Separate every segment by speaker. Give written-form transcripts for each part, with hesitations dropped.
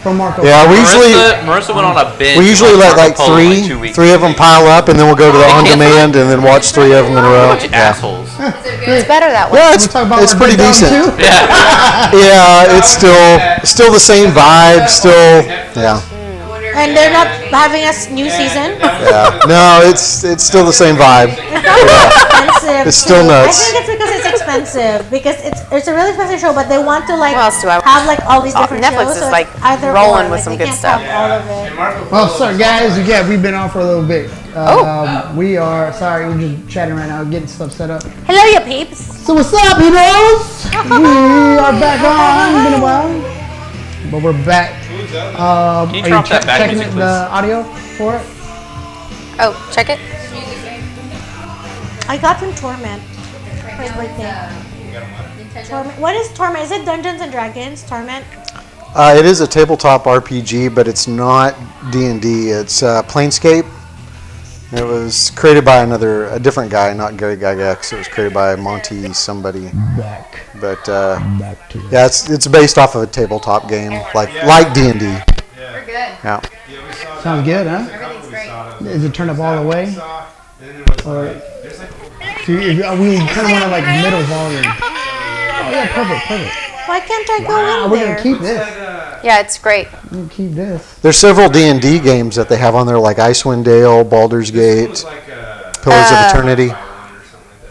Speaker 1: from Marco.
Speaker 2: Yeah,
Speaker 3: Marissa went on a binge.
Speaker 2: we usually let like three of them pile up, and then we'll go to the on demand and then watch 3 of them in a row.
Speaker 3: Assholes.
Speaker 4: It's better that way.
Speaker 2: Yeah, it's pretty decent. Yeah, it's still the same vibe. Still, yeah.
Speaker 5: And they're not having a new season.
Speaker 2: Yeah, no, it's still the same vibe.
Speaker 5: Expensive.
Speaker 2: It's still nuts.
Speaker 5: I think it's because it's expensive. Because it's a really expensive show, but they want to like
Speaker 4: What else do I watch?
Speaker 5: have like all these different
Speaker 4: Netflix
Speaker 5: shows.
Speaker 4: is
Speaker 5: so
Speaker 4: like
Speaker 5: it's either
Speaker 4: rolling
Speaker 5: or,
Speaker 4: with
Speaker 5: like,
Speaker 4: some
Speaker 5: they
Speaker 4: good
Speaker 5: can't
Speaker 4: stuff.
Speaker 5: have all of it.
Speaker 1: Well, sorry guys, we've been on for a little bit. We are sorry, we're just chatting right now, getting stuff set up.
Speaker 5: Hello, you peeps.
Speaker 1: So what's up, heroes? We are back on. It's been a while, but we're back. Are you
Speaker 3: drop that back
Speaker 1: checking
Speaker 3: music, please?
Speaker 1: the audio for it?
Speaker 4: Oh, check it.
Speaker 5: I got him Torment for his birthday. Torment. What is Torment? Is it Dungeons and Dragons? Torment?
Speaker 2: It is a tabletop RPG, but it's not D&D. It's Planescape. It was created by a different guy, not Gary Gygax. It was created by Monty somebody.
Speaker 1: Back.
Speaker 2: But
Speaker 1: Back to
Speaker 2: yeah, it's based off of a tabletop game, like D&D.
Speaker 4: We're good.
Speaker 2: Yeah.
Speaker 1: Sounds good, huh?
Speaker 4: Everything's great.
Speaker 1: Is it turned up all the way? Or we kind of want to like middle volume. Oh yeah, perfect.
Speaker 5: Why can't I go in
Speaker 1: We're
Speaker 5: there?
Speaker 1: gonna keep this.
Speaker 4: Yeah, it's great.
Speaker 1: We're gonna keep this.
Speaker 2: There's several D&D games that they have on there, like Icewind Dale, Baldur's Gate, Pillars of Eternity.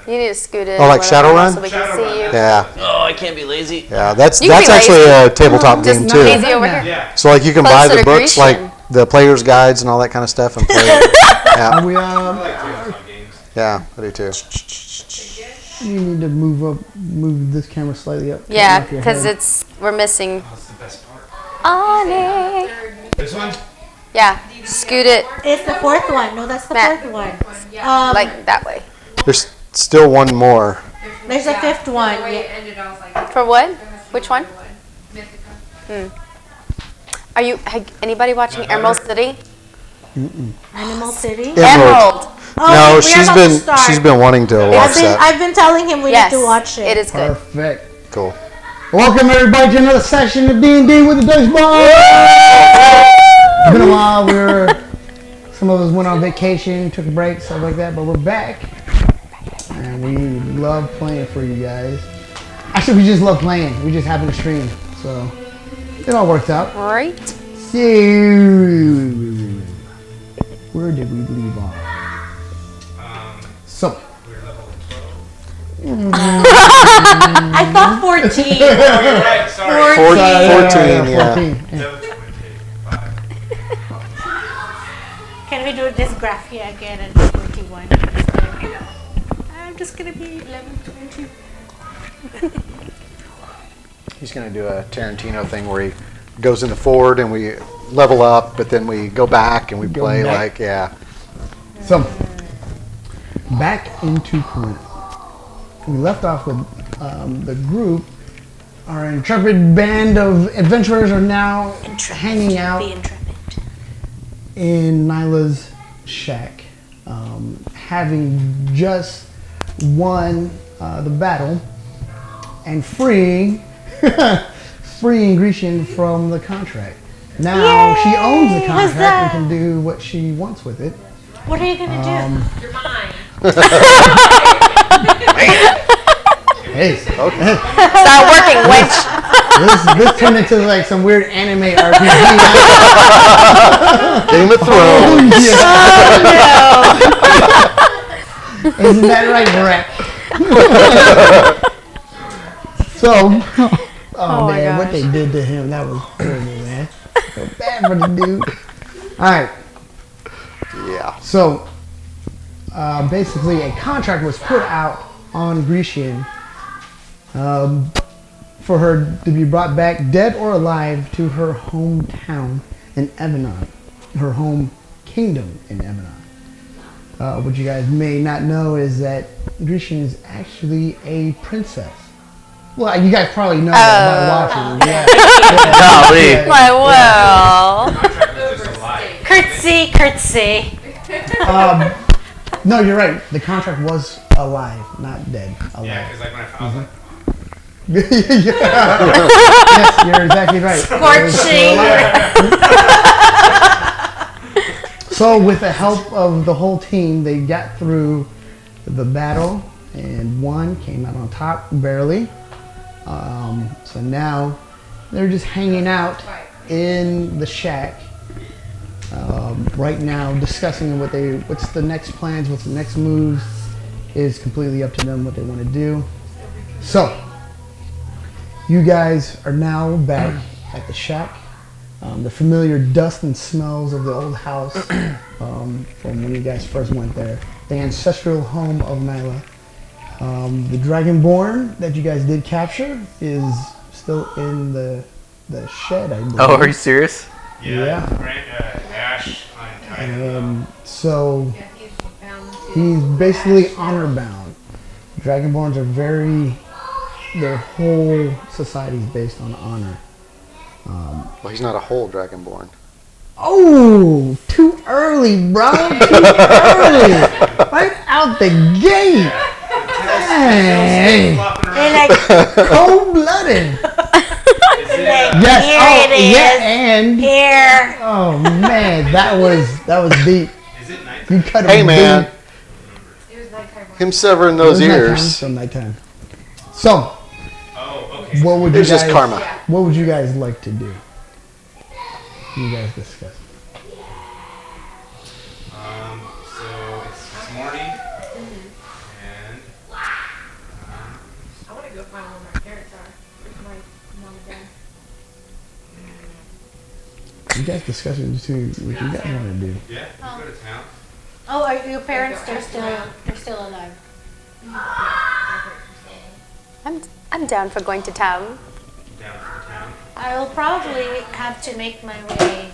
Speaker 4: You need to scoot in.
Speaker 2: Oh, like
Speaker 4: a little
Speaker 2: Shadowrun?
Speaker 4: so we can see you.
Speaker 2: Yeah,
Speaker 3: Oh, I can't be lazy.
Speaker 2: yeah. That's
Speaker 4: You can be
Speaker 2: actually
Speaker 4: lazy.
Speaker 2: a tabletop game
Speaker 4: Just
Speaker 2: too.
Speaker 4: lazy over here.
Speaker 2: So like you can buy
Speaker 4: Closer
Speaker 2: the
Speaker 4: to
Speaker 2: books, like
Speaker 4: Grecian.
Speaker 2: the player's guides and all that kind of stuff, and play it.
Speaker 1: Are
Speaker 2: Yeah,
Speaker 1: we
Speaker 2: yeah, I do too.
Speaker 1: you need to move this camera slightly up.
Speaker 4: Yeah,
Speaker 1: Off your
Speaker 4: because
Speaker 1: head.
Speaker 4: we're missing. Ani.
Speaker 6: This one?
Speaker 4: Yeah, scoot it
Speaker 5: It's the fourth one. No, that's the
Speaker 4: Matt.
Speaker 5: fourth one.
Speaker 4: like that way.
Speaker 2: There's still one more.
Speaker 5: There's a fifth one.
Speaker 4: For what? Which one? Are you anybody watching Emerald City?
Speaker 5: Animal City.
Speaker 4: Emerald.
Speaker 5: Oh,
Speaker 2: No,
Speaker 5: we are
Speaker 2: she's
Speaker 5: about to start.
Speaker 2: she's been wanting to watch that.
Speaker 5: I've been telling him we
Speaker 4: Yes,
Speaker 5: need to watch it.
Speaker 4: it is good.
Speaker 1: Perfect.
Speaker 2: Cool.
Speaker 1: Welcome everybody to another session of D&D with the Dice Ball. It's been a while. Some of us went on vacation, took a break, stuff like that, but we're back, and we love playing for you guys. Actually, we just love playing. We just happen to stream, so it all worked out.
Speaker 4: Right.
Speaker 1: So, where did we leave off? So,
Speaker 5: I thought 14.
Speaker 6: Right, sorry.
Speaker 2: 14, yeah.
Speaker 1: 14. Yeah.
Speaker 5: Can we do this graph here again and 41? I'm just gonna be 11, 20.
Speaker 2: He's gonna do a Tarantino thing where he goes into Ford and we level up, but then we go back and we play
Speaker 1: back.
Speaker 2: like
Speaker 1: So, back into Corinth. We left off with the group. Our intrepid band of adventurers are now hanging out
Speaker 5: Be intrepid.
Speaker 1: in Nyla's shack, having just won the battle and freeing Grecian from the contract. Now she owns the contract and can do what she wants with it.
Speaker 5: What are you gonna
Speaker 6: You're mine.
Speaker 1: Hey,
Speaker 4: Start working, wench.
Speaker 1: this turned into like some weird anime RPG.
Speaker 2: Game of Thrones.
Speaker 1: Isn't that right, Brett? So, oh
Speaker 4: my
Speaker 1: man, what
Speaker 4: gosh.
Speaker 1: they did to him, that was horrible, man. So bad for the dude. Alright,
Speaker 2: Yeah.
Speaker 1: so basically a contract was put out on Grecian for her to be brought back dead or alive to her hometown in Evanon, her home kingdom in Evanon. What you guys may not know is that Grecian is actually a princess. Well, you guys probably know that by watching. Yeah.
Speaker 3: Golly.
Speaker 4: Why, well.
Speaker 5: Curtsy.
Speaker 1: No, you're right. The contract was alive, not dead. Alive.
Speaker 6: Yeah, because like when I found
Speaker 1: Yes, you're exactly right.
Speaker 5: Scorching.
Speaker 1: So with the help of the whole team, they got through the battle and one came out on top barely. So now they're just hanging out in the shack right now, discussing what's the next plans, what's the next moves. Is completely up to them what they want to do. So you guys are now back at the shack. The familiar dust and smells of the old house from when you guys first went there. The ancestral home of Nyla. The Dragonborn that you guys did capture is still in the shed, I believe.
Speaker 3: Oh, are you serious?
Speaker 1: Yeah.
Speaker 6: Ash untied.
Speaker 1: So he's basically honor bound. Dragonborns are their whole society is based on honor.
Speaker 2: Well, he's not a whole Dragonborn.
Speaker 1: Oh, too early, bro. Too early. Right out the gate. Hey,
Speaker 5: They're like,
Speaker 1: cold-blooded.
Speaker 5: like
Speaker 1: Yes.
Speaker 5: here
Speaker 1: Oh,
Speaker 5: it is.
Speaker 1: yeah, and
Speaker 5: Here.
Speaker 1: oh man, that was deep.
Speaker 6: Is it night?
Speaker 1: You cut
Speaker 2: Hey
Speaker 1: him
Speaker 2: man,
Speaker 1: deep.
Speaker 2: him severing
Speaker 1: It
Speaker 2: those
Speaker 1: was nighttime,
Speaker 2: ears.
Speaker 1: so nighttime. So,
Speaker 6: Oh, okay.
Speaker 1: what would you
Speaker 2: It's
Speaker 1: guys?
Speaker 2: just karma.
Speaker 1: What would you guys like to do? You guys discuss.
Speaker 6: So it's morning, and
Speaker 7: I want to go find where my parents are. With my mom and dad.
Speaker 1: You guys discuss it too. What you guys want to do?
Speaker 6: yeah, we go to town.
Speaker 5: Oh, are your parents? They're still alive.
Speaker 4: I'm down for going to town.
Speaker 6: Down to town.
Speaker 5: I will probably have to make my way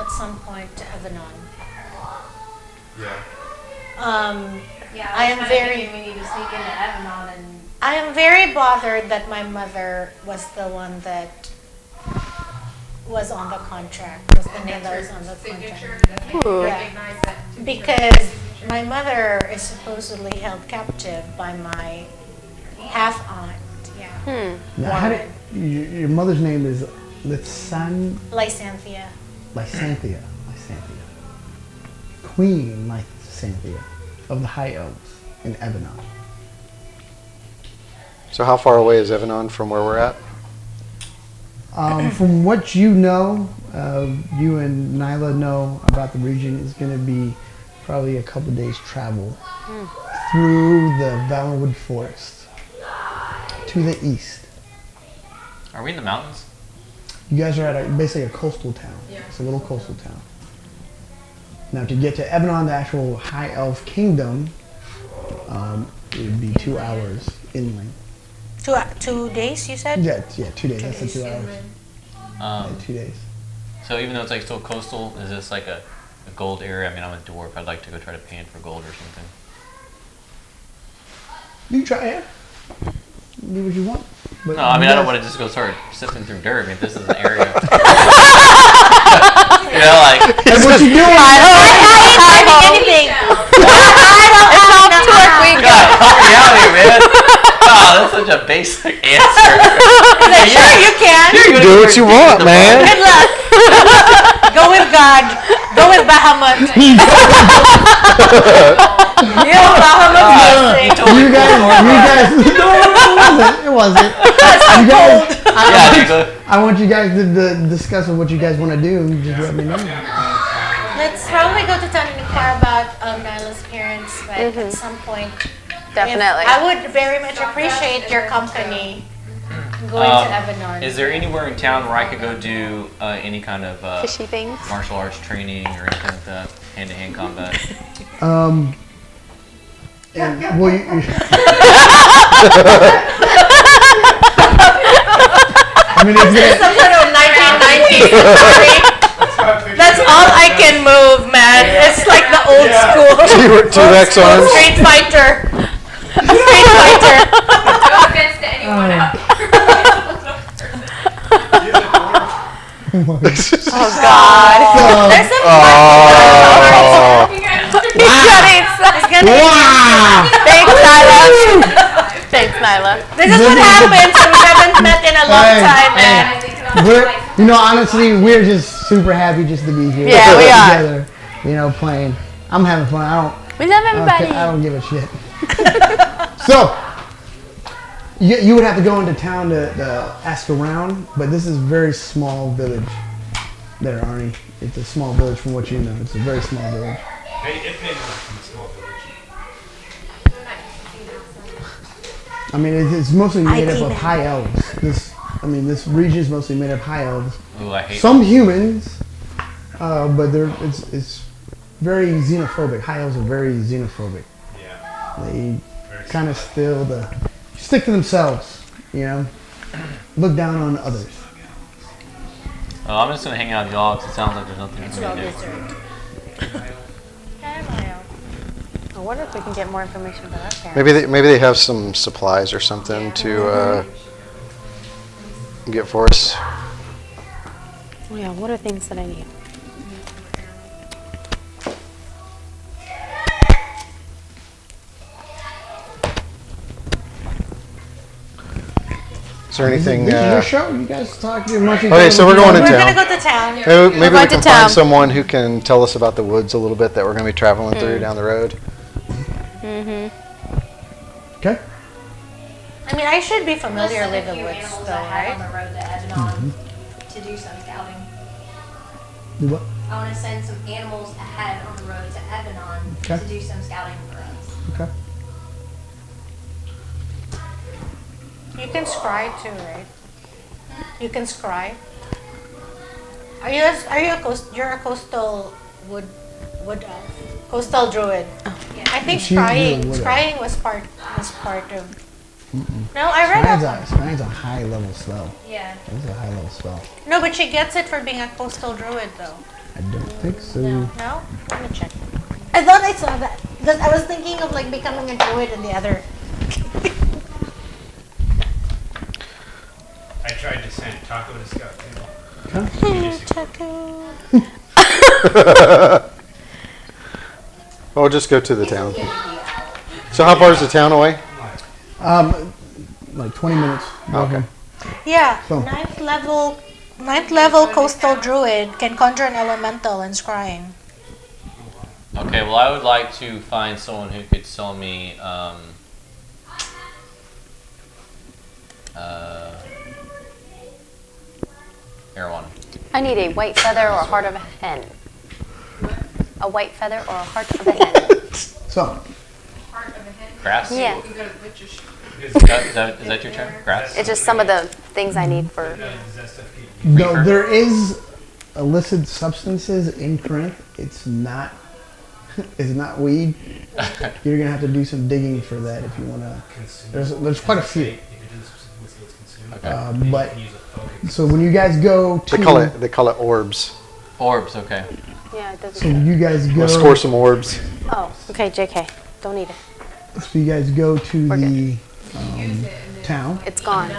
Speaker 5: at some point to Avanon.
Speaker 6: Yeah.
Speaker 7: Yeah,
Speaker 5: I am
Speaker 7: was kinda
Speaker 5: very-
Speaker 7: thinking we need to sneak into Evanon and
Speaker 5: I am very bothered that my mother was the one that was on the contract. Was the name that was on the
Speaker 7: signature.
Speaker 5: contract.
Speaker 7: That's make you
Speaker 4: Ooh.
Speaker 7: recognize that.
Speaker 5: Because my mother is supposedly held captive by my half aunt. Yeah.
Speaker 1: Now, how did your mother's name is
Speaker 5: Lysanthia.
Speaker 1: Lysanthia. Queen Lysanthia of the High Elves in Evanon.
Speaker 2: So how far away is Evanon from where we're at?
Speaker 1: From what you know, you and Nyla know about the region, is going to be probably a couple days travel through the Valenwood Forest to the east.
Speaker 3: Are we in the mountains?
Speaker 1: You guys are at basically a coastal town. It's a little coastal town. Now to get to Evanon, the actual High Elf Kingdom, it would be 2 hours inland.
Speaker 5: 2 days, you said?
Speaker 1: Yeah, 2 days. That's the 2 hours. Yeah, 2 days.
Speaker 3: So even though it's like still coastal, is this like a gold area? I mean, I'm a dwarf. I'd like to go try to pan for gold or something.
Speaker 1: You can try it. Do what you want. But
Speaker 3: No, I mean,
Speaker 1: you
Speaker 3: I don't
Speaker 1: guys-
Speaker 3: want to just go start sifting through dirt. I mean, this is an area. You know, like,
Speaker 1: That's what you doing.
Speaker 5: Anything.
Speaker 4: It's off to work week.
Speaker 3: God, help me out here, man. Oh, that's such a basic answer.
Speaker 5: Sure, you can.
Speaker 2: Do what you want, man.
Speaker 5: Good luck. Go with God. Go with Bahamut.
Speaker 1: You guys, no, it wasn't. You guys,
Speaker 3: Yeah, you go.
Speaker 1: I want you guys to discuss what you guys want to do. And just let me know.
Speaker 5: Let's probably go to town and inquire about Nyla's parents, but at some point.
Speaker 4: Definitely.
Speaker 5: I would very much appreciate your company going to Evanon.
Speaker 3: Is there anywhere in town where I could go do any kind of
Speaker 4: Fishy things.
Speaker 3: martial arts training or anything like that? Hand-to-hand combat?
Speaker 1: And, well, I mean, it's
Speaker 5: Some sort of 1990s story. That's all I can move, man. It's like the old school.
Speaker 2: T-Rex arms.
Speaker 5: Street Fighter. Street Fighter.
Speaker 7: No offense to anyone out
Speaker 4: Oh God.
Speaker 5: There's some
Speaker 2: Oh.
Speaker 5: It's gonna
Speaker 1: wow.
Speaker 4: Thanks, Nyla. Thanks, Nyla.
Speaker 5: This is what happens when we haven't met in a long time, man.
Speaker 1: We're, honestly, we're just super happy just to be here.
Speaker 4: Yeah, we are.
Speaker 1: Together. you know, playing. I'm having fun.
Speaker 4: We love
Speaker 1: I
Speaker 4: everybody.
Speaker 1: don't give a shit. So, you would have to go into town to ask around, but this is a very small village there, Arnie. It's a small village from what you know. It's a very small village.
Speaker 6: It made like from a small village.
Speaker 1: I mean, it's mostly made up of
Speaker 5: even.
Speaker 1: high elves. This region is mostly made of high elves.
Speaker 3: Ooh, I hate
Speaker 1: Some humans, but it's very xenophobic. High elves are very xenophobic.
Speaker 6: Yeah.
Speaker 1: They
Speaker 6: Very
Speaker 1: kind of stick to themselves, you know, look down on others.
Speaker 3: Oh, I'm just gonna hang out with y'all because it sounds like there's nothing for me to do.
Speaker 4: I wonder if we can get more information about our parents.
Speaker 2: Maybe they have some supplies or something to get for us.
Speaker 4: Oh, yeah, what are things that I need?
Speaker 2: Is there anything?
Speaker 1: This is your show. You guys talk amongst each
Speaker 2: Okay,
Speaker 1: other.
Speaker 2: so we're going to
Speaker 5: We're gonna
Speaker 2: town.
Speaker 5: go to town.
Speaker 2: Maybe we
Speaker 4: going to
Speaker 2: can
Speaker 4: town.
Speaker 2: find someone who can tell us about the woods a little bit that we're going to be traveling through down the road.
Speaker 1: Okay.
Speaker 5: I mean, I should be familiar with the
Speaker 7: few
Speaker 5: woods,
Speaker 7: animals
Speaker 5: though,
Speaker 7: ahead
Speaker 5: right?
Speaker 7: on the road to Evanon to do some scouting.
Speaker 1: Do what?
Speaker 7: I want to send some animals ahead on the road to Evanon
Speaker 1: Okay.
Speaker 7: to do some scouting for us.
Speaker 1: Okay.
Speaker 5: You can scry too, right? You can scry. You're a coastal wood coastal druid. I think
Speaker 1: She's
Speaker 5: scrying
Speaker 1: doing wood elf.
Speaker 5: scrying was part of. No, I read up.
Speaker 1: Scrying's a high level spell.
Speaker 7: Yeah.
Speaker 1: It's a high level spell.
Speaker 5: No, but she gets it for being a coastal druid, though.
Speaker 1: I don't think so.
Speaker 5: No, let me check. I thought I saw that because I was thinking of like becoming a druid in the other.
Speaker 6: I tried to send Taco to scout too.
Speaker 2: Well, we'll just go to the town. So how far is the town away?
Speaker 1: Like 20 minutes.
Speaker 2: Okay.
Speaker 5: Yeah,
Speaker 1: So-
Speaker 5: ninth level coastal druid can conjure an elemental and scrying.
Speaker 3: Okay, well, I would like to find someone who could sell me Erewhon.
Speaker 4: I need a white feather or a heart of a hen. A white feather or a heart of a hen.
Speaker 1: So,
Speaker 3: Grass?
Speaker 4: Yeah,
Speaker 3: Is that your turn? Grass?
Speaker 4: it's just some of the things I need for.
Speaker 6: Does that stuff keep
Speaker 1: no,
Speaker 3: Reaper?
Speaker 1: there is illicit substances in Corinth. It's not weed. You're gonna have to do some digging for that if you wanna.
Speaker 6: consumed?
Speaker 1: There's quite a few.
Speaker 6: If it is specifically what's consumed,
Speaker 3: Okay.
Speaker 6: then you
Speaker 1: But
Speaker 6: can use a focus.
Speaker 1: so when you guys go to,
Speaker 2: They call it orbs.
Speaker 3: Orbs, okay.
Speaker 4: Yeah, it
Speaker 1: so
Speaker 4: doesn't.
Speaker 1: you guys go.
Speaker 2: We'll score some orbs.
Speaker 4: Oh, okay, JK. Don't need it.
Speaker 1: So you guys go to
Speaker 4: We're good.
Speaker 1: the town.
Speaker 4: It's gone.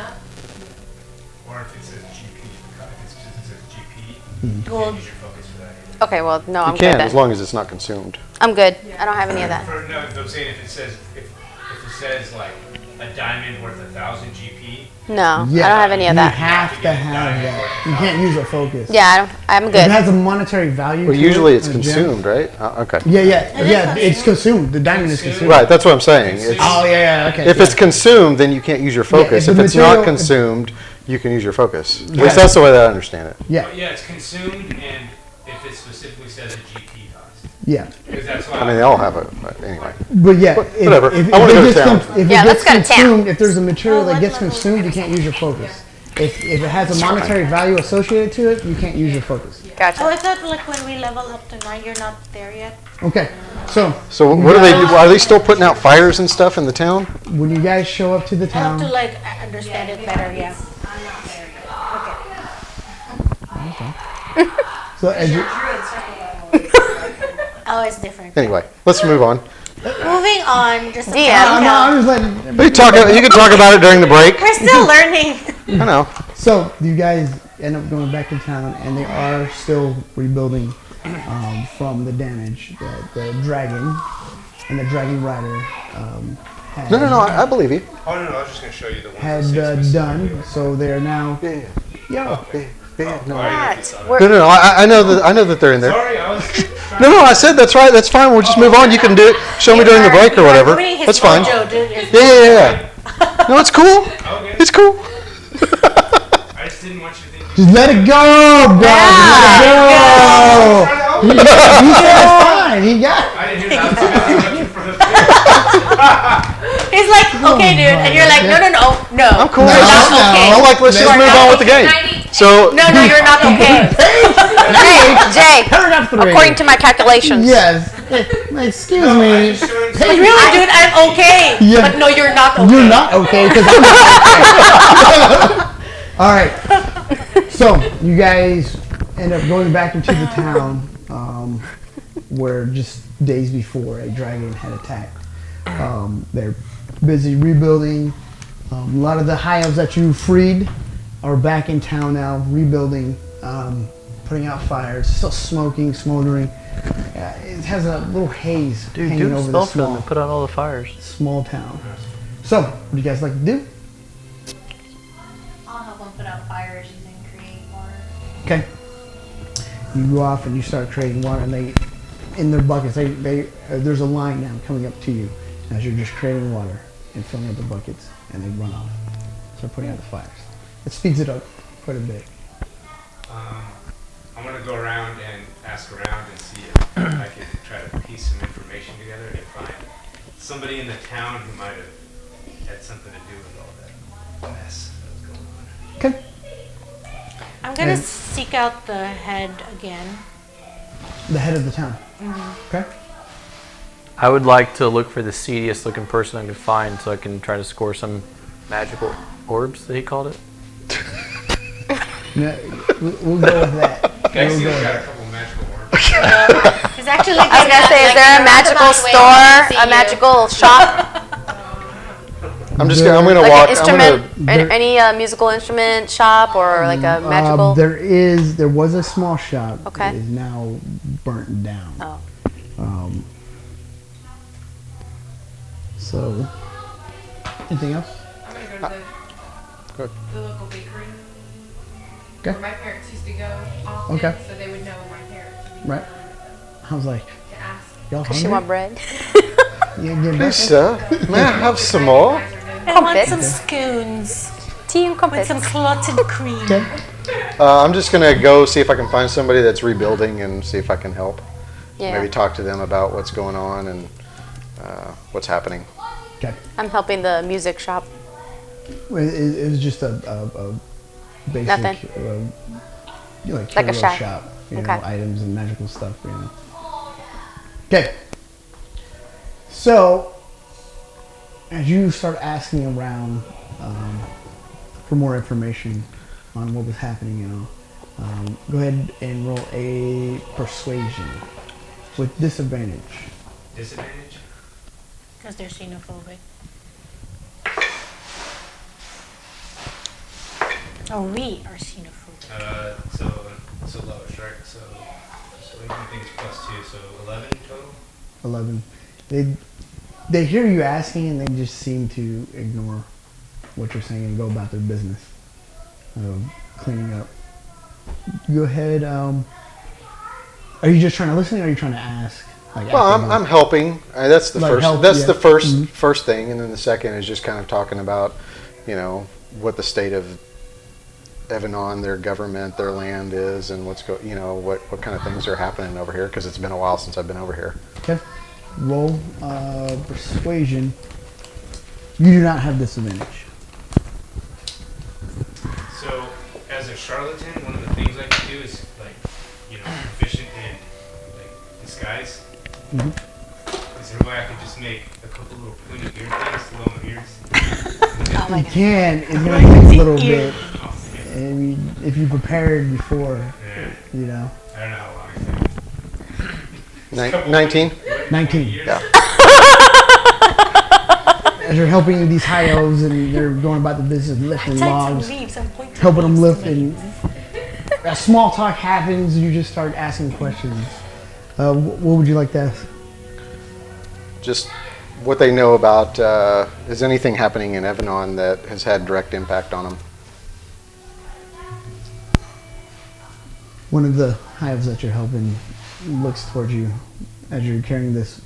Speaker 6: Or if it says GP, if it says GP, you
Speaker 5: Gold.
Speaker 6: can't use your focus for that.
Speaker 4: Okay, well, no, I'm
Speaker 2: You
Speaker 4: good
Speaker 2: can, as
Speaker 4: then.
Speaker 2: long as it's not consumed.
Speaker 4: I'm good. I don't have any of that.
Speaker 6: No, I'm saying if it says if it says like a diamond worth 1,000 GP,
Speaker 4: No,
Speaker 1: Yeah,
Speaker 4: I don't have any of
Speaker 1: You
Speaker 4: that.
Speaker 1: have to have that. You can't use a focus.
Speaker 4: Yeah, I'm
Speaker 1: If it
Speaker 4: good.
Speaker 1: has a monetary value.
Speaker 2: Well,
Speaker 1: to
Speaker 2: usually
Speaker 1: it,
Speaker 2: it's
Speaker 1: a gem-
Speaker 2: consumed, right? Okay.
Speaker 1: Yeah. It's consumed. The diamond is consumed.
Speaker 2: Right, that's what I'm saying. It's,
Speaker 1: Oh yeah. Okay.
Speaker 2: if
Speaker 1: yeah.
Speaker 2: it's consumed, then you can't use your focus.
Speaker 1: if
Speaker 2: if
Speaker 1: the
Speaker 2: it's
Speaker 1: material-
Speaker 2: not consumed, you can use your focus. At
Speaker 1: Yeah.
Speaker 2: least that's the way that I understand it.
Speaker 1: Yeah.
Speaker 6: but yeah, it's consumed, and if it specifically says a GP cost,
Speaker 1: Yeah.
Speaker 6: because that's why.
Speaker 2: I mean, they all have it, but anyway.
Speaker 1: But yeah,
Speaker 2: Whatever.
Speaker 1: If
Speaker 2: I wanna
Speaker 1: it
Speaker 2: go to
Speaker 1: gets
Speaker 2: town.
Speaker 1: if
Speaker 4: Yeah,
Speaker 1: it
Speaker 4: let's
Speaker 1: gets
Speaker 4: go to town.
Speaker 1: consumed, if there's a material
Speaker 5: Oh,
Speaker 1: that
Speaker 5: what
Speaker 1: gets
Speaker 5: level?
Speaker 1: consumed, you can't use your focus. If it has a monetary value associated to it, you can't use your focus.
Speaker 5: Oh,
Speaker 4: Gotcha.
Speaker 5: I thought like when we level up to 9, you're not there yet.
Speaker 1: Okay. So
Speaker 2: So what do they do? Are they still putting out fires and stuff in the town?
Speaker 1: when you guys show up to the
Speaker 5: I have to
Speaker 1: town,
Speaker 5: like understand it better. Yeah.
Speaker 1: so as you,
Speaker 5: Oh, it's different.
Speaker 2: Anyway, let's move on.
Speaker 5: Moving on. Just a
Speaker 4: DM.
Speaker 5: countdown.
Speaker 1: no, I'm just letting.
Speaker 2: You can talk about it during the break.
Speaker 5: We're still learning.
Speaker 2: I know.
Speaker 1: So you guys end up going back to town, and they are still rebuilding from the damage that the dragon and the dragon rider had,
Speaker 2: No, I believe you.
Speaker 6: Oh no, I was just gonna show you the one.
Speaker 1: had done. So they are now.
Speaker 2: Yeah.
Speaker 1: Yo,
Speaker 2: Yeah, no.
Speaker 4: What?
Speaker 2: No, I know that they're in there.
Speaker 6: Sorry, I was trying
Speaker 2: No, I said that's right. That's fine. We'll just move on. You can do it. Show me during the break or whatever. That's fine. Yeah. No, it's cool.
Speaker 6: Okay.
Speaker 2: It's cool.
Speaker 6: I just didn't want you to think.
Speaker 1: Just let it go, bro. Just let it go. He said it's fine. He got it.
Speaker 6: I didn't hear that. I was busy looking for the
Speaker 5: He's like, okay, dude, and you're like, no.
Speaker 2: I'm cool.
Speaker 5: You're not okay.
Speaker 2: I'm like, let's just move on with the game. So,
Speaker 5: No, you're not okay.
Speaker 4: Jay,
Speaker 1: Paragraph 3.
Speaker 4: according to my calculations.
Speaker 1: Yes. Excuse me.
Speaker 5: But really, dude, I'm okay.
Speaker 1: Yeah.
Speaker 5: But no, you're not okay.
Speaker 1: You're not okay because I'm not okay. All right. So you guys end up going back into the town where just days before a dragon had attacked. They're busy rebuilding. A lot of the high elves that you freed are back in town now, rebuilding, putting out fires, still smoking, smoldering. It has a little haze hanging over the small,
Speaker 8: put out all the fires.
Speaker 1: small town. So, what do you guys like to do?
Speaker 7: I'll help them put out fires using create water.
Speaker 1: Okay. You go off and you start creating water, and they, in their buckets, there's a line now coming up to you as you're just creating water and filling up the buckets, and they run off. Start putting out the fires. It speeds it up quite a bit.
Speaker 6: I'm gonna go around and ask around and see if I can try to piece some information together and find somebody in the town who might have had something to do with all that mess that was going on.
Speaker 1: Okay.
Speaker 5: I'm gonna seek out the head again.
Speaker 1: The head of the town. Okay.
Speaker 8: I would like to look for the seediest looking person I can find so I can try to score some magical orbs that he called it.
Speaker 1: No, we'll go with that.
Speaker 6: Gexy's got a couple magical orbs.
Speaker 5: He's actually
Speaker 4: I was gonna say, is there a magical store, a magical shop,
Speaker 2: I'm gonna
Speaker 4: like
Speaker 2: walk.
Speaker 4: an instrument, any musical instrument shop, or like a magical?
Speaker 1: There was a small shop.
Speaker 4: Okay.
Speaker 1: It is now burnt down.
Speaker 4: Oh.
Speaker 1: So, anything else?
Speaker 7: I'm gonna go to
Speaker 2: Good.
Speaker 7: the local bakery.
Speaker 1: Okay.
Speaker 7: Where my parents used to go often,
Speaker 1: Okay.
Speaker 7: so they would know my parents would be
Speaker 1: Right. I was like,
Speaker 7: to ask.
Speaker 1: y'all
Speaker 4: Does she
Speaker 1: hungry?
Speaker 4: want bread?
Speaker 1: You get
Speaker 2: Please,
Speaker 1: breakfast?
Speaker 2: sir, may I have some more?
Speaker 5: I want
Speaker 4: Crumpets.
Speaker 5: some scones
Speaker 4: Tea and
Speaker 5: with
Speaker 4: crumpets.
Speaker 5: some clotted cream.
Speaker 1: Okay.
Speaker 2: I'm just gonna go see if I can find somebody that's rebuilding and see if I can help.
Speaker 4: Yeah.
Speaker 2: Maybe talk to them about what's going on and what's happening.
Speaker 1: Okay.
Speaker 4: I'm helping the music shop.
Speaker 1: It was just a basic,
Speaker 4: Nothing.
Speaker 1: Like
Speaker 4: Like a
Speaker 1: curio
Speaker 4: shack.
Speaker 1: shop,
Speaker 4: Okay.
Speaker 1: items and magical stuff, Okay. So, as you start asking around for more information on what was happening, go ahead and roll a persuasion with disadvantage.
Speaker 6: Disadvantage?
Speaker 5: Because they're xenophobic. Or we are xenophobic.
Speaker 6: So lowest, right? So everything is +2, so 11 total?
Speaker 1: 11. They hear you asking and they just seem to ignore what you're saying and go about their business of cleaning up. Go ahead. Are you just trying to listen or are you trying to ask? Like,
Speaker 2: Well,
Speaker 1: actively?
Speaker 2: I'm helping. That's the
Speaker 1: Like
Speaker 2: first.
Speaker 1: help,
Speaker 2: That's
Speaker 1: yeah.
Speaker 2: the first
Speaker 1: Mhm.
Speaker 2: first thing, and then the second is just kind of talking about, what the state of Evanon, their government, their land is, and what kind of things are happening over here because it's been a while since I've been over here.
Speaker 1: Okay. Roll persuasion. You do not have disadvantage.
Speaker 6: So, as a charlatan, one of the things I can do is, proficient in, disguise.
Speaker 1: Mhm.
Speaker 6: Is there a way I could just make a couple little pointy ear things to blow my ears?
Speaker 5: Oh my
Speaker 1: You
Speaker 5: god.
Speaker 1: can. It's going to take a little
Speaker 5: Ear.
Speaker 1: bit. I mean, if you prepared before,
Speaker 6: Yeah,
Speaker 1: you know.
Speaker 6: I don't know how long it takes.
Speaker 2: 19.
Speaker 1: 19.
Speaker 2: Yeah.
Speaker 1: As you're helping these high elves and they're going about the business of lifting
Speaker 5: Tied
Speaker 1: logs,
Speaker 5: some leaves and pointed
Speaker 1: helping them
Speaker 5: leaves
Speaker 1: lift,
Speaker 5: to
Speaker 1: and as small talk happens, you just start asking questions. What would you like to ask?
Speaker 2: Just what they know about. Is anything happening in Evanon that has had direct impact on them?
Speaker 1: One of the high elves that you're helping looks towards you as you're carrying this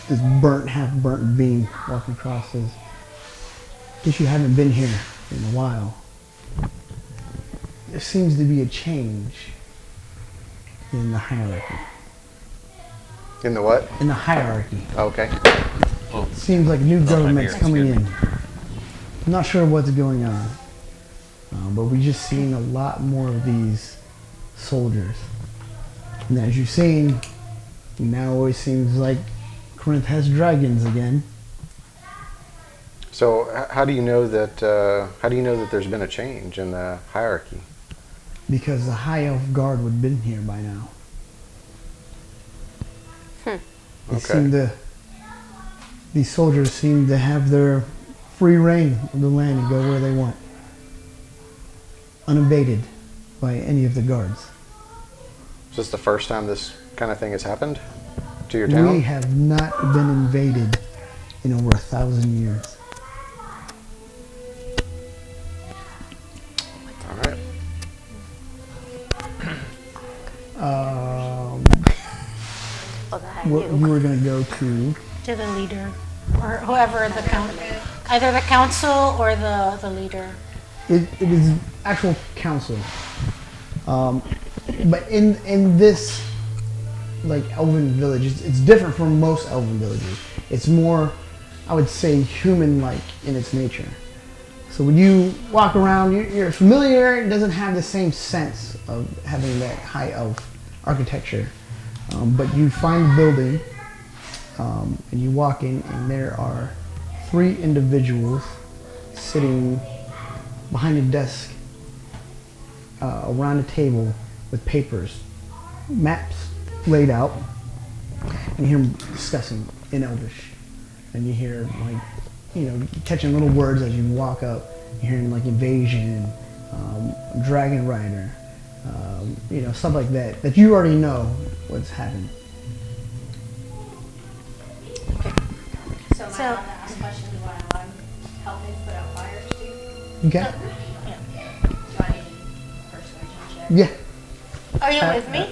Speaker 1: this half burnt beam walking across. Says, "Guess you haven't been here in a while. There seems to be a change in the hierarchy.
Speaker 2: In the what?
Speaker 1: In the hierarchy.
Speaker 2: Okay.
Speaker 1: Seems like new government's
Speaker 3: here,
Speaker 1: coming
Speaker 3: excuse
Speaker 1: in. I'm not sure what's going on, but we've just seen a lot more of these soldiers. And as you've seen, now it seems like Corinth has dragons again.
Speaker 2: So how do you know that? How do you know that there's been a change in the hierarchy?
Speaker 1: Because the High Elf Guard would have been here by now. They seem to, these soldiers seem to have their free reign of the land and go where they want, unabated by any of the guards.
Speaker 2: Is this the first time this kind of thing has happened to your town?
Speaker 1: We have not been invaded in over 1,000 years.
Speaker 2: All right.
Speaker 4: Well, that
Speaker 1: What
Speaker 4: you.
Speaker 1: you were going to go to,
Speaker 5: To the leader, or whoever the either the council or the leader.
Speaker 1: it is actual council. But in this like elven village, it's different from most elven villages. It's more, I would say, human-like in its nature. So when you walk around, you're familiar. It doesn't have the same sense of having that high elf architecture. But you find the building, and you walk in, and there are 3 individuals sitting behind a desk around a table with papers, maps laid out, and you hear them discussing in Elvish. And you hear, like, catching little words as you walk up. You're hearing, like, invasion, dragon rider, stuff like that you already know what's happened.
Speaker 7: So am I allowed to ask questions while I'm helping put out fires too?
Speaker 1: Okay?
Speaker 7: Do I need persuasion check?
Speaker 1: Yeah.
Speaker 5: Are you with me?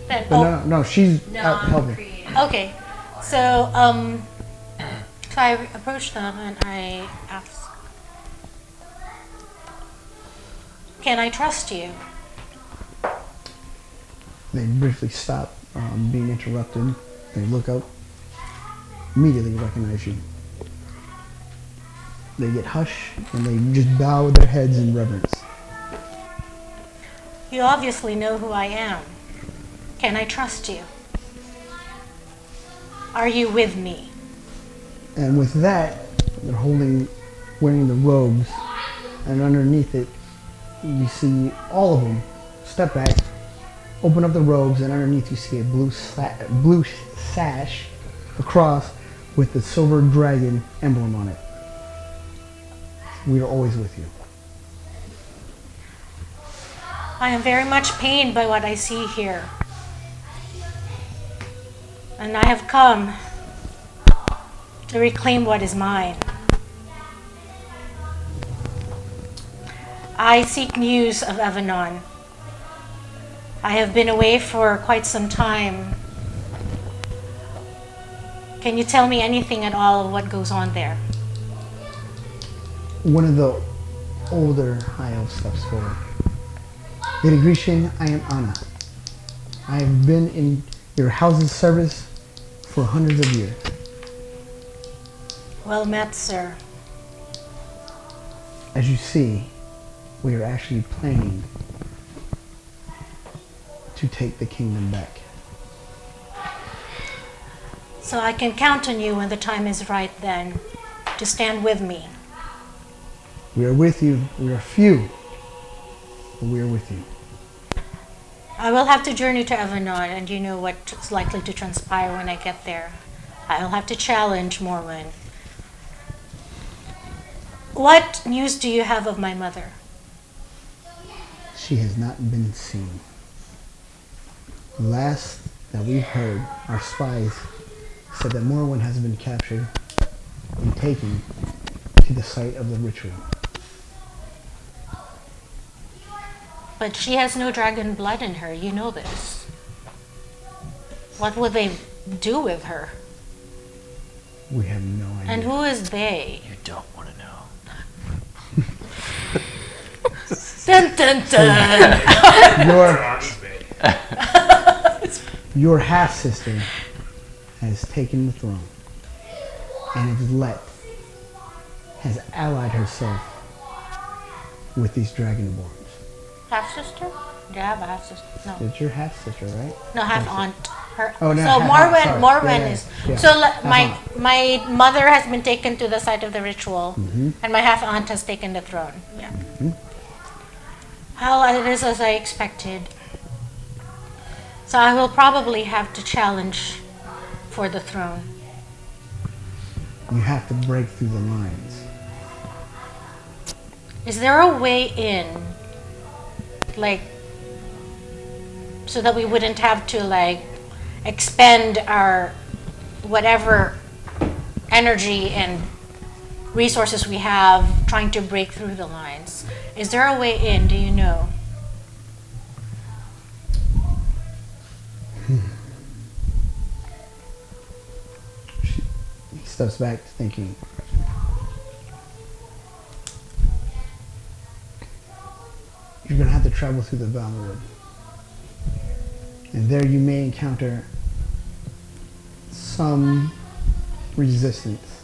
Speaker 5: Then
Speaker 1: But no, she's
Speaker 7: No,
Speaker 1: out
Speaker 7: I'm
Speaker 1: helping.
Speaker 7: creative.
Speaker 5: okay. So so I approach them and I ask, "Can I trust you?"
Speaker 1: They briefly stop being interrupted. They look up, immediately recognize you. They get hush and they just bow their heads in reverence.
Speaker 5: You obviously know who I am. Can I trust you? Are you with me?
Speaker 1: And with that, they're wearing the robes, and underneath it, you see all of them step back, open up the robes, and underneath you see a blue sash, a cross with the silver dragon emblem on it. We are always with you.
Speaker 5: I am very much pained by what I see here. And I have come to reclaim what is mine. I seek news of Evanon. I have been away for quite some time. Can you tell me anything at all of what goes on there?
Speaker 1: One of the older high elves steps forward. Lady Grecian, I am Anna. I have been in your house's service for hundreds of years.
Speaker 5: Well met, sir.
Speaker 1: As you see, we are actually planning to take the kingdom back.
Speaker 5: So I can count on you when the time is right then to stand with me.
Speaker 1: We are with you. We are few, but we are with you.
Speaker 5: I will have to journey to Evanon, and you know what is likely to transpire when I get there. I'll have to challenge Morwen. What news do you have of my mother?
Speaker 1: She has not been seen. The last that we've heard, our spies said that Morwen has been captured and taken to the site of the ritual.
Speaker 5: But she has no dragon blood in her, you know this. What would they do with her?
Speaker 1: We have no idea.
Speaker 5: And who is they?
Speaker 8: You don't want to know.
Speaker 5: Dun dun dun.
Speaker 1: Your
Speaker 6: Arms Bay.
Speaker 1: your half sister has taken the throne, and has allied herself with these dragonborns.
Speaker 5: Half sister? Do you have a half sister? No.
Speaker 1: It's your half sister, right?
Speaker 5: No, half aunt. Her.
Speaker 1: Oh, no,
Speaker 5: so
Speaker 1: half aunt,
Speaker 5: Morwen,
Speaker 1: sorry.
Speaker 5: Morwen
Speaker 1: Yeah,
Speaker 5: is.
Speaker 1: yeah.
Speaker 5: So
Speaker 1: Half
Speaker 5: my mother has been taken to the site of the ritual,
Speaker 1: Mm-hmm.
Speaker 5: and my half aunt has taken the throne. Yeah. Well, it is as I expected. So I will probably have to challenge for the throne.
Speaker 1: You have to break through the lines.
Speaker 5: Is there a way in, like, so that we wouldn't have to, like, expend our whatever energy and resources we have trying to break through the lines? Is there a way in? Do you know?
Speaker 1: He steps back thinking. You're going to have to travel through the Valmwood. And there you may encounter some resistance.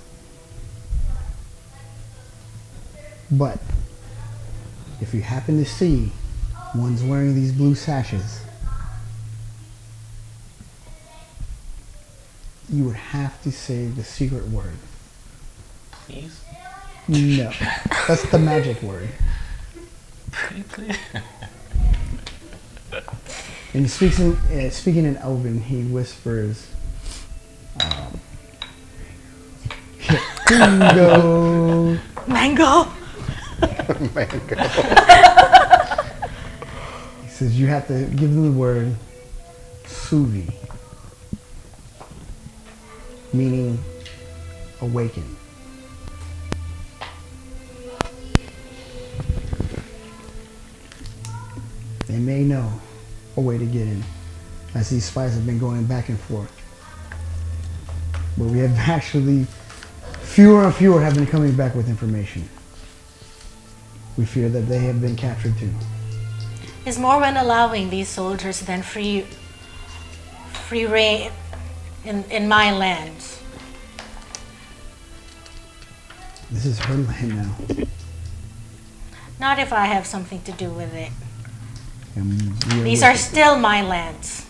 Speaker 1: But if you happen to see ones wearing these blue sashes, you would have to say the secret word.
Speaker 8: Please?
Speaker 1: No, that's the magic word.
Speaker 8: Pretty please?
Speaker 1: And speaking in Elven, he whispers, Bingo!
Speaker 5: Mango!
Speaker 1: He says you have to give them the word Suvi, meaning awaken. They may know a way to get in, as these spies have been going back and forth. But we have actually, fewer and fewer have been coming back with information. We fear that they have been captured too.
Speaker 5: Is Morwen allowing these soldiers then free reign in my lands?
Speaker 1: This is her land now.
Speaker 5: Not if I have something to do with it.
Speaker 1: And we
Speaker 5: These
Speaker 1: with
Speaker 5: are
Speaker 1: it.
Speaker 5: still my lands.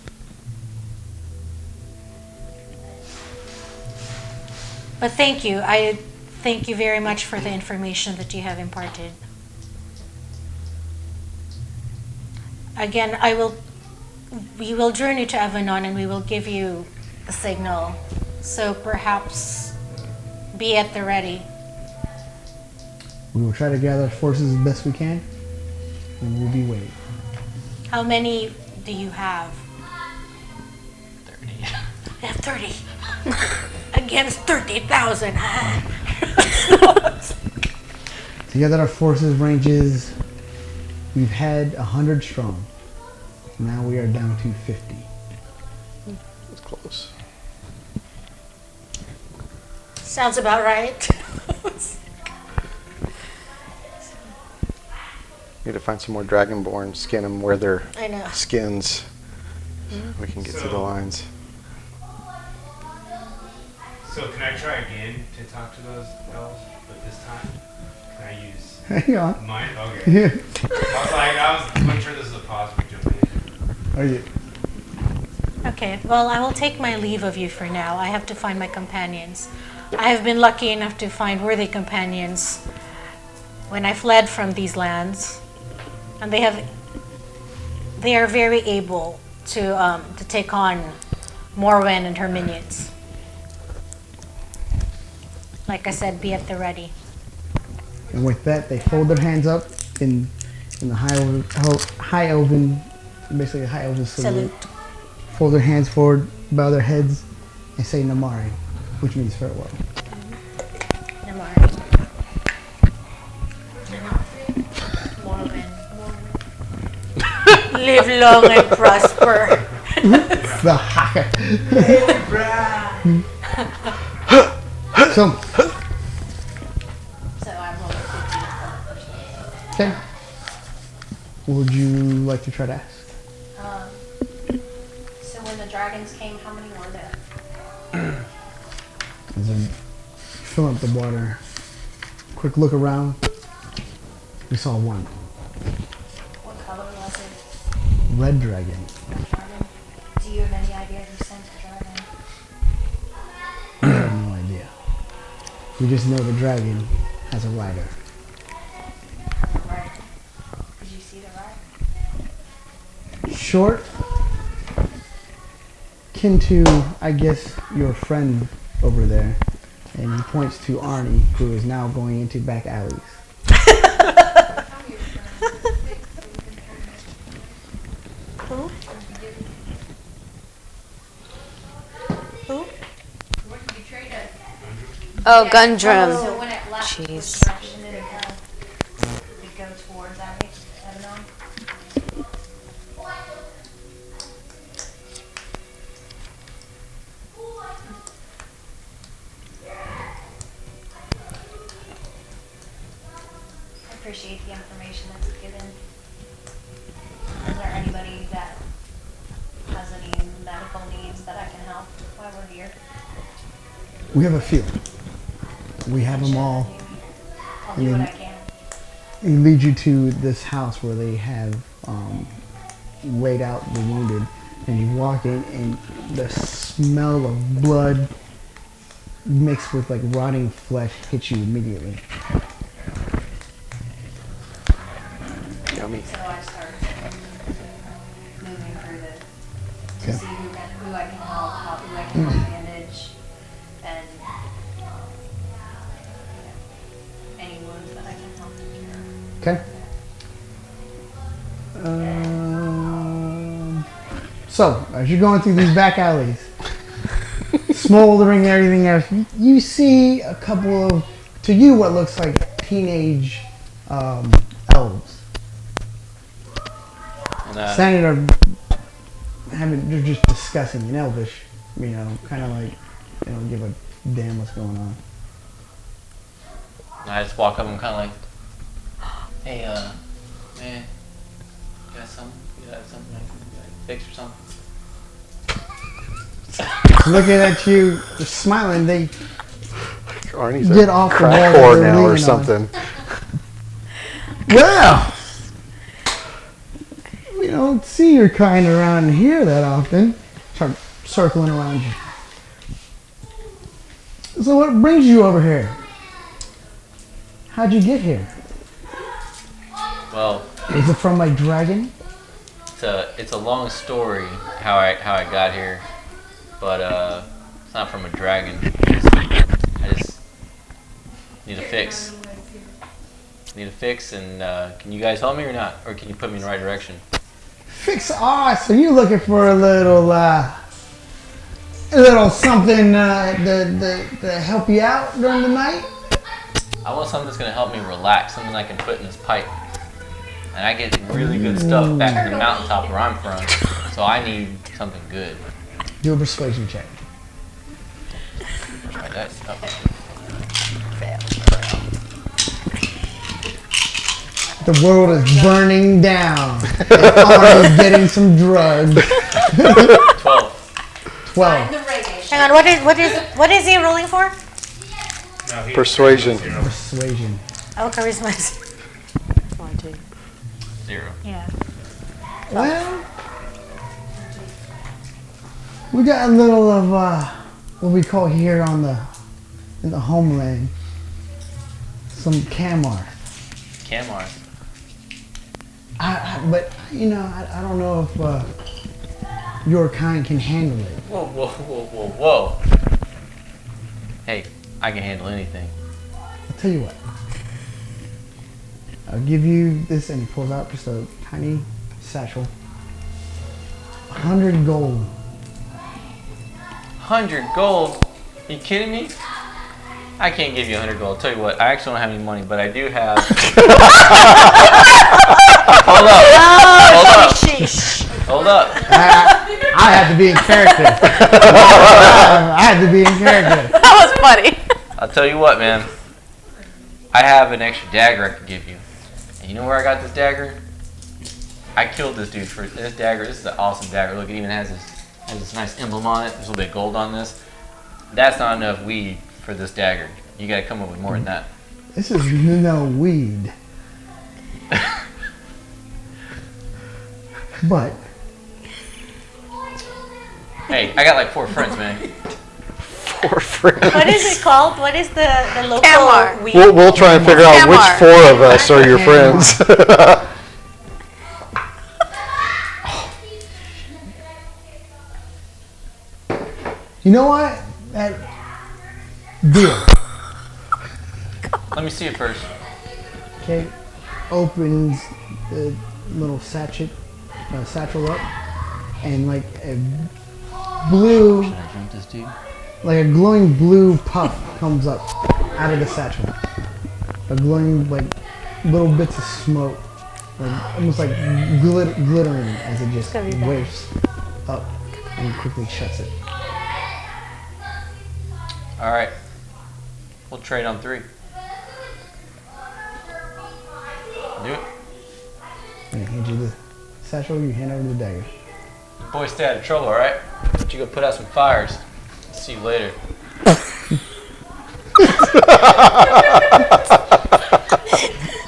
Speaker 5: But thank you. I thank you very much for the information that you have imparted. Again, we will journey to Avanon and we will give you a signal. So perhaps be at the ready.
Speaker 1: We will try to gather forces as best we can, and we'll be waiting.
Speaker 5: How many do you have?
Speaker 3: 30.
Speaker 5: I have 30. Against 30,000.
Speaker 1: Together our forces ranges, we've had 100 strong. Now we are down to 50.
Speaker 2: That's close.
Speaker 5: Sounds about right.
Speaker 2: Need to find some more dragonborn, skin them, wear their
Speaker 5: I know.
Speaker 2: skins. We can get to the lines.
Speaker 6: So can I try again to talk to those elves, but this time can I use
Speaker 1: Hang on.
Speaker 6: mine? Okay.
Speaker 1: Yeah.
Speaker 6: I wasn't sure this was a pause for jumping in.
Speaker 1: Are you?
Speaker 5: Okay, well, I will take my leave of you for now. I have to find my companions. I have been lucky enough to find worthy companions when I fled from these lands, and they are very able to take on Morwen and her minions. Like I said, be at the ready.
Speaker 1: And with that, they fold their hands up in the high elven, basically a high elven salute. Fold their hands forward, bow their heads, and say Namari, which means farewell.
Speaker 5: Namari. Morwen. Live long and prosper.
Speaker 1: The haka. So,
Speaker 7: So I rolled a 15 for the first one.
Speaker 1: okay. What would you like to try to ask?
Speaker 7: So when the dragons came, how many were there?
Speaker 1: As I fill up the water, quick look around, we saw one.
Speaker 7: What color was it?
Speaker 1: Red dragon.
Speaker 7: Dragon? Do you have any idea who sent the dragon?
Speaker 1: I have no idea. We just know the dragon has a rider.
Speaker 7: Right. Did you see the rider?
Speaker 1: Short, kin to, I guess, your friend over there. And he points to Arnie, who is now going into back alleys.
Speaker 5: Who? Who?
Speaker 4: Oh, Gundrum.
Speaker 7: So when it left,
Speaker 4: Jeez.
Speaker 7: which direction did it go? Did it go towards Abaddon? I appreciate the information that was given. Is there anybody that has any medical needs that I can help while we're here?
Speaker 1: We have a few. We have them all.
Speaker 7: I'll do what I can.
Speaker 1: He leads you to this house where they have laid out the wounded. And you walk in and the smell of blood mixed with like rotting flesh hits you immediately.
Speaker 8: Yummy.
Speaker 7: So I start moving through to
Speaker 1: Okay.
Speaker 7: see who I can help, who I can help bandage, and any wounds that I can help cure.
Speaker 1: Okay. So, as you're going through these back alleys, smoldering everything else, you see a couple of, to you, what looks like teenage elves.
Speaker 3: And,
Speaker 1: Standing there, they're just discussing in Elvish, you know, kind of like they don't give a damn what's going on.
Speaker 3: I just walk up and kind of like, hey, man, you got something? You got something I can fix or something?
Speaker 1: Looking at you, they're smiling, they
Speaker 2: Arnie's
Speaker 1: get
Speaker 2: a
Speaker 1: off the
Speaker 2: crack
Speaker 1: wall
Speaker 2: whore
Speaker 1: that they're
Speaker 2: now or
Speaker 1: leaning on.
Speaker 2: something.
Speaker 1: Well, we don't see your kind around here that often. Start circling around you. So what brings you over here? How'd you get here?
Speaker 3: Well,
Speaker 1: Is it from my dragon?
Speaker 3: it's a long story how I got here, but it's not from a dragon. I just need a fix. Need a fix, and can you guys help me or not, or can you put me in the right direction?
Speaker 1: Fix so you're looking for a little something to help you out during the night?
Speaker 3: I want something that's gonna help me relax, something I can put in this pipe. And I get really good stuff back in the mountaintop where I'm from, so I need something good.
Speaker 1: Do a persuasion check.
Speaker 3: Try that. Oh.
Speaker 1: The world is burning down. And Arnie's getting some drugs.
Speaker 3: 12.
Speaker 1: 12.
Speaker 7: The reggae.
Speaker 5: Hang on, what is he rolling for?
Speaker 6: No, he-
Speaker 2: Persuasion.
Speaker 1: Persuasion.
Speaker 5: Oh, charisma is.
Speaker 3: 0.
Speaker 5: Yeah.
Speaker 1: Well, we got a little of what we call here in the homeland some Camar.
Speaker 3: Camar.
Speaker 1: But you know, I don't know if your kind can handle it.
Speaker 3: Whoa, whoa, whoa, whoa, whoa. Hey, I can handle anything.
Speaker 1: I'll tell you what. I'll give you this, and he pulls out just a tiny satchel. 100 gold.
Speaker 3: 100 gold? You kidding me? I can't give you 100 gold. I'll tell you what, I actually don't have any money, but I do have. Hold up. Hold up. Hold up.
Speaker 1: I had to be in character. I had to be in character.
Speaker 4: That was funny.
Speaker 3: I'll tell you what, man. I have an extra dagger I could give you. And you know where I got this dagger? I killed this dude for this dagger. This is an awesome dagger. Look, it even has this nice emblem on it. There's a little bit of gold on this. That's not enough weed for this dagger. You gotta come up with more than that.
Speaker 1: This is no weed. But
Speaker 3: Hey, I got like 4 friends, man.
Speaker 2: 4 friends.
Speaker 5: What is it called? What is the local
Speaker 4: Camar.
Speaker 5: weed?
Speaker 2: We'll try and figure out which
Speaker 4: Camar.
Speaker 2: 4 of us are your friends.
Speaker 1: you know what? That deal.
Speaker 3: Let me see it first.
Speaker 1: Okay, opens the little satchel up, and like a blue,
Speaker 3: Should I drink this, dude?
Speaker 1: like a glowing blue puff comes up out of the satchel. A glowing like little bits of smoke, like, almost like glittering as it just
Speaker 5: gonna be bad.
Speaker 1: wafts up and quickly shuts it.
Speaker 3: All right. We'll trade on 3. Do it.
Speaker 1: I hand you the satchel, you hand over the dagger.
Speaker 3: Boy, stay out of trouble, all right? But you go put out some fires. See you later.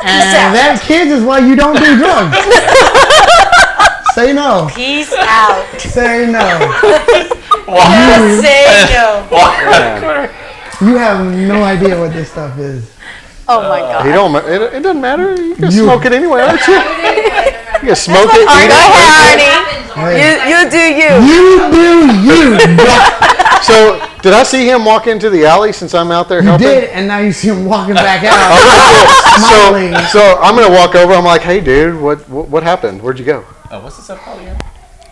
Speaker 1: And that, kids, is why you don't do drugs. Say no.
Speaker 5: Peace out.
Speaker 1: Say no.
Speaker 5: Say no.
Speaker 1: You have no idea what this stuff is.
Speaker 4: Oh my god.
Speaker 2: You don't. It doesn't matter. You can
Speaker 1: You-
Speaker 2: smoke it anyway, aren't you? You can smoke it,
Speaker 4: Go
Speaker 2: eat it.
Speaker 4: ahead, Arnie.
Speaker 1: Hey,
Speaker 4: You do you.
Speaker 1: you do you.
Speaker 2: So, did I see him walk into the alley since I'm out there
Speaker 1: You
Speaker 2: helping?
Speaker 1: did, and now you see him walking back out. Smiling.
Speaker 2: So I'm gonna walk over. I'm like, "Hey, dude, what happened? Where'd you go?"
Speaker 3: Oh, what's this up called again?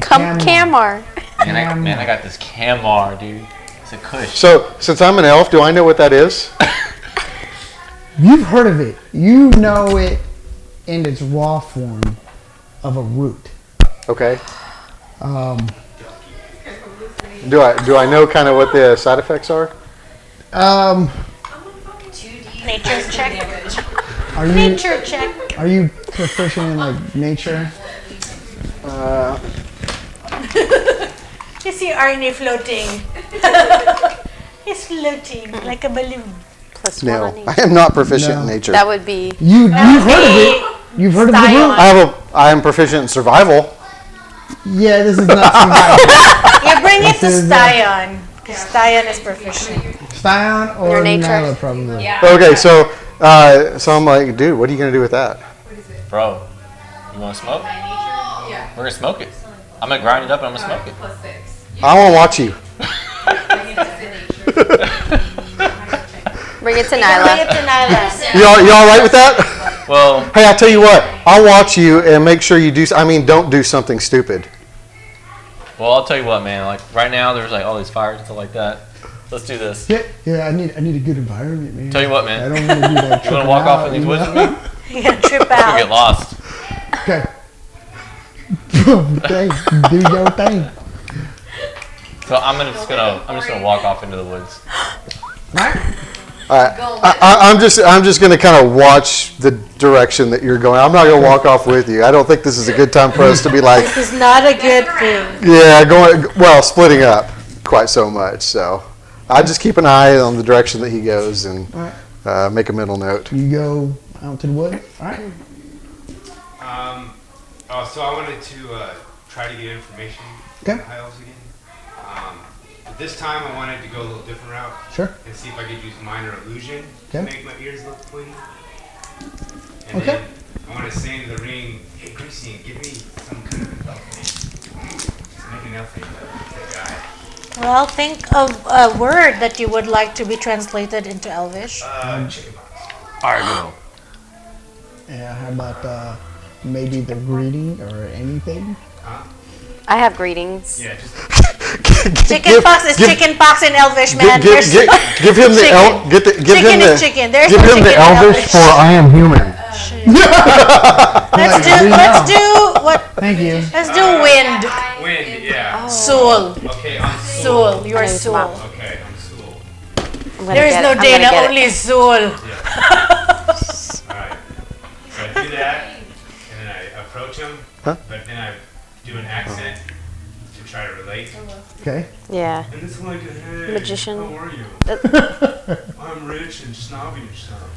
Speaker 4: Come Camar.
Speaker 3: Man, I got this Camar, dude. It's a Kush.
Speaker 2: So, since I'm an elf, do I know what that is?
Speaker 1: You've heard of it. You know it in its raw form of a root.
Speaker 2: Okay.
Speaker 1: Um,
Speaker 2: Do I know kind of what the side effects are?
Speaker 5: Nature check.
Speaker 1: are you
Speaker 5: Nature check.
Speaker 1: are you proficient in like nature?
Speaker 5: You see Arnie floating. He's floating like a balloon.
Speaker 4: Plus
Speaker 2: No,
Speaker 4: 1 on
Speaker 2: I
Speaker 4: each.
Speaker 2: am not proficient
Speaker 1: No.
Speaker 2: in nature.
Speaker 4: That would be.
Speaker 1: You've heard of it. You've heard of the
Speaker 5: Scion.
Speaker 1: root.
Speaker 2: I am proficient in survival.
Speaker 1: Yeah, this is not survival.
Speaker 5: You bring it to
Speaker 1: This is,
Speaker 5: Scion. Because Scion is proficient.
Speaker 1: Scion or
Speaker 4: Your nature.
Speaker 1: Nyla, probably.
Speaker 2: Okay, so I'm like, dude, what are you gonna do with that?
Speaker 3: Bro, you want to smoke? We're going to smoke it. I'm going to grind it up and I'm going to smoke it.
Speaker 2: I want to watch you.
Speaker 4: Bring it to
Speaker 5: Bring it
Speaker 4: Nyla.
Speaker 5: to Nyla.
Speaker 2: You all right with that?
Speaker 3: Well,
Speaker 2: Hey, I'll tell you what. I'll watch you and make sure you do. Don't do something stupid.
Speaker 3: I'll tell you what, man. Like right now, there's like all these fires and stuff like that. Let's do this.
Speaker 1: Yeah. I need a good environment, man.
Speaker 3: Tell you what,
Speaker 1: I
Speaker 3: man.
Speaker 1: don't want to be like.
Speaker 3: You want to walk off in these woods with me?
Speaker 5: You're going to trip
Speaker 3: We're gonna get
Speaker 5: out.
Speaker 3: lost.
Speaker 1: Okay. Okay. Do your thing.
Speaker 3: So I'm just gonna walk off into the woods.
Speaker 1: Right?
Speaker 2: I'm just gonna kind of watch the direction that you're going. I'm not gonna walk off with you. I don't think this is a good time for us to be like,
Speaker 5: This is not a good thing.
Speaker 2: splitting up quite so much. So I just keep an eye on the direction that he goes and make a mental note.
Speaker 1: You go out to the wood. All right.
Speaker 6: So I wanted to try to get information
Speaker 1: Okay.
Speaker 6: from the High Elves again. But this time I wanted to go a little different route
Speaker 1: Sure.
Speaker 6: and see if I could use minor illusion to
Speaker 1: Okay.
Speaker 6: make my ears look pointy. And
Speaker 1: Okay.
Speaker 6: then I want to say in the ring, "Hey, Christine, give me some kind of an elf name. Just make an elf name for the guy."
Speaker 5: Well, think of a word that you would like to be translated into Elvish.
Speaker 6: Chickenpox.
Speaker 3: Argo.
Speaker 1: Yeah. How about maybe the greeting or anything?
Speaker 4: I have greetings.
Speaker 6: Yeah, just
Speaker 5: Chicken pox is chicken pox in Elvish, man. There's-
Speaker 2: Give him the
Speaker 5: Chicken.
Speaker 2: el- get the give
Speaker 5: Chicken
Speaker 2: him the
Speaker 5: is chicken. There's
Speaker 2: give
Speaker 5: no
Speaker 2: him the
Speaker 5: chicken in
Speaker 2: Elvish
Speaker 5: Elvish.
Speaker 2: for I am human.
Speaker 5: Let's do what?
Speaker 1: Thank you.
Speaker 5: Let's do wind.
Speaker 6: wind, yeah.
Speaker 5: Soul.
Speaker 6: Okay, I'm
Speaker 5: Soul. You are
Speaker 4: I know
Speaker 5: soul.
Speaker 4: Mom.
Speaker 6: Okay, I'm Soul.
Speaker 4: I'm gonna
Speaker 5: There is
Speaker 4: get
Speaker 5: no
Speaker 4: it. I'm gonna
Speaker 5: Dana,
Speaker 4: get it.
Speaker 5: only soul.
Speaker 6: Alright. So I do that, and then I approach him,
Speaker 2: Huh?
Speaker 6: but then I do an accent to try to relate.
Speaker 1: Okay.
Speaker 4: Yeah.
Speaker 6: And it's like, hey,
Speaker 4: Magician.
Speaker 6: how are you? I'm rich and snobby and stuff.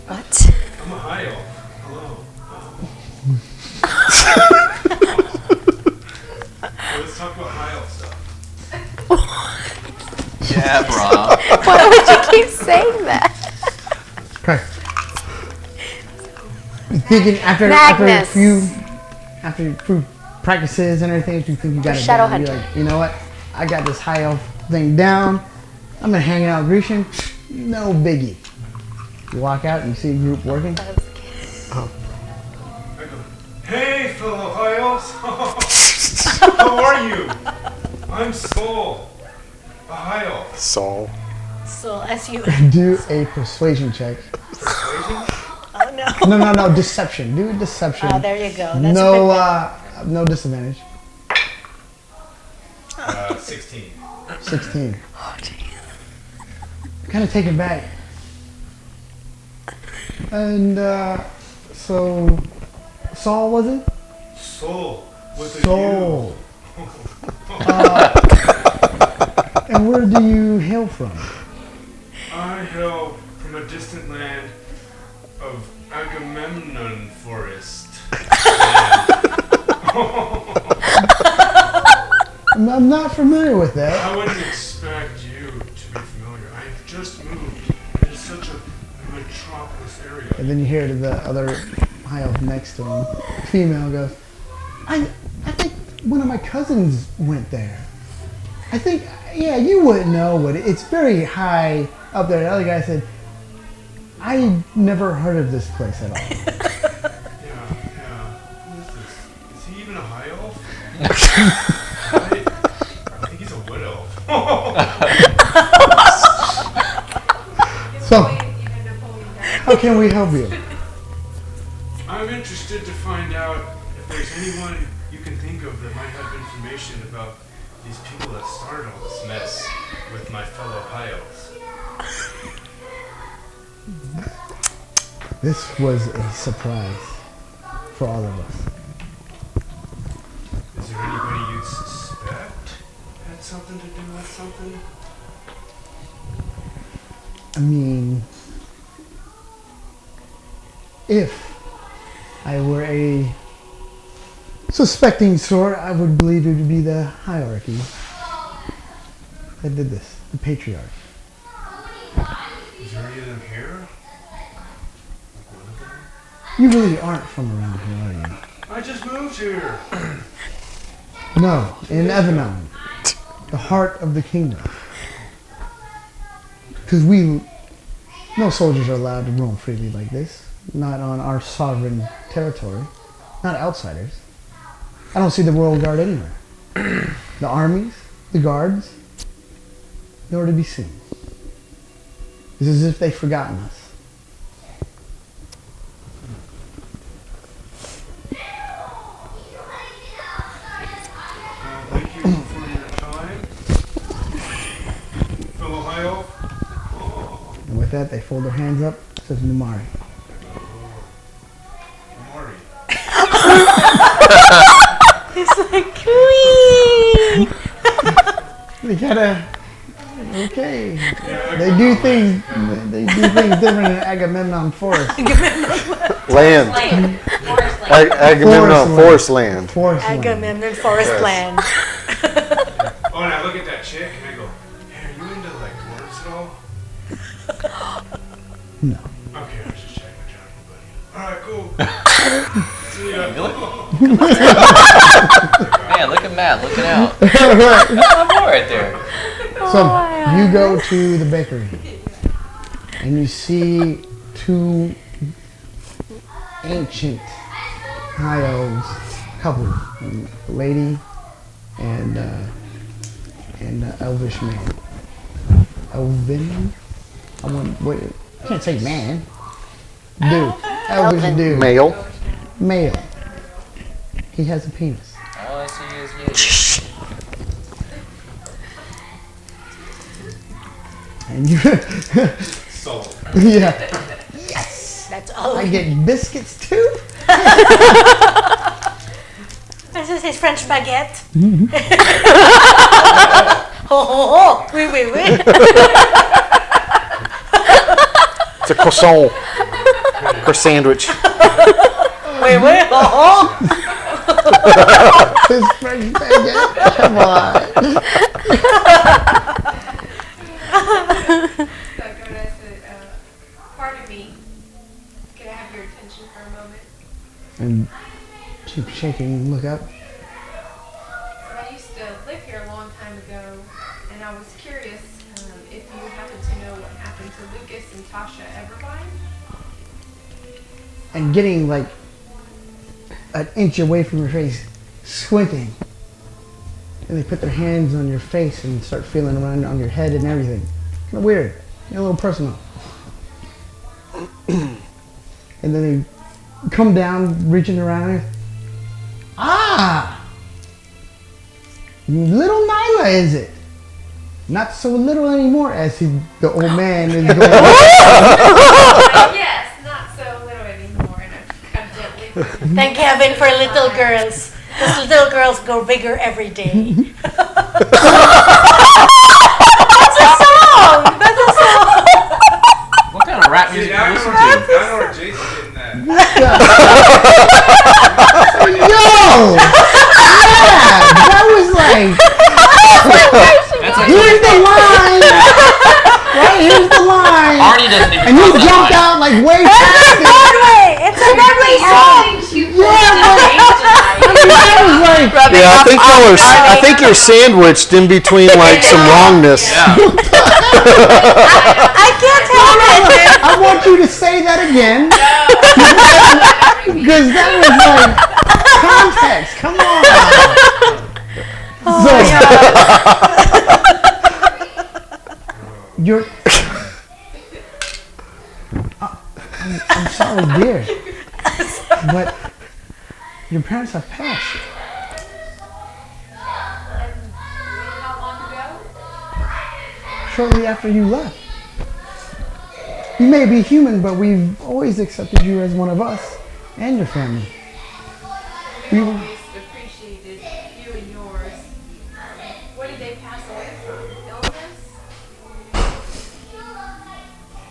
Speaker 4: What?
Speaker 6: I'm a high elf. Hello. So let's talk about high elf stuff.
Speaker 3: Yeah, bro.
Speaker 4: Why would you keep saying that?
Speaker 1: Okay. You thinking after
Speaker 4: Magnus.
Speaker 1: a few practices and everything, you think you got it
Speaker 4: Shadow
Speaker 1: down? You're
Speaker 4: Hunter.
Speaker 1: like, you know what? I got this high elf thing down. I'm gonna hang out with Grecian. No biggie. You walk out and you see a group working.
Speaker 6: I go, hey, fellow high elves. How are you? I'm Soul, a high elf.
Speaker 2: Saul.
Speaker 5: Soul, as you.
Speaker 1: Do a persuasion check.
Speaker 6: Persuasion?
Speaker 5: Oh no.
Speaker 1: No, deception. Do a deception.
Speaker 5: Oh, there you go. That's a good one.
Speaker 1: No disadvantage.
Speaker 6: 16.
Speaker 1: 16. Kind of taken back. And so, Saul was it?
Speaker 6: Soul, with a
Speaker 1: Soul. And where do you hail from?
Speaker 6: U. I hail from a distant land of Agamemnon Forest.
Speaker 1: I'm not familiar with that.
Speaker 6: I wouldn't expect you to be familiar. I've just moved. It's such a metropolis area.
Speaker 1: And then you hear the other high elf next to him, female, goes, I think one of my cousins went there. I think, yeah, you wouldn't know what it's very high up there. The other guy said, I never heard of this place at all.
Speaker 6: Yeah. Who is this? Is he even a high elf? I think he's a wood elf.
Speaker 1: So, how can we help you?
Speaker 6: I'm interested to find out if there's anyone you can think of that might have information about these people that started all this mess with my fellow high elves.
Speaker 1: This was a surprise for all of us.
Speaker 6: Is there anybody you'd suspect had something to do with something?
Speaker 1: I mean, if I were a suspecting sort, I would believe it would be the hierarchy that did this, the patriarch.
Speaker 6: Is there any of them here? Like one of them?
Speaker 1: You really aren't from around here, are you?
Speaker 6: I just moved here.
Speaker 1: No, in Evanon, the heart of the kingdom. Because no soldiers are allowed to roam freely like this. Not on our sovereign territory. Not outsiders. I don't see the royal guard anywhere. The armies, the guards, nowhere to be seen. It's as if they've forgotten us.
Speaker 6: Thank you for your time. Fellow high elf.
Speaker 1: And with that, they fold their hands up, says Numari.
Speaker 6: Maury.
Speaker 5: It's like, wee.
Speaker 1: They gotta. Okay. They do things. They do things different in Agamemnon Forest.
Speaker 2: Land.
Speaker 7: Forest land.
Speaker 2: Agamemnon
Speaker 1: Forest
Speaker 2: Forest Land.
Speaker 1: Forest land.
Speaker 5: Agamemnon Forest
Speaker 2: Yes.
Speaker 5: Land.
Speaker 6: Oh, and I look at that chick and I go, hey, are you into like dwarves at all?
Speaker 1: No.
Speaker 6: Okay, I was just checking my job, buddy. Alright, cool. See ya.
Speaker 3: Man, look at Matt looking out. I'm boy right there.
Speaker 1: So you go to the bakery and you see two ancient high elves couple, a lady and elvish man. Elvin? I can't say man. Dude. Elvish
Speaker 4: Elvin.
Speaker 1: dude.
Speaker 2: Male.
Speaker 1: Male. He has a penis.
Speaker 3: All I see is you.
Speaker 1: And you,
Speaker 6: Sold.
Speaker 1: yeah,
Speaker 5: That's all.
Speaker 1: I get biscuits too.
Speaker 5: This is his French baguette. Oh, oui, oui, oui.
Speaker 2: It's a croissant. Sandwich.
Speaker 5: Oui, oui, oh,
Speaker 1: This French baguette. Come on.
Speaker 9: Pardon me. Can I have your attention for a moment?
Speaker 1: And keep shaking. Look up.
Speaker 9: I used to live here a long time ago, and I was curious if you happen to know what happened to Lucas and Tasha Evervine.
Speaker 1: And getting like an inch away from your face, squinting. And they put their hands on your face and start feeling around on your head and everything. Kind of weird. A little personal. And then they come down, reaching around. Ah! Little Nyla, is it? Not so little anymore, as the old man is going.
Speaker 9: Yes, not so little anymore, and I've come gently.
Speaker 5: thank heaven for little girls. Those little girls grow bigger every day. That's a song. That's a song.
Speaker 3: What kind of rap
Speaker 6: See,
Speaker 3: music do
Speaker 6: now I
Speaker 3: you
Speaker 6: know
Speaker 3: listen
Speaker 6: where,
Speaker 3: to?
Speaker 6: now I know where Jason's getting that.
Speaker 1: Yo! Yeah! That was like,
Speaker 3: That's like
Speaker 1: here's the line! Right, here's the line!
Speaker 3: Arnie doesn't even
Speaker 1: And you
Speaker 3: know that
Speaker 1: jumped
Speaker 3: line.
Speaker 1: out like way past it!
Speaker 5: Broadway. It's a Broadway song.
Speaker 1: That was like,
Speaker 2: Yeah, I think you're sandwiched in between like some wrongness.
Speaker 5: I can't help it.
Speaker 1: I want you to say that again. Because that was like, context, come on! So, you're... I'm sorry, dear. But your parents have passed.
Speaker 9: How long ago?
Speaker 1: Shortly after you left. You may be human, but we've always accepted you as one of us and your family. We were
Speaker 9: Always appreciated you and yours. What did they pass away from? Illness?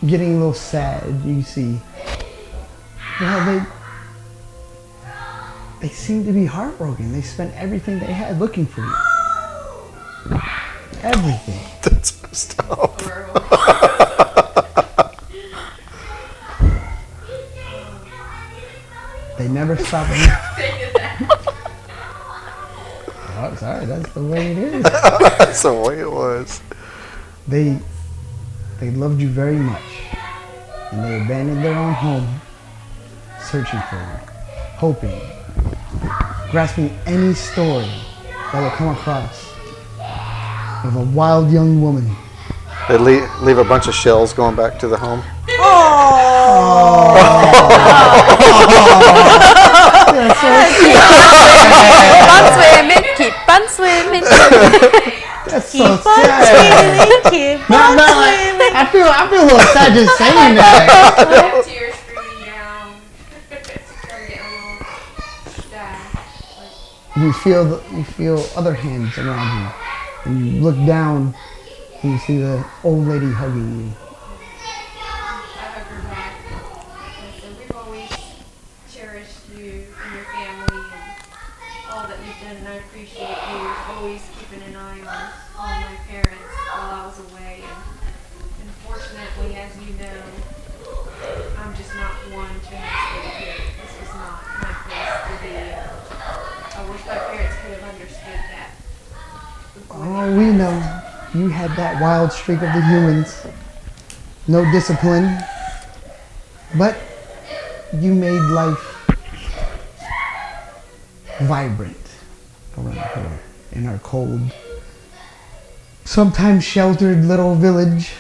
Speaker 1: getting a little sad, you see. Well, they seem to be heartbroken. They spent everything they had looking for you. Everything.
Speaker 2: That's messed up.
Speaker 1: They never stopped. Oh, sorry, that's the way it is.
Speaker 2: That's the way it was.
Speaker 1: They loved you very much, and they abandoned their own home, searching for you, hoping, grasping any story that would come across of a wild young woman.
Speaker 2: They leave a bunch of shells going back to the home.
Speaker 4: Keep on swimming.
Speaker 1: That's so
Speaker 5: Keep on
Speaker 1: sad.
Speaker 5: swimming, keep
Speaker 1: No,
Speaker 5: on
Speaker 1: no,
Speaker 5: swimming.
Speaker 1: I feel a little sad just saying that.
Speaker 9: Tears streaming down. I'm getting a little sad.
Speaker 1: You feel other hands around you, and you look down, and you see the old lady hugging you.
Speaker 9: I hug her back. And we've always cherished you and your family and all that you've done, and I appreciate you always keeping an eye on my parents while I was away. And unfortunately, as you know, I'm just not one to have stayed here. This was not my place to be. I wish my parents could have understood that.
Speaker 1: Oh, we know. You had that wild streak of the humans. No discipline. But you made life vibrant around here in our cold, sometimes sheltered little village.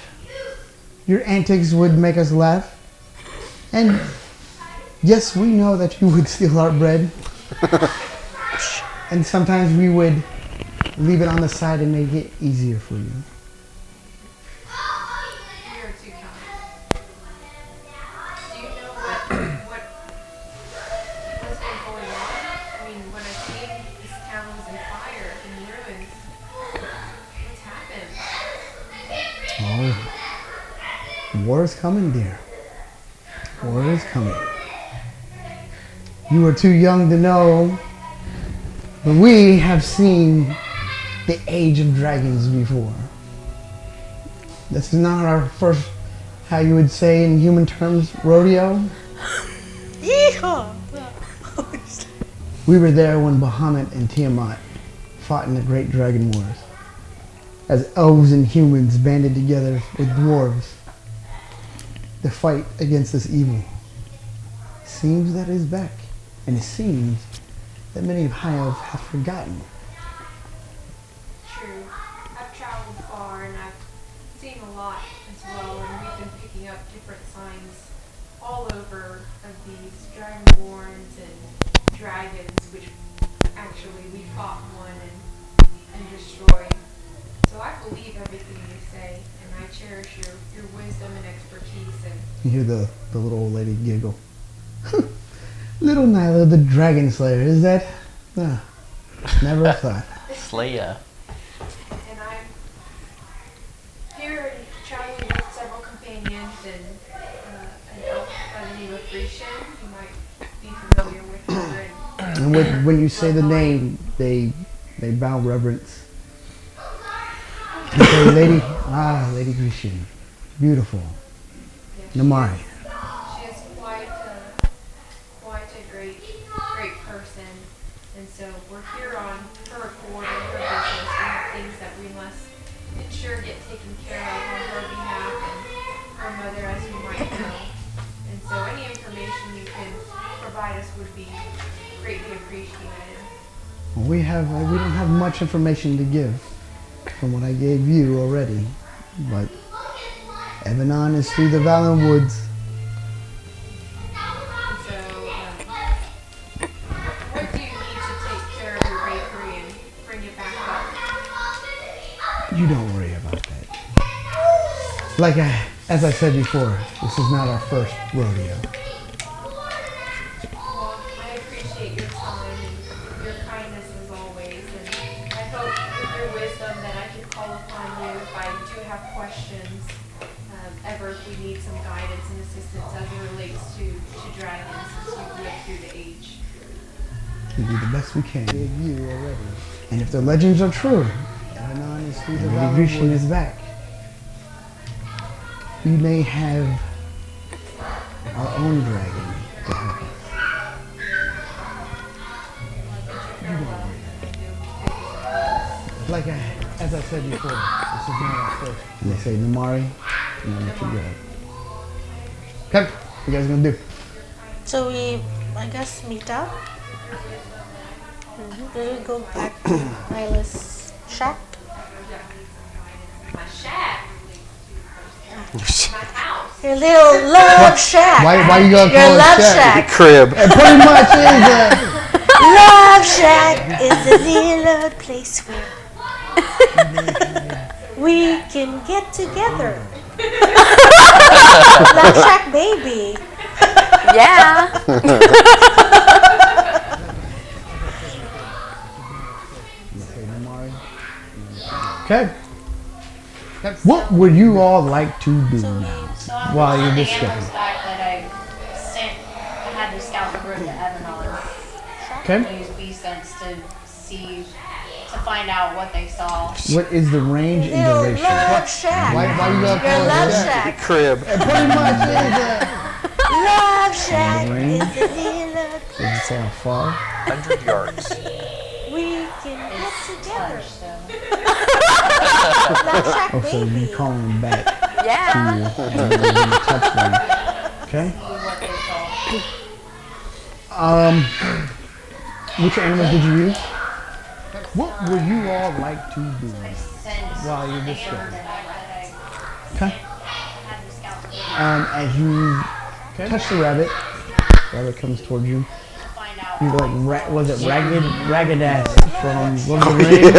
Speaker 1: Your antics would make us laugh. And yes, we know that you would steal our bread. And sometimes we would leave it on the side and make it easier for you. War is coming, dear. War is coming. You were too young to know, but we have seen the age of dragons before. This is not our first, how you would say in human terms, rodeo.
Speaker 5: Yeehaw!
Speaker 1: We were there when Bahamut and Tiamat fought in the Great Dragon Wars, as elves and humans banded together with dwarves to fight against this evil. Seems that is back, and it seems that many of High Elves have forgotten.
Speaker 9: True. I've traveled far and I've seen a lot as well, and we've been picking up different signs all over of these dragonborns and dragons, which actually we fought one and destroyed. So I believe everything you say, and I cherish your wisdom and expertise. And
Speaker 1: You hear the little old lady giggle. Little Nyla, the Dragon Slayer, is that? Never thought.
Speaker 3: Slaya.
Speaker 9: And I'm here traveling with several companions and an elf by the name of Grecian. You might be familiar with her.
Speaker 1: And when you say the name, they bow reverence. They say, Lady, Lady Grecian, beautiful. Namari.
Speaker 9: She is quite a great person, and so we're here on her accord and her business. We have things that we must ensure get taken care of on her behalf and her mother, as you might know. And so any information you can provide us would be greatly appreciated.
Speaker 1: Well, we don't have much information to give from what I gave you already, but Evanon is through the Valen Woods.
Speaker 9: So, what do you need to take care of your bakery and bring it back up?
Speaker 1: You don't worry about that. As I said before, this is not our first rodeo.
Speaker 9: Well, I appreciate your time and your kindness as always, and I hope with your wisdom that I can call upon you if I do have questions, ever if we need some guidance and assistance as it relates to dragons since you've lived through the age.
Speaker 1: We do the best we can. Gave you already. And if the legends are true, Evanon is through the Valen Woods is back. We may have our own dragon to help us. As I said before, this is not our first. And they say Namari, and then let you go. Okay, what you guys gonna do?
Speaker 5: So we, I guess, meet up. Then we go back to Nyla's shack.
Speaker 9: My shack. My house.
Speaker 5: Your little love shack.
Speaker 1: Why you gotta
Speaker 5: Your
Speaker 1: call it
Speaker 5: love
Speaker 1: shack?
Speaker 5: shack.
Speaker 2: Crib.
Speaker 1: It pretty much is
Speaker 5: Love shack is the little place where we can get together. Love shack, baby.
Speaker 4: Yeah.
Speaker 1: Okay. What would you all like to do now?
Speaker 7: So I'm
Speaker 1: While you're
Speaker 7: sending
Speaker 1: discussing.
Speaker 7: Amber's back that I had to scout the road to Evanon.
Speaker 1: Okay.
Speaker 7: Use B-Sense to find out what they saw.
Speaker 1: What is the range and
Speaker 5: Little
Speaker 1: duration?
Speaker 5: love shack.
Speaker 1: Why you gotta
Speaker 5: Your
Speaker 1: call
Speaker 5: love
Speaker 1: it shack?
Speaker 5: shack.
Speaker 2: Crib.
Speaker 1: It pretty much is
Speaker 5: Love shack
Speaker 1: range?
Speaker 5: is the little
Speaker 1: Does it say how far?
Speaker 8: 100 yards.
Speaker 5: we can get together.
Speaker 7: Touch, so.
Speaker 5: Love shack,
Speaker 1: Oh, so
Speaker 5: baby.
Speaker 1: you calling them back to
Speaker 4: Yeah.
Speaker 1: you and then you're gonna touch them. Okay.
Speaker 7: What they saw.
Speaker 1: Which animals did you use? What would you all like to do? While you're discussing. Okay. As you touch the rabbit comes towards you. You're like, was it Ragadass from Lord of the Rings?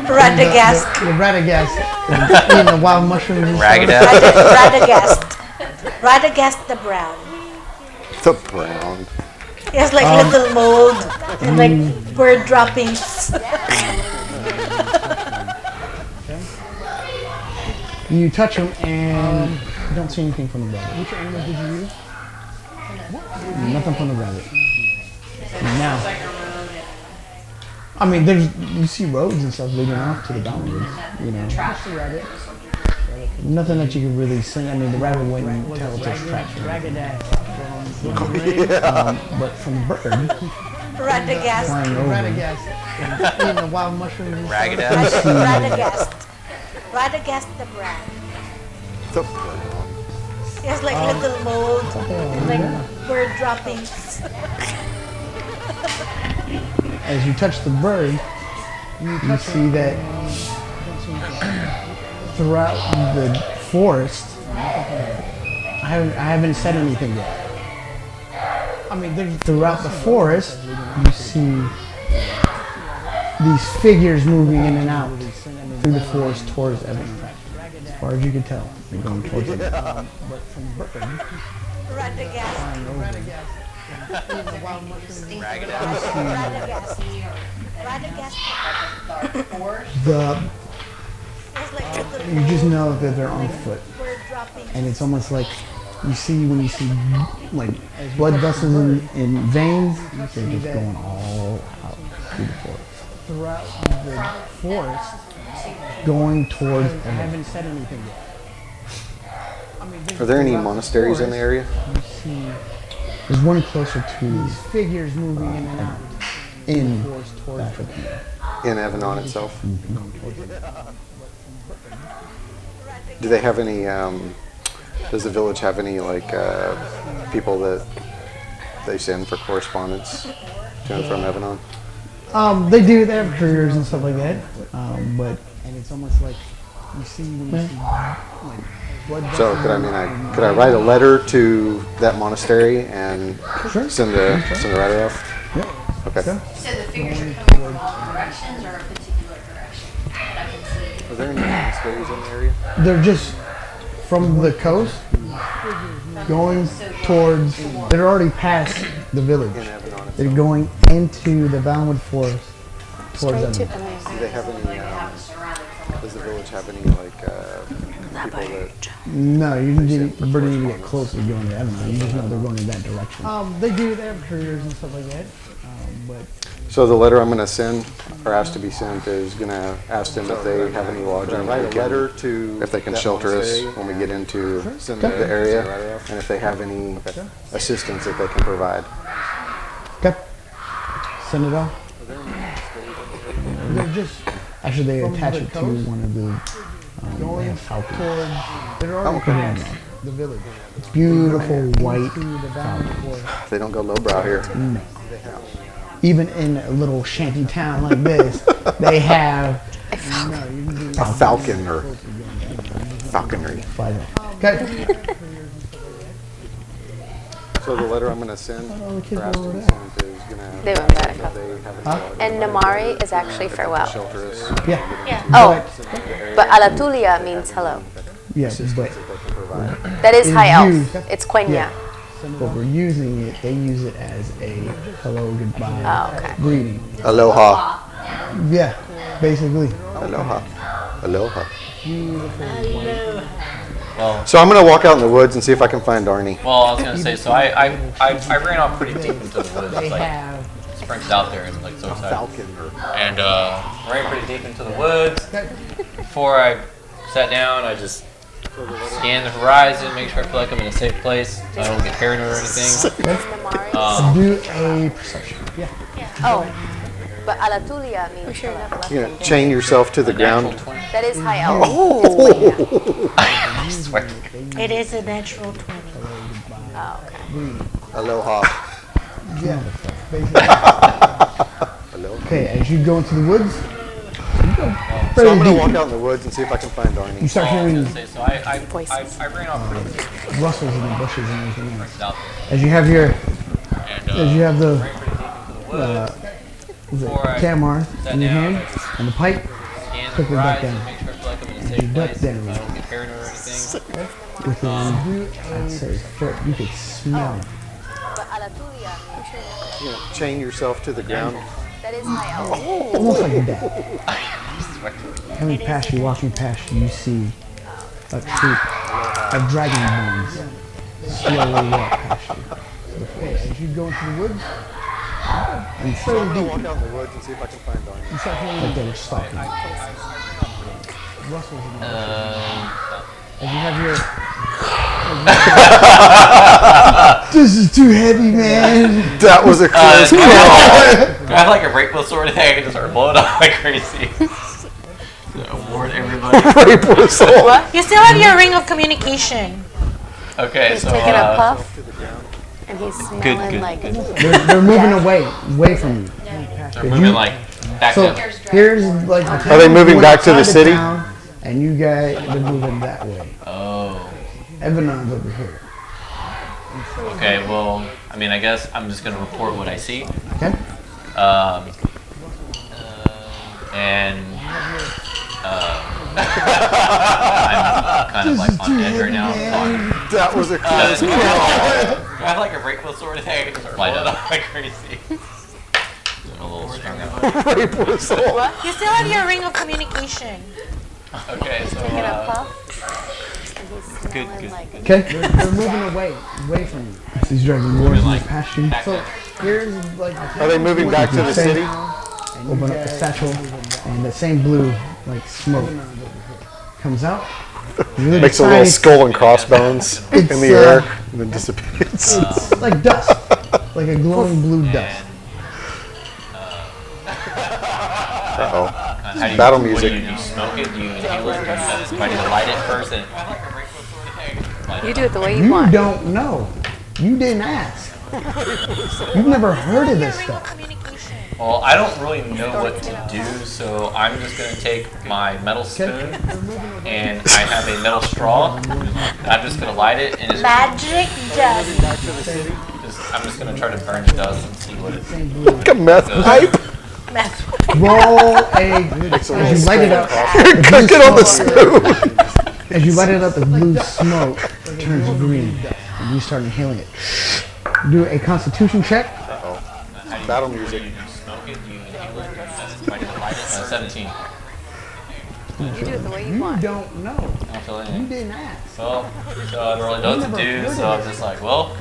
Speaker 5: Radagast.
Speaker 1: The Radagast eating the wild mushrooms. and stuff.
Speaker 8: Ragadass.
Speaker 5: Radagast the brown.
Speaker 2: The brown.
Speaker 5: He has like little mold and like bird droppings.
Speaker 1: You touch them and you don't see anything from the rabbit. Which animals did you use? Nothing from the rabbit. Now, I mean, you see roads and stuff leading off to the boundaries. You know, nothing that you could really see. I mean, the rabbit wouldn't tell if there's tracks. But from the bird,
Speaker 5: Radagast.
Speaker 1: flying over.
Speaker 10: Eating the wild mushrooms.
Speaker 8: Ragadass.
Speaker 5: Radagast. Radagast the brand. He has like little molds, like bird droppings.
Speaker 1: As you touch the bird, you see that throughout the forest, I haven't said anything yet. I mean, throughout the forest, you see these figures moving in and out through the forest towards Evan. As far as you can tell, they're going towards it. But from the bird,
Speaker 5: Radagast.
Speaker 10: Eating the wild mushrooms.
Speaker 5: Radagast. Radagast.
Speaker 1: the
Speaker 5: Has like little
Speaker 1: you just know that they're on foot,
Speaker 5: bird droppings.
Speaker 1: and it's almost like you see when you see like blood vessels in veins, they're just going all out through the forest. Throughout the forest, going towards. I haven't said anything yet.
Speaker 2: Are there any monasteries in the area?
Speaker 1: There's one closer to these figures moving in and out in Africa.
Speaker 2: In Evanon itself? Do they have any, does the village have any, like, people that they send for correspondence to and from Evanon?
Speaker 1: They do. They have couriers and stuff like that. But and it's almost like you see when you see like blood
Speaker 2: So
Speaker 1: vessels.
Speaker 2: could I write a letter to that monastery and
Speaker 1: Sure.
Speaker 2: send the writer off?
Speaker 1: Yeah.
Speaker 2: Okay.
Speaker 7: So the figures are coming from all directions or a particular direction that I can see?
Speaker 2: Are there any monasteries in the area?
Speaker 1: They're just from the coast going towards. They're already past the village.
Speaker 2: In Evanon
Speaker 1: They're
Speaker 2: itself?
Speaker 1: going into the Boundwood Forest towards
Speaker 4: Straight to
Speaker 1: them.
Speaker 2: Do they have any, does the village have any, like, people that...
Speaker 1: No, you need to get close to going to Evan. You just know they're going in that direction. They do. They have couriers and stuff like that. But
Speaker 2: So the letter I'm going to send, or ask to be sent, is going to ask them if they have any lodging. Write a letter to if they can shelter us when we get into the area, and if they have any assistance that they can provide.
Speaker 1: okay, send it off. They're just actually they attach it to one of the. They have falcons. They're already past the village. It's beautiful white falcons.
Speaker 2: They don't go lowbrow here.
Speaker 1: No. Even in a little shanty town like this, they have
Speaker 2: A falcon or falconry.
Speaker 1: Okay.
Speaker 2: So the letter I'm going to send, or ask to be sent, is going to
Speaker 4: They went back
Speaker 2: if
Speaker 4: up.
Speaker 2: they have any
Speaker 1: Huh?
Speaker 2: lodging.
Speaker 4: And Namari is actually
Speaker 2: If they can
Speaker 4: farewell.
Speaker 2: shelter us.
Speaker 1: Yeah.
Speaker 4: Oh,
Speaker 1: But,
Speaker 4: but Alatulia means hello.
Speaker 1: yeah, but
Speaker 4: That is
Speaker 1: It's
Speaker 4: High Elf.
Speaker 1: used-
Speaker 4: It's Quenya.
Speaker 1: yeah. But we're using it. They use it as a hello, goodbye,
Speaker 4: Oh, okay.
Speaker 1: greeting.
Speaker 2: Aloha.
Speaker 1: Yeah, basically.
Speaker 2: Aloha. Aloha.
Speaker 3: Well,
Speaker 2: So I'm going to walk out in the woods and see if I can find Arnie.
Speaker 3: well, I was gonna say. So I ran off pretty deep into the woods,
Speaker 1: They
Speaker 3: like
Speaker 1: have.
Speaker 3: sprinted out there and like so excited.
Speaker 2: Falcon or
Speaker 3: And ran pretty deep into the woods. Before I sat down, I just scanned the horizon, make sure I feel like I'm in a safe place, so I don't get paranoid or anything.
Speaker 4: Namari.
Speaker 1: Do a perception. Yeah.
Speaker 4: Oh, but Alatulia means hello.
Speaker 2: you're going to chain yourself to the
Speaker 3: Natural
Speaker 2: ground.
Speaker 3: 20.
Speaker 4: That is High Elf.
Speaker 3: I swear.
Speaker 5: It is a natural 20.
Speaker 4: Oh, okay.
Speaker 2: Aloha.
Speaker 1: Yeah. Basically.
Speaker 2: Aloha.
Speaker 1: Okay, as you go into the woods,
Speaker 2: So
Speaker 1: fairly
Speaker 2: I'm going to
Speaker 1: deep.
Speaker 2: walk out in the woods and see if I can find
Speaker 1: You
Speaker 2: Arnie.
Speaker 1: start
Speaker 3: Oh, I was
Speaker 1: hearing
Speaker 3: gonna say, so I ran off pretty deep,
Speaker 1: rustles in the bushes and everything else.
Speaker 3: sprinted out
Speaker 1: As you have your,
Speaker 3: there, and
Speaker 1: as you have the
Speaker 3: ran pretty deep into the woods.
Speaker 1: the tamar in your hand and the pipe,
Speaker 3: Scan the
Speaker 1: quickly duck
Speaker 3: horizon,
Speaker 1: down.
Speaker 3: make sure I feel like I'm in a
Speaker 1: You
Speaker 3: safe
Speaker 1: duck
Speaker 3: place, so I
Speaker 1: down.
Speaker 3: don't get paranoid or anything.
Speaker 1: within, I'd say, you could smell it.
Speaker 4: But Alatulia means
Speaker 2: You're going to chain yourself to the ground.
Speaker 4: that is High Elf.
Speaker 1: Almost like that. Coming past you, walking past you, you see a troop of dragonborns slowly walk past you. As you go into the woods, and so deep,
Speaker 2: walk out in the woods and see if I can find Donnie.
Speaker 1: you start hearing like they were stalking you. Rustles in the as you have your this is too heavy, man.
Speaker 2: That was a close
Speaker 3: Do
Speaker 2: call.
Speaker 3: I have like a breakable sword thing? I can just start blowing up like crazy. Award everybody.
Speaker 5: You still have your ring of communication.
Speaker 3: Okay,
Speaker 4: He's
Speaker 3: so
Speaker 4: taking a puff, and he's smelling
Speaker 3: good,
Speaker 4: like.
Speaker 3: good.
Speaker 1: They're moving away from you.
Speaker 3: They're moving like back
Speaker 1: So
Speaker 3: up.
Speaker 1: here's like the
Speaker 2: Are they
Speaker 1: town,
Speaker 2: moving
Speaker 1: going
Speaker 2: back to the
Speaker 1: outside
Speaker 2: city?
Speaker 1: town, and you guys they're moving that way.
Speaker 3: Oh.
Speaker 1: Evanon's over here.
Speaker 3: Okay, well, I mean, I guess I'm just gonna report what I see.
Speaker 1: Okay.
Speaker 3: And I'm kind of like on edge right now.
Speaker 2: That was a close
Speaker 3: Do
Speaker 2: call.
Speaker 3: I have like a breakable sword thing? I can just start blowing up like crazy. I'm a little strung out.
Speaker 5: You still have your ring of communication.
Speaker 3: Okay, so
Speaker 4: Taking a puff, and he's
Speaker 3: good,
Speaker 4: smelling
Speaker 3: good.
Speaker 4: like.
Speaker 1: Okay. They're moving away from you. These dragonborns move past you.
Speaker 3: back
Speaker 1: So
Speaker 3: up.
Speaker 1: here's like
Speaker 2: Are they moving back to the city?
Speaker 1: Open up the satchel, and the same blue like smoke comes out. Really
Speaker 2: Makes a little
Speaker 1: tiny-
Speaker 2: skull and crossbones in
Speaker 1: It's,
Speaker 2: the air and then dissipates.
Speaker 1: It's like dust, like a glowing blue dust.
Speaker 2: Uh-oh.
Speaker 3: How do you,
Speaker 2: Battle
Speaker 3: what
Speaker 2: music.
Speaker 3: do you smoke it? Do you inhale it? Do I need to light it first? And
Speaker 4: You do it the way you
Speaker 1: You
Speaker 4: want.
Speaker 1: don't know. You didn't ask. You've never heard of this stuff.
Speaker 3: well, I don't really know what to do, so I'm just gonna take my metal spoon and I have a metal straw. And I'm just gonna light it and
Speaker 5: Magic dust.
Speaker 3: I'm just gonna try to burn the dust and see what it.
Speaker 2: Like a meth pipe.
Speaker 1: Roll as you light it up.
Speaker 2: Cooking on the spoon.
Speaker 1: As you light it up, the blue smoke turns green, and you start inhaling it. Do a Constitution check.
Speaker 2: Battle music.
Speaker 3: Do you smoke it? Do you inhale it? Do I need to light it? 17.
Speaker 4: You do it the way you
Speaker 1: You
Speaker 4: want.
Speaker 1: don't know.
Speaker 3: I don't feel
Speaker 1: You
Speaker 3: anything.
Speaker 1: didn't ask.
Speaker 3: Well, so I don't really know what to do, so I'm just like, well,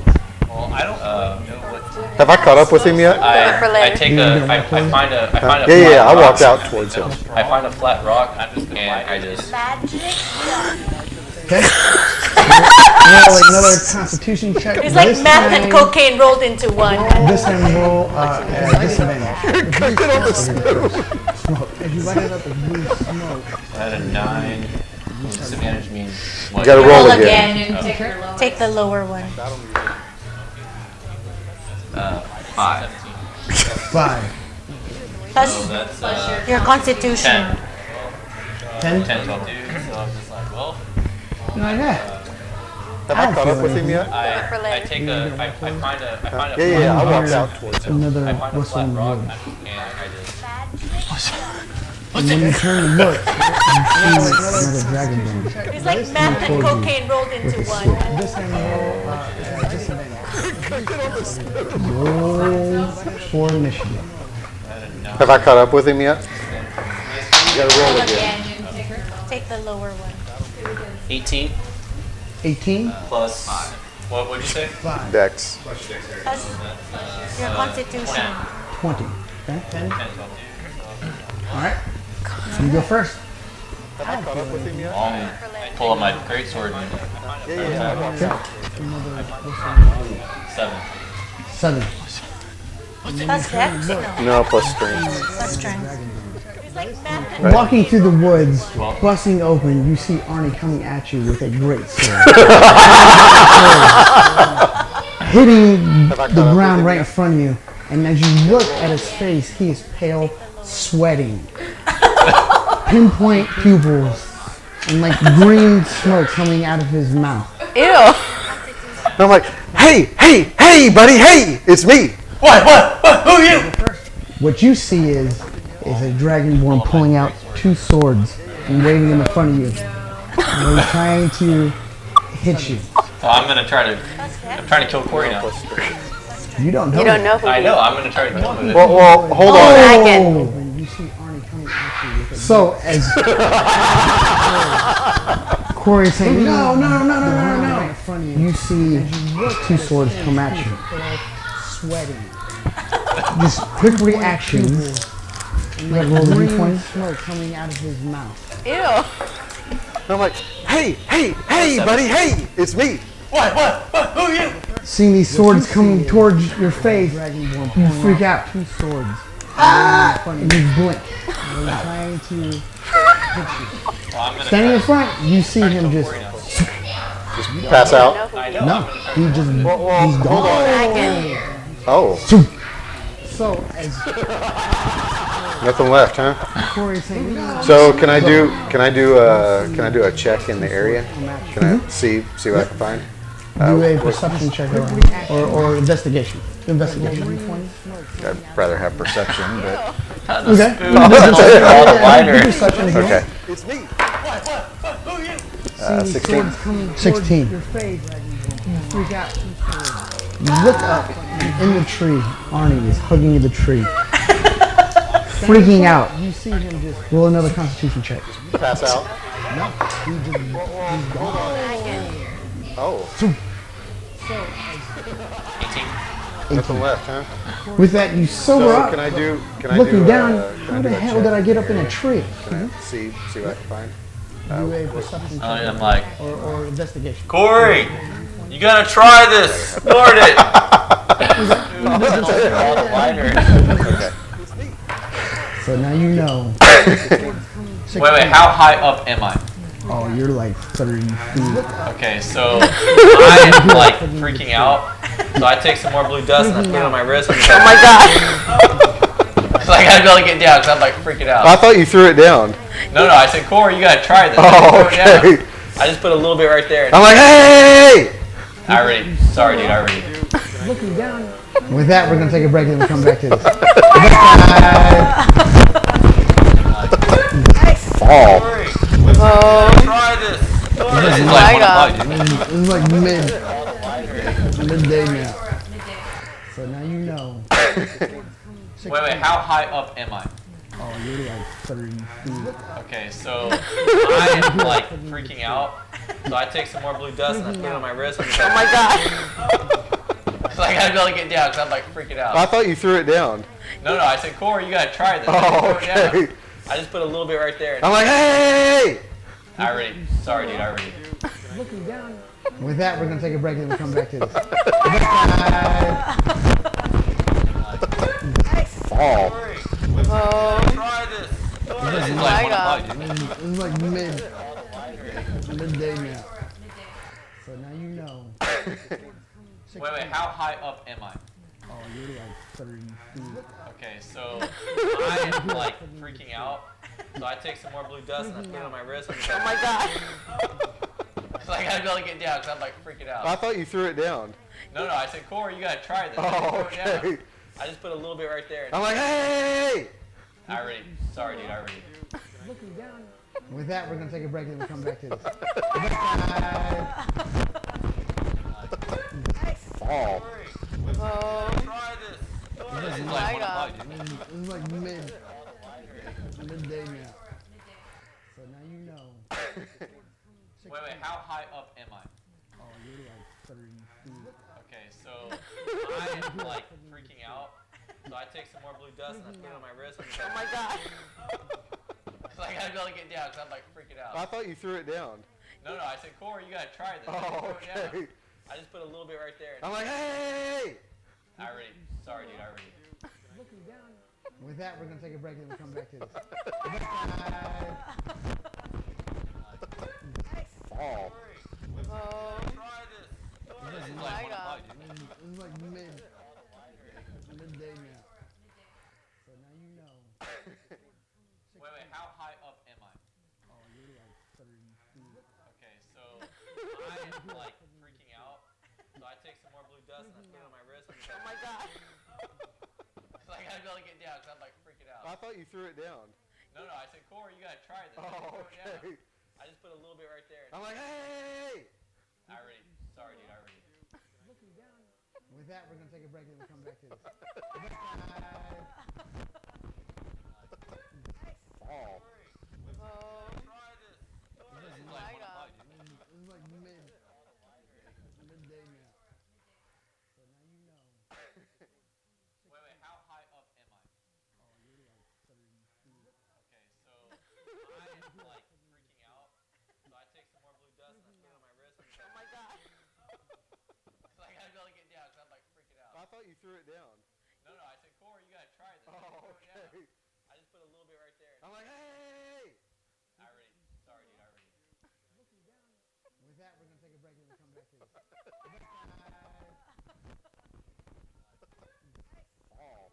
Speaker 3: I don't know what to.
Speaker 2: Have I caught up with him yet?
Speaker 3: I take a, I find a flat
Speaker 2: Yeah, I
Speaker 3: rock.
Speaker 2: walked out towards him.
Speaker 3: I find a flat rock and I just.
Speaker 5: Magic dust.
Speaker 1: Okay. Roll another Constitution check.
Speaker 5: It's like
Speaker 1: This
Speaker 5: meth and
Speaker 1: time-
Speaker 5: cocaine rolled into one.
Speaker 1: This time roll at disadvantage.
Speaker 2: Cooking on the spoon.
Speaker 1: Smoke. As you light it up, the blue smoke.
Speaker 3: I had a 9. Disadvantage means what?
Speaker 2: You gotta roll
Speaker 5: Roll
Speaker 2: again.
Speaker 5: again and take the lower one.
Speaker 3: 5.
Speaker 1: 5.
Speaker 5: Plus
Speaker 3: So that's
Speaker 5: your constitution.
Speaker 3: 10.
Speaker 1: 10.
Speaker 3: 10, 12, 2. So I'm just like, well,
Speaker 1: You're like that.
Speaker 2: Have I caught up with him yet?
Speaker 3: I take a, I find a
Speaker 2: Yeah, I walked out towards him.
Speaker 1: Another
Speaker 3: I find a
Speaker 1: whistle
Speaker 3: flat
Speaker 1: in the
Speaker 3: rock
Speaker 1: woods.
Speaker 3: and I just.
Speaker 1: And when you turn and look, you see another dragon bone.
Speaker 5: It's like meth and cocaine rolled into one.
Speaker 1: This time roll at disadvantage. Roll for initiative.
Speaker 2: Have I caught up with him yet? You gotta roll again.
Speaker 5: Take the lower one.
Speaker 3: 18
Speaker 1: 18.
Speaker 3: plus 5. What would you say?
Speaker 1: 5.
Speaker 2: Dex.
Speaker 5: Plus your constitution.
Speaker 1: 20. Okay. 10.
Speaker 3: 10, 12, 2.
Speaker 1: All right. You go first.
Speaker 2: Have I caught up with him yet?
Speaker 3: I pull out my greatsword and
Speaker 2: Yeah, I walked out.
Speaker 3: 7.
Speaker 1: 7.
Speaker 5: Plus dex? No.
Speaker 2: No, plus strength.
Speaker 5: Plus strength. It's like meth and
Speaker 1: Walking through the woods, busting open, you see Arnie coming at you with a great sword. Hitting the ground right in front of you. And as you look at his face, he is pale, sweating. Pinpoint pupils and like green smoke coming out of his mouth.
Speaker 4: Ew.
Speaker 2: And I'm like, hey, buddy, hey, it's me.
Speaker 3: What? Who are you?
Speaker 1: What you see is a dragonborn pulling out 2 swords and waving them in front of you. And he's trying to hit you.
Speaker 3: So I'm trying to kill Corey now.
Speaker 1: You don't know.
Speaker 4: You don't know who
Speaker 3: I
Speaker 4: he
Speaker 3: know,
Speaker 4: is.
Speaker 3: I'm gonna try to kill him with it.
Speaker 2: Well, hold on.
Speaker 4: Dragon.
Speaker 1: And you see Arnie coming at you with a so as Corey's saying, no, no, no, no, no, no.
Speaker 10: in front of you.
Speaker 1: You see two swords come at you.
Speaker 10: Sweating.
Speaker 1: Just quick reactions.
Speaker 10: Like
Speaker 1: roll the
Speaker 10: green
Speaker 1: D20.
Speaker 10: smoke coming out of his mouth.
Speaker 4: Ew.
Speaker 2: I'm like, hey, buddy, hey, it's me.
Speaker 3: What? Who are you?
Speaker 1: Seeing these swords coming towards your face,
Speaker 10: Dragonborn
Speaker 1: you
Speaker 10: pulling
Speaker 1: freak
Speaker 10: out
Speaker 1: out.
Speaker 10: two swords.
Speaker 1: And you blink.
Speaker 10: They're trying to hit you.
Speaker 3: Well, I'm gonna
Speaker 1: Standing in front, you see him just,
Speaker 2: Pass out.
Speaker 3: I know.
Speaker 1: no, he just, he's gone.
Speaker 2: Oh,
Speaker 1: So, as
Speaker 2: nothing left, huh?
Speaker 1: Corey's saying, no.
Speaker 2: So can I do a check in the area? Can I see what I can find?
Speaker 1: Do a perception check or investigation. Investigation.
Speaker 2: I'd rather have perception, but
Speaker 1: Okay.
Speaker 3: All the lighter.
Speaker 1: Perception.
Speaker 2: okay.
Speaker 6: It's me.
Speaker 2: 16.
Speaker 1: 16.
Speaker 10: Your face, you freak out.
Speaker 1: You look up, and in the tree, Arnie is hugging the tree. Freaking out.
Speaker 10: You see him just
Speaker 1: Roll another constitution check.
Speaker 2: Pass out.
Speaker 10: he's gone.
Speaker 2: Oh,
Speaker 3: 18.
Speaker 2: nothing left, huh?
Speaker 1: With that, you sober
Speaker 2: So
Speaker 1: up.
Speaker 2: can I do?
Speaker 1: Looking down,
Speaker 2: can I
Speaker 1: how the
Speaker 2: do a
Speaker 1: hell
Speaker 2: check
Speaker 1: did I get up in a
Speaker 2: area?
Speaker 1: tree?
Speaker 2: Can I see what I can find?
Speaker 1: Do a perception check
Speaker 3: I'm like,
Speaker 1: or investigation.
Speaker 3: Corey, you gotta try this. Start it. All the lighter.
Speaker 2: Okay.
Speaker 1: So now you know.
Speaker 3: Wait, how high up am I?
Speaker 1: Oh, you're like 30 feet.
Speaker 3: Okay, so I am like freaking out. So I take some more blue dust and I put it on my wrist. Oh my god! So I gotta be able to get down because I'm like freaking out.
Speaker 2: I thought you threw it down.
Speaker 3: No, I said, Corey, you gotta try this.
Speaker 2: Oh,
Speaker 3: Throw it down.
Speaker 2: okay.
Speaker 3: I just put a little bit right there.
Speaker 2: I'm like, hey!
Speaker 3: Sorry, dude, I already.
Speaker 10: Looking down.
Speaker 1: With that, we're going to take a break and we'll come back to this.
Speaker 2: Fall.
Speaker 3: Try this. This is
Speaker 4: my
Speaker 3: like
Speaker 4: God.
Speaker 1: It's like midday now. So now you know.
Speaker 3: Wait, how high up am I?
Speaker 1: Oh, you're like 30 feet.
Speaker 3: Okay, so I am like freaking out. So I take some more blue dust and I put it on my wrist. Oh my god! So I gotta be able to get down because I'm like freaking out.
Speaker 2: I thought you threw it down.
Speaker 3: No, I said, Corey, you gotta try this.
Speaker 2: Oh,
Speaker 3: Throw it down.
Speaker 2: okay.
Speaker 3: I just put a little bit right there.
Speaker 2: I'm like, hey!
Speaker 3: Sorry, dude, I already.
Speaker 10: Looking down.
Speaker 1: With that, we're going to take a break and we'll come back to this.
Speaker 2: Fall.
Speaker 3: Try this. This is like
Speaker 1: It's like midday now. So now you know.
Speaker 3: Wait, how high up am I?
Speaker 1: Oh, you're like 30 feet.
Speaker 3: Okay, so I am like freaking out. So I take some more blue dust and I put it on my wrist. Oh my god! So I gotta be able to get down because I'm like freaking out.
Speaker 2: I thought you threw it down.
Speaker 3: No, I said, Corey, you gotta try this.
Speaker 2: Oh,
Speaker 3: Throw it down.
Speaker 2: okay.
Speaker 3: I just put a little bit right there.
Speaker 2: I'm like, hey!
Speaker 3: Sorry, dude, I already.
Speaker 10: Looking down.
Speaker 1: With that, we're going to take a break and we'll come back to this.
Speaker 2: Fall.
Speaker 3: Try this. This is like
Speaker 1: It's like midday now. So now you know.
Speaker 3: Wait, how high up am I?
Speaker 1: Oh, you're like 30 feet.
Speaker 3: Okay, so I am like freaking out. So I take some more blue dust and I put it on my wrist. Oh my god! So I gotta be able to get down because I'm like freaking out.
Speaker 2: I thought you threw it down.
Speaker 3: No, I said, Corey, you gotta try this.
Speaker 2: Oh,
Speaker 3: Throw it down.
Speaker 2: okay.
Speaker 3: I just put a little bit right there.
Speaker 2: I'm like, hey!
Speaker 3: Sorry, dude, I already.
Speaker 10: Looking down.
Speaker 1: With that, we're going to take a break and we'll come back to this.
Speaker 2: Fall.
Speaker 3: Try this. This is like
Speaker 1: It's like midday now. So now you know.
Speaker 3: Wait, how high up am I?
Speaker 1: Oh, you're like 30 feet.
Speaker 3: Okay, so I am like freaking out. So I take some more blue dust and I put it on my wrist. Oh my god! So I gotta be able to get down because I'm like freaking out.
Speaker 2: I thought you threw it down.
Speaker 3: No, I said, Corey, you gotta try this.
Speaker 2: Oh,
Speaker 3: Throw it down.
Speaker 2: okay.
Speaker 3: I just put a little bit right there.
Speaker 2: I'm like, hey!
Speaker 3: Sorry, dude, I already.
Speaker 10: Looking down.
Speaker 1: With that, we're going to take a break and we'll come back to this.
Speaker 2: Fall.
Speaker 3: Try this. This is like
Speaker 2: thought you threw it down.
Speaker 3: No, I said, Corey, you gotta try this.
Speaker 2: Oh,
Speaker 3: Throw it down.
Speaker 2: okay.
Speaker 3: I just put a little bit right there.
Speaker 2: I'm like, hey!
Speaker 3: I already. Sorry, dude. I already.
Speaker 10: Looking down.
Speaker 1: With that, we're gonna take a break and we'll come back to this. Bye.
Speaker 2: Fall.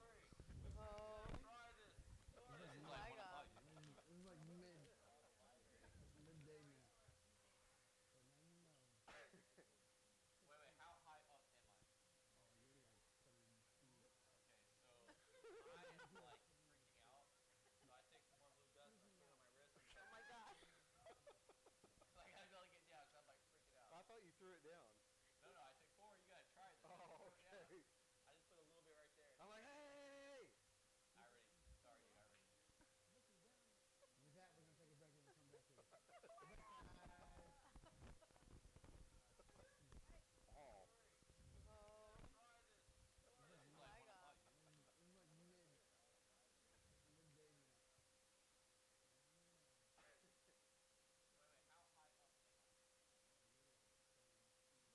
Speaker 3: Try this. This is like one of my.
Speaker 1: It's like midday now. So now you know.
Speaker 3: Wait. How high up am I?
Speaker 1: Oh, you're like 7 feet.
Speaker 3: Okay, so I am like freaking out. So I take some more blue dust and I put it on my wrist. Oh my god. So I gotta be able to get down because I'm like freaking out.
Speaker 2: I thought you threw it down.
Speaker 3: No, I said, Corey, you gotta try this.
Speaker 2: Oh,
Speaker 3: Throw it down.
Speaker 2: okay.
Speaker 3: I just put a little bit right there.
Speaker 2: I'm like, hey!
Speaker 3: I already. Sorry, dude. I already.
Speaker 1: With that, we're gonna take a break and we'll come back to this. Bye.
Speaker 2: Fall.
Speaker 3: This is like one of my.
Speaker 1: It's like midday now.
Speaker 3: Wait. How high up am I?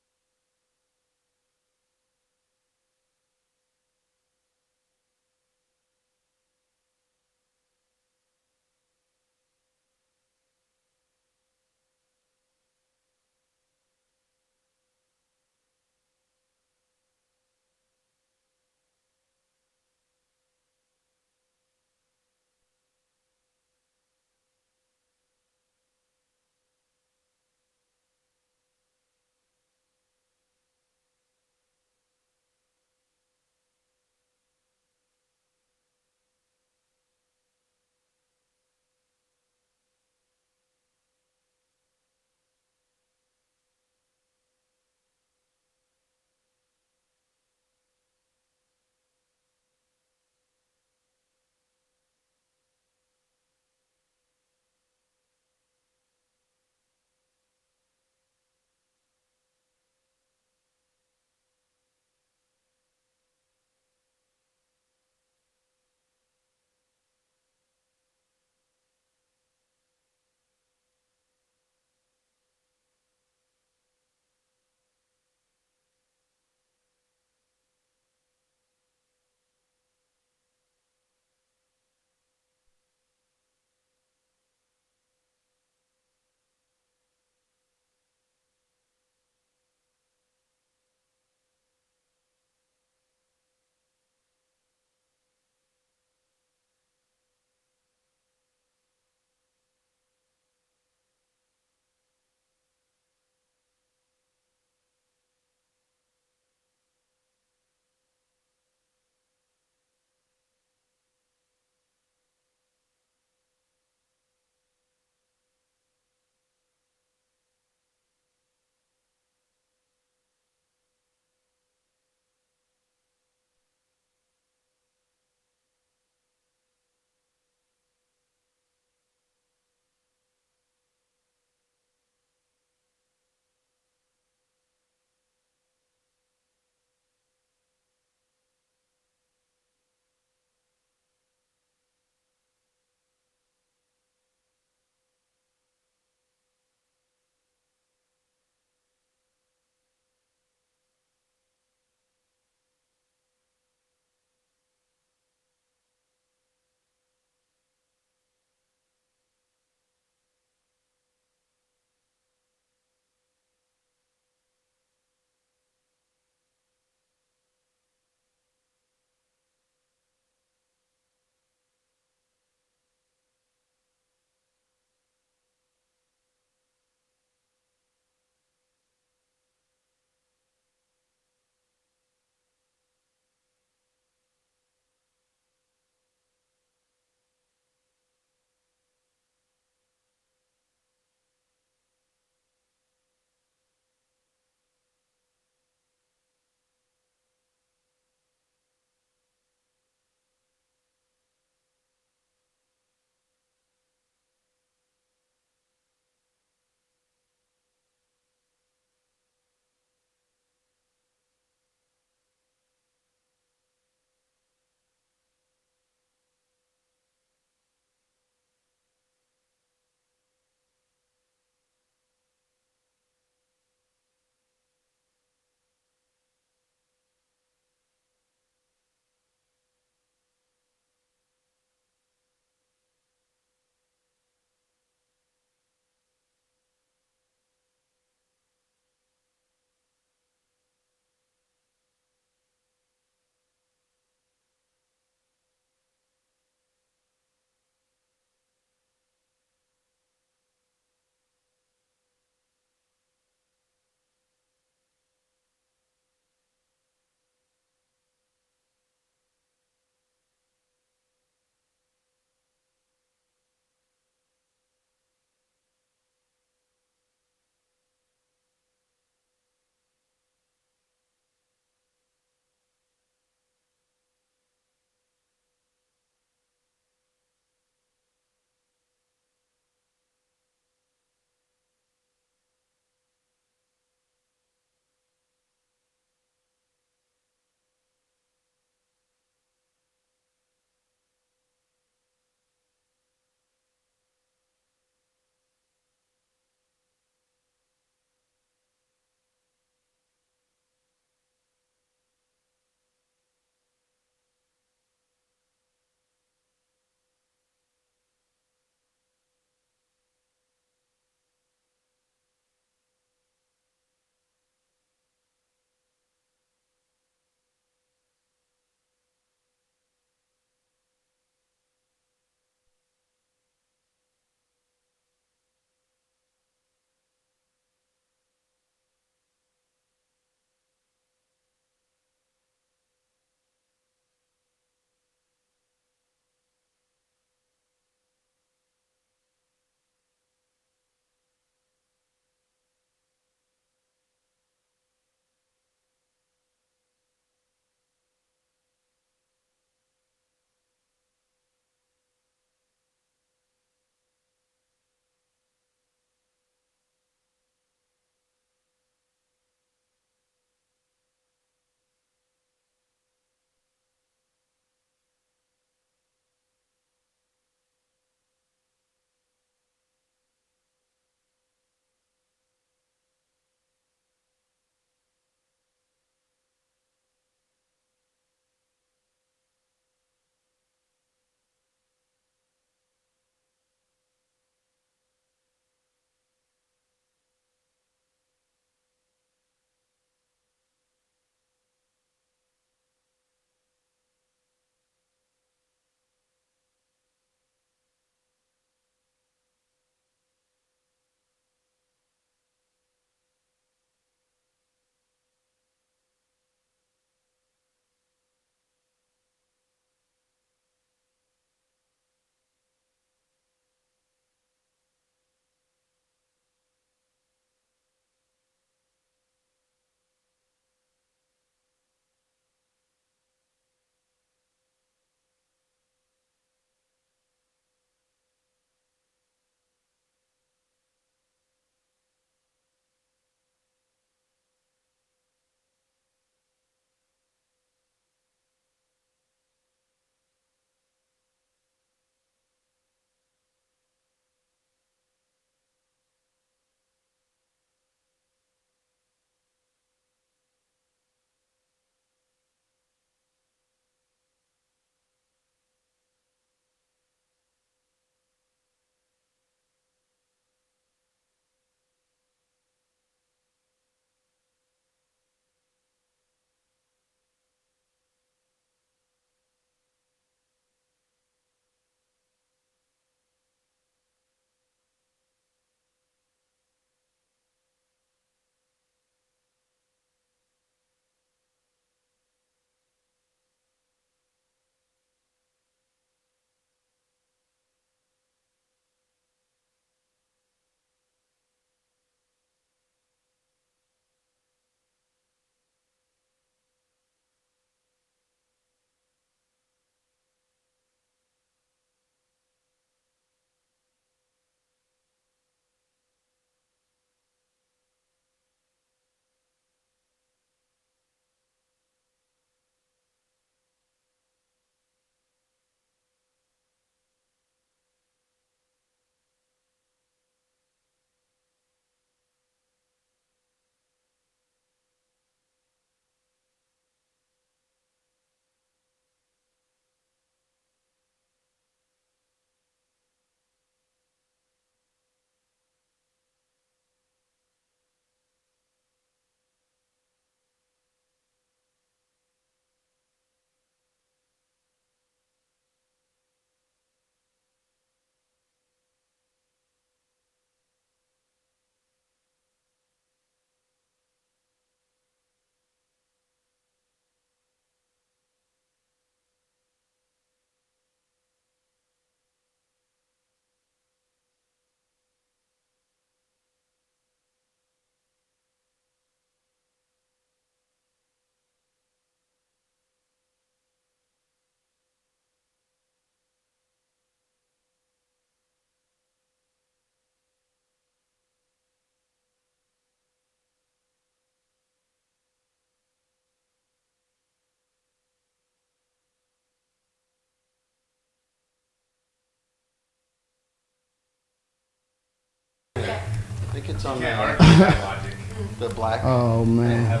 Speaker 8: think it's on
Speaker 6: Can't argue that logic.
Speaker 8: the black.
Speaker 1: Oh man,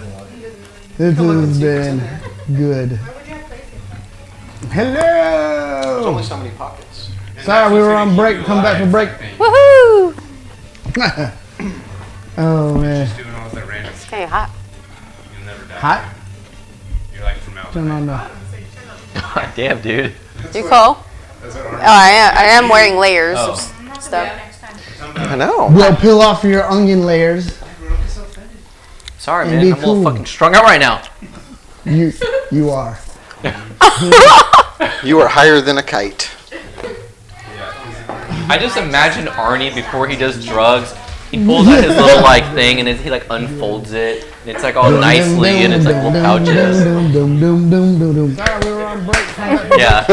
Speaker 1: this has been good.
Speaker 8: There's
Speaker 1: Hello.
Speaker 8: only so many pockets.
Speaker 1: Sorry, we were on break. Come back from break.
Speaker 4: Woohoo!
Speaker 1: Oh man,
Speaker 6: Just doing all that random.
Speaker 4: It's getting hot.
Speaker 6: You'll never die.
Speaker 1: hot.
Speaker 6: You're like from out.
Speaker 1: Turn on the.
Speaker 8: Damn, dude.
Speaker 4: You cold?
Speaker 6: That's what
Speaker 4: Oh, I am wearing layers of stuff.
Speaker 8: I know.
Speaker 1: Well, peel off your onion layers.
Speaker 8: Sorry,
Speaker 1: And
Speaker 8: man.
Speaker 1: be
Speaker 8: I'm a little
Speaker 1: cool.
Speaker 8: fucking strung out right now.
Speaker 1: You are.
Speaker 2: You are higher than a kite.
Speaker 8: I just imagine Arnie before he does drugs. He pulls out his little like thing and he like unfolds it. And it's like all nicely and it's like little pouches.
Speaker 1: Sorry, we were on break.
Speaker 8: Yeah.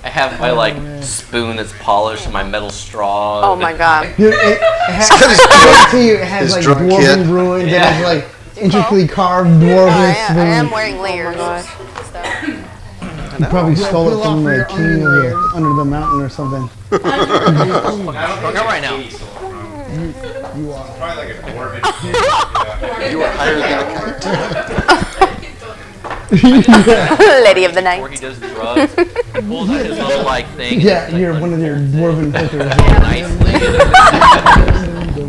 Speaker 8: I have my like spoon that's polished and my metal straw.
Speaker 4: Oh my god.
Speaker 1: Dude, it has, it has
Speaker 2: his
Speaker 1: like
Speaker 2: drunk
Speaker 1: dwarven
Speaker 2: kid.
Speaker 1: ruins.
Speaker 8: Yeah.
Speaker 1: It has like intricately carved dwarven
Speaker 4: I am
Speaker 1: spoons.
Speaker 4: wearing layers.
Speaker 1: You probably stole it from the king of the under the mountain or something.
Speaker 8: Strung out right now.
Speaker 1: You are.
Speaker 6: Probably like a dwarven.
Speaker 2: You are higher than a
Speaker 4: Lady of the
Speaker 8: Before
Speaker 4: night.
Speaker 8: he does drugs, he pulls out his little like thing.
Speaker 1: Yeah, you're one of your dwarven hookers.
Speaker 8: Nicely.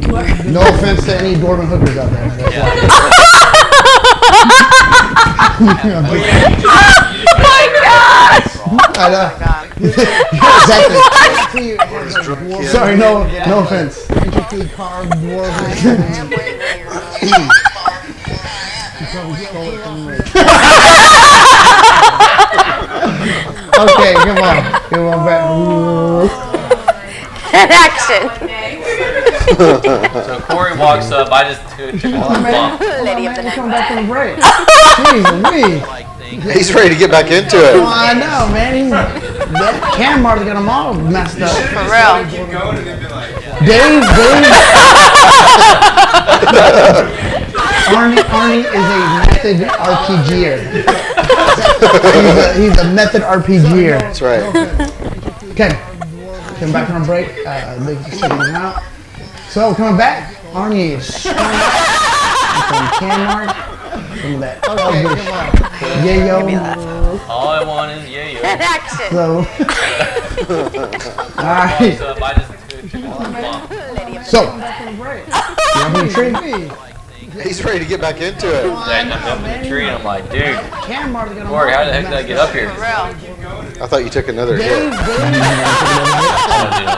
Speaker 8: And
Speaker 1: No offense to any dwarven hookers out there. I know. Exactly. Sorry, no offense. Intricately carved dwarven. Okay, come on back.
Speaker 4: Action.
Speaker 3: So Corey walks up. I just took a bump.
Speaker 4: Lady of the night.
Speaker 1: Come back from the break. Jeez, Louise.
Speaker 8: like thing.
Speaker 2: He's ready to get back into it.
Speaker 1: Oh, I know, man. That camera's got them all messed up.
Speaker 4: For real.
Speaker 6: Keep going and then be like,
Speaker 1: Dave. Arnie is a method RPGer. He's a method RPGer.
Speaker 2: That's right.
Speaker 1: Okay. Come back from break. Thanks for checking us out. So coming back, Arnie is from Canmart. Some of that. Yeah, yo.
Speaker 3: All I want is yeah.
Speaker 4: Action.
Speaker 1: So, alright.
Speaker 3: So I just took a bump.
Speaker 1: So, you have any tree?
Speaker 2: He's ready to get back into it.
Speaker 3: Then I'm up in the tree and I'm like, dude,
Speaker 1: Canmar's got
Speaker 3: Corey, how the heck did I get up here?
Speaker 4: For real.
Speaker 2: I thought you took another hit.
Speaker 3: I don't do no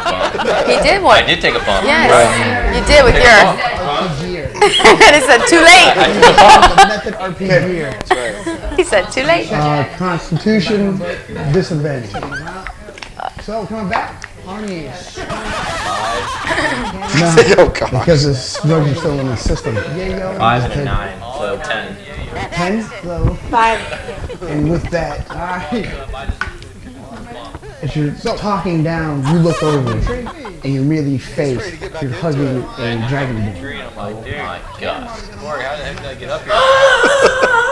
Speaker 3: bump.
Speaker 4: He did
Speaker 3: I
Speaker 4: one.
Speaker 3: did take a bump.
Speaker 4: Yes. You did with
Speaker 3: Take a
Speaker 4: your.
Speaker 3: bump.
Speaker 4: And it said too late.
Speaker 1: Method RPGer.
Speaker 4: He said too late.
Speaker 1: Constitution disadvantage. So coming back, Arnie is.
Speaker 2: Oh God.
Speaker 1: Because this drugs are still in the system.
Speaker 3: 5 and a 9, so 10.
Speaker 1: 10. So
Speaker 5: 5.
Speaker 1: and with that, alright. As you're talking down, you look over and you immediately face you're hugging a dragon ball.
Speaker 3: Tree and I'm like, dude, my gosh. Corey, how the heck did I get up here?
Speaker 2: I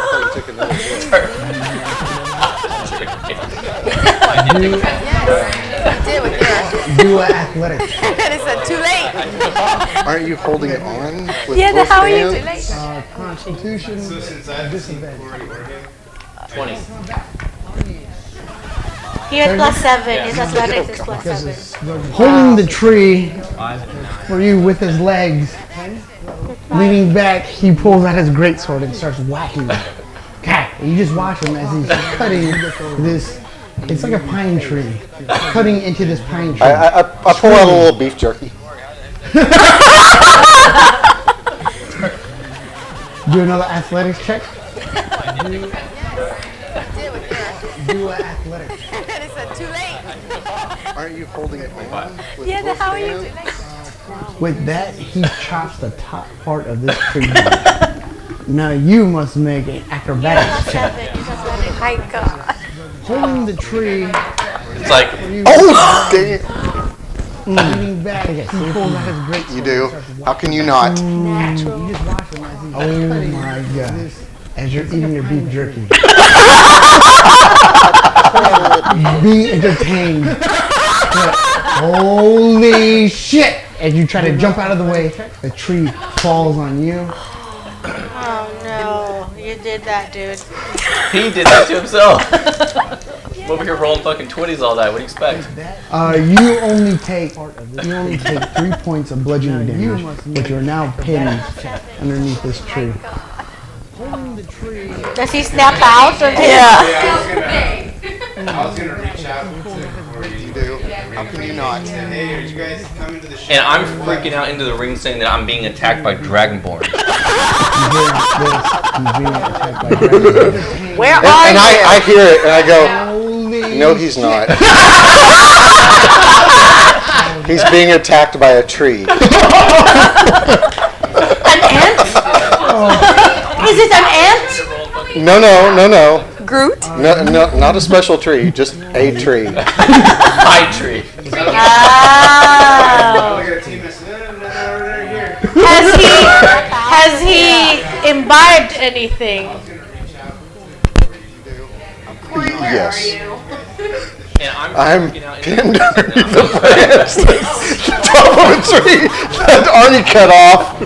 Speaker 2: thought you took another hit.
Speaker 4: He did with your.
Speaker 1: Do an athletics.
Speaker 4: And it said too late.
Speaker 2: Aren't you holding on with
Speaker 4: Yeah,
Speaker 2: both
Speaker 4: how are you
Speaker 2: hands?
Speaker 4: too late?
Speaker 1: Constitution
Speaker 6: so since I've seen
Speaker 1: disadvantage.
Speaker 6: Corey or him,
Speaker 3: 20.
Speaker 5: He had +7. His athletics is +7.
Speaker 1: Holding the tree
Speaker 3: 5 and a 9.
Speaker 1: for you with his legs, leaning back, he pulls out his greatsword and starts whacking you. God, you just watch him as he's cutting this. It's like a pine tree, cutting into this pine tree.
Speaker 2: I pull out a little beef jerky.
Speaker 1: Do another athletics check. Do an athletics.
Speaker 4: And it said too late.
Speaker 2: Aren't you holding on with
Speaker 4: Yeah,
Speaker 2: both
Speaker 4: how are you
Speaker 2: hands?
Speaker 4: too late?
Speaker 1: With that, he chops the top part of this tree down. Now you must make an acrobatics check.
Speaker 4: My God.
Speaker 1: Holding the tree,
Speaker 3: It's like,
Speaker 2: Oh, dang it.
Speaker 1: leaning back, he pulls out his greatsword.
Speaker 2: You do. How can you not?
Speaker 1: You just watch him as he's cutting my God. As you're eating your beef jerky. Being entertained. But, holy shit! as you try to jump out of the way, the tree falls on you.
Speaker 5: Oh no, you did that, dude.
Speaker 8: He did that to himself. I'm over here rolling fucking 20s all night. What do you expect?
Speaker 1: You only take 3 points of bludgeoning damage, but you're now pinned underneath this tree.
Speaker 5: Does he snap out of it?
Speaker 6: Yeah, I was gonna reach out to
Speaker 2: You do? How can you not?
Speaker 6: hey, are you guys coming to the show?
Speaker 8: And I'm freaking out into the ring saying that I'm being attacked by Dragonborn.
Speaker 4: Where are
Speaker 2: And
Speaker 4: you?
Speaker 2: I hear it and I go, no, he's not. He's being attacked by a tree.
Speaker 5: An ant? Is it an ant?
Speaker 2: No.
Speaker 4: Groot?
Speaker 2: No, not a special tree, just a tree.
Speaker 8: High tree.
Speaker 6: Oh,
Speaker 5: Oh.
Speaker 6: I got a team message. No, they're here.
Speaker 5: Has he imbibed anything?
Speaker 2: Yes.
Speaker 8: And
Speaker 2: I'm
Speaker 8: freaking out
Speaker 2: pinned underneath the branch, top of a tree that Arnie cut off,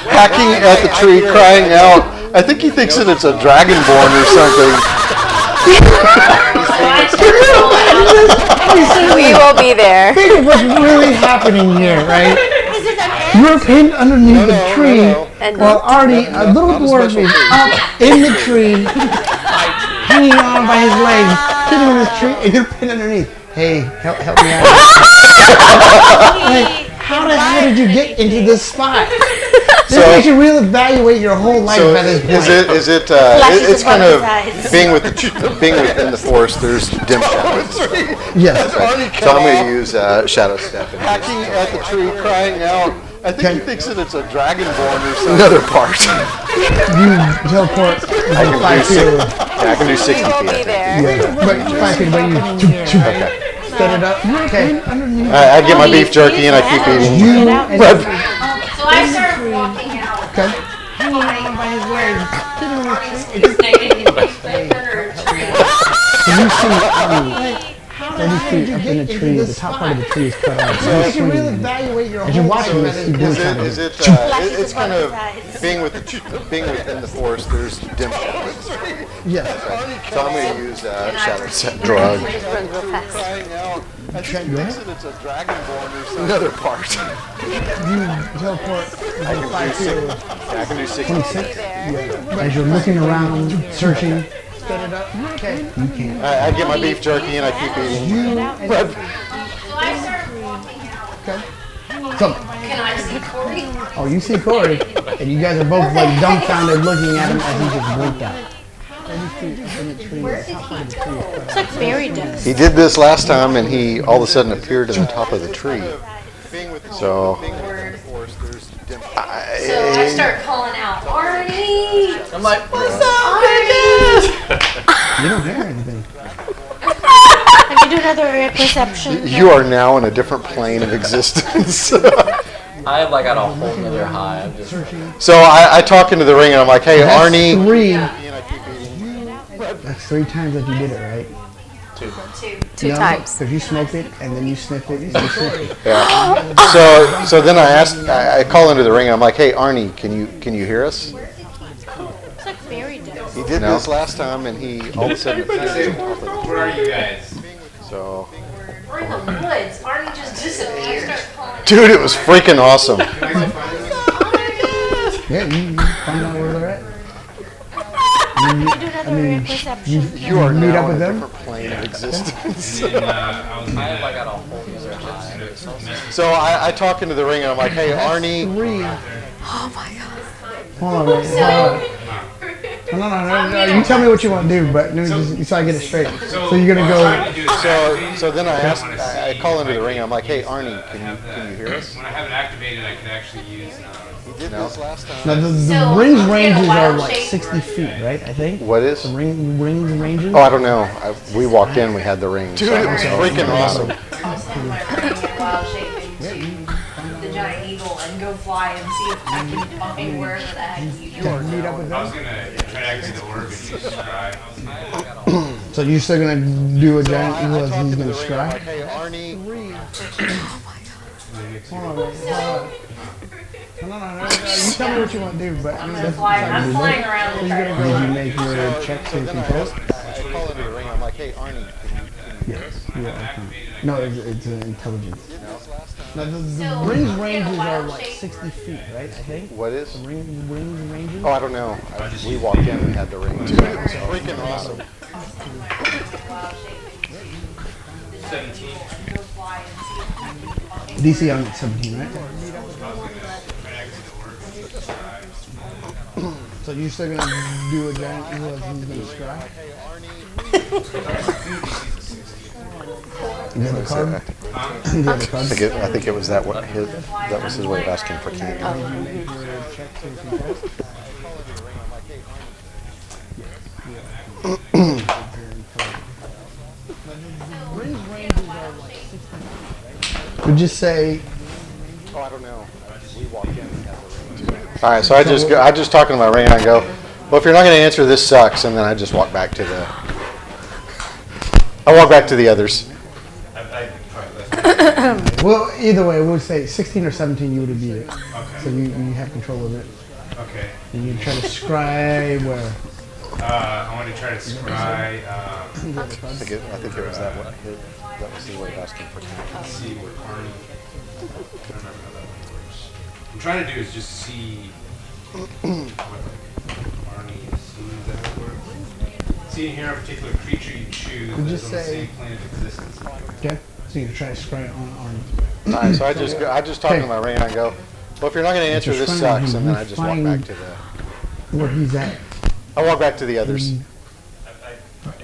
Speaker 2: hacking at the tree, crying out. I think he thinks that it's a dragonborn or something.
Speaker 4: We will be there.
Speaker 1: Think of what's really happening here, right?
Speaker 5: Is it an ant?
Speaker 1: You're pinned underneath the tree,
Speaker 4: And
Speaker 1: while Arnie, a little dwarf, is up in the tree, hanging on by his legs, sitting on this tree, and you're pinned underneath. Hey, help me out. Like, how the hell did you get into this spot? This
Speaker 2: So-
Speaker 1: makes you reevaluate your whole life
Speaker 2: So
Speaker 1: by this point.
Speaker 5: Flashes
Speaker 2: it's kind
Speaker 5: above
Speaker 2: of
Speaker 5: his eyes.
Speaker 2: being within the forest. There's dim shadows.
Speaker 1: Yes.
Speaker 2: So I'm going to use shadow step. Hacking at the tree, crying out. I think he thinks that it's a dragonborn or something. Another part.
Speaker 1: You teleport
Speaker 2: I can do
Speaker 1: 5 feet.
Speaker 2: I can do 60
Speaker 4: We will
Speaker 2: feet.
Speaker 4: be there.
Speaker 1: Yeah, but 5 feet away, you set it up. Okay.
Speaker 2: I get my beef jerky and I keep eating.
Speaker 1: You
Speaker 2: But
Speaker 7: So I started walking out.
Speaker 1: okay.
Speaker 7: Hanging on by his legs. Standing in the corner.
Speaker 1: So you see 30 feet up in the tree, the top part of the tree is cut off. So you can really evaluate your whole life. As you're watching this, you do something.
Speaker 2: it's kind of being within the forest. There's dim shadows.
Speaker 1: Yes.
Speaker 2: So I'm going to use shadow set drug.
Speaker 4: Just runs real fast.
Speaker 2: Crying out. I think he thinks that it's a dragonborn or something. Another part.
Speaker 1: You teleport 5 feet.
Speaker 2: I can do 60
Speaker 1: 26. As you're looking around, searching, set it up. Okay. You can't.
Speaker 2: I get my beef jerky and I keep eating. But
Speaker 7: So I started walking out.
Speaker 1: Okay. So,
Speaker 7: Can I see Corey?
Speaker 1: oh, you see Corey, and you guys are both like dumbfounded looking at him as he just blinked out. 30 feet up in the tree, the top part of the tree is cut off.
Speaker 5: It's like fairy dust.
Speaker 2: he did this last time and he all of a sudden appeared in the top of the tree. So
Speaker 7: So I start calling out, Arnie!
Speaker 8: I'm like, what's
Speaker 7: Arnie!
Speaker 1: You don't hear anything.
Speaker 5: Can you do another perception?
Speaker 2: you are now in a different plane of existence.
Speaker 8: I like got a whole nother high. I'm just
Speaker 2: So I talk into the ring and I'm like, hey,
Speaker 1: That's
Speaker 2: Arnie.
Speaker 1: 3. That's 3 times that you did it, right?
Speaker 4: Two times.
Speaker 1: Because you smoked it, and then you sniffed it, and you sniffed it.
Speaker 2: Yeah. So then I call into the ring and I'm like, hey, Arnie, can you hear us?
Speaker 5: It's like fairy dust.
Speaker 2: He did this last time and he all of a sudden
Speaker 6: I say,
Speaker 2: appeared in the top of the
Speaker 6: where are you guys?
Speaker 2: So,
Speaker 7: We're in the woods. Arnie just disappeared.
Speaker 2: dude, it was freaking awesome.
Speaker 6: Can I go find them?
Speaker 1: Yeah, you find out where they're at.
Speaker 5: Can you do another perception?
Speaker 2: You are
Speaker 1: meet
Speaker 2: now
Speaker 1: up with
Speaker 2: in a
Speaker 1: them?
Speaker 2: different plane of existence.
Speaker 6: And I was
Speaker 8: I got a whole nother high.
Speaker 2: So I talk into the ring and I'm like, hey, Arnie.
Speaker 1: 3.
Speaker 4: Oh my god.
Speaker 1: Hold on, wait, hold on. No. You tell me what you want to do, but no, just, so I get it straight. So you're gonna go.
Speaker 2: So then I call into the ring and I'm like, hey, Arnie, can you hear us?
Speaker 6: When I have it activated, I can actually use.
Speaker 2: He did this last time.
Speaker 1: Now the
Speaker 7: So,
Speaker 1: rings
Speaker 7: I'm
Speaker 1: ranges
Speaker 7: getting a
Speaker 1: are
Speaker 7: wild
Speaker 1: like
Speaker 7: shape.
Speaker 1: 60 feet, right? I think.
Speaker 2: What is?
Speaker 1: The rings ranges.
Speaker 2: Oh, I don't know. We walked in, we had the ring. Dude, it was freaking awesome.
Speaker 7: I was him my ring in wild shape into the giant eagle and go fly and see if I can find wherever the heck you are.
Speaker 1: Meet up with
Speaker 6: I was
Speaker 1: them.
Speaker 6: gonna try to activate the orb and use Scry.
Speaker 1: So you're still gonna do a giant eagle as he's gonna
Speaker 2: I'm like,
Speaker 1: scry?
Speaker 2: hey, Arnie.
Speaker 6: They mix you
Speaker 1: Hold on, wait, hold on. No, you tell me what you want to do, but
Speaker 7: I'm flying around the
Speaker 1: Did
Speaker 7: track.
Speaker 1: you make your checks and controls?
Speaker 2: I call into the ring. I'm like, hey, Arnie, can you
Speaker 1: Yes. Yeah. Okay. No, it's intelligence. Now, the rings ranges are like 60 feet, right? I think.
Speaker 2: What is?
Speaker 1: The rings ranges.
Speaker 2: Oh, I don't know. We walked in and had the ring too. It was freaking awesome.
Speaker 6: 17.
Speaker 1: DC on 17, right? So you're still gonna do a giant evil as he's gonna scry? You have a card? You have a card?
Speaker 2: I think it was that was his way of asking for candy.
Speaker 1: Would you say?
Speaker 2: Oh, I don't know. We walked in and had the ring too. All right, so I just talk to my ring and I go, well, if you're not going to answer, this sucks, and then I just walk back to the. I walk back to the others.
Speaker 1: Well, either way, we'll say 16 or 17, you would have beat it.
Speaker 6: Okay.
Speaker 1: So you have control of it.
Speaker 6: Okay.
Speaker 1: And you try to scry where?
Speaker 6: I want to try to scry.
Speaker 2: I think it was that was his way of asking for candy.
Speaker 6: Let's see what Arnie. I don't remember how that one works. What I'm trying to do is just see what Arnie assumes that would work. See here a particular creature you choose
Speaker 1: Would
Speaker 6: that
Speaker 1: you
Speaker 6: is on the
Speaker 1: say-
Speaker 6: same plane of existence.
Speaker 1: Okay. So you try to scry on
Speaker 2: All right, so I just talk to my ring and I go, well, if you're not going to answer,
Speaker 1: Just
Speaker 2: this
Speaker 1: find
Speaker 2: sucks,
Speaker 1: him.
Speaker 2: and then
Speaker 1: You
Speaker 2: I just walk
Speaker 1: find-
Speaker 2: back to the.
Speaker 1: where he's at.
Speaker 2: I walk back to the others.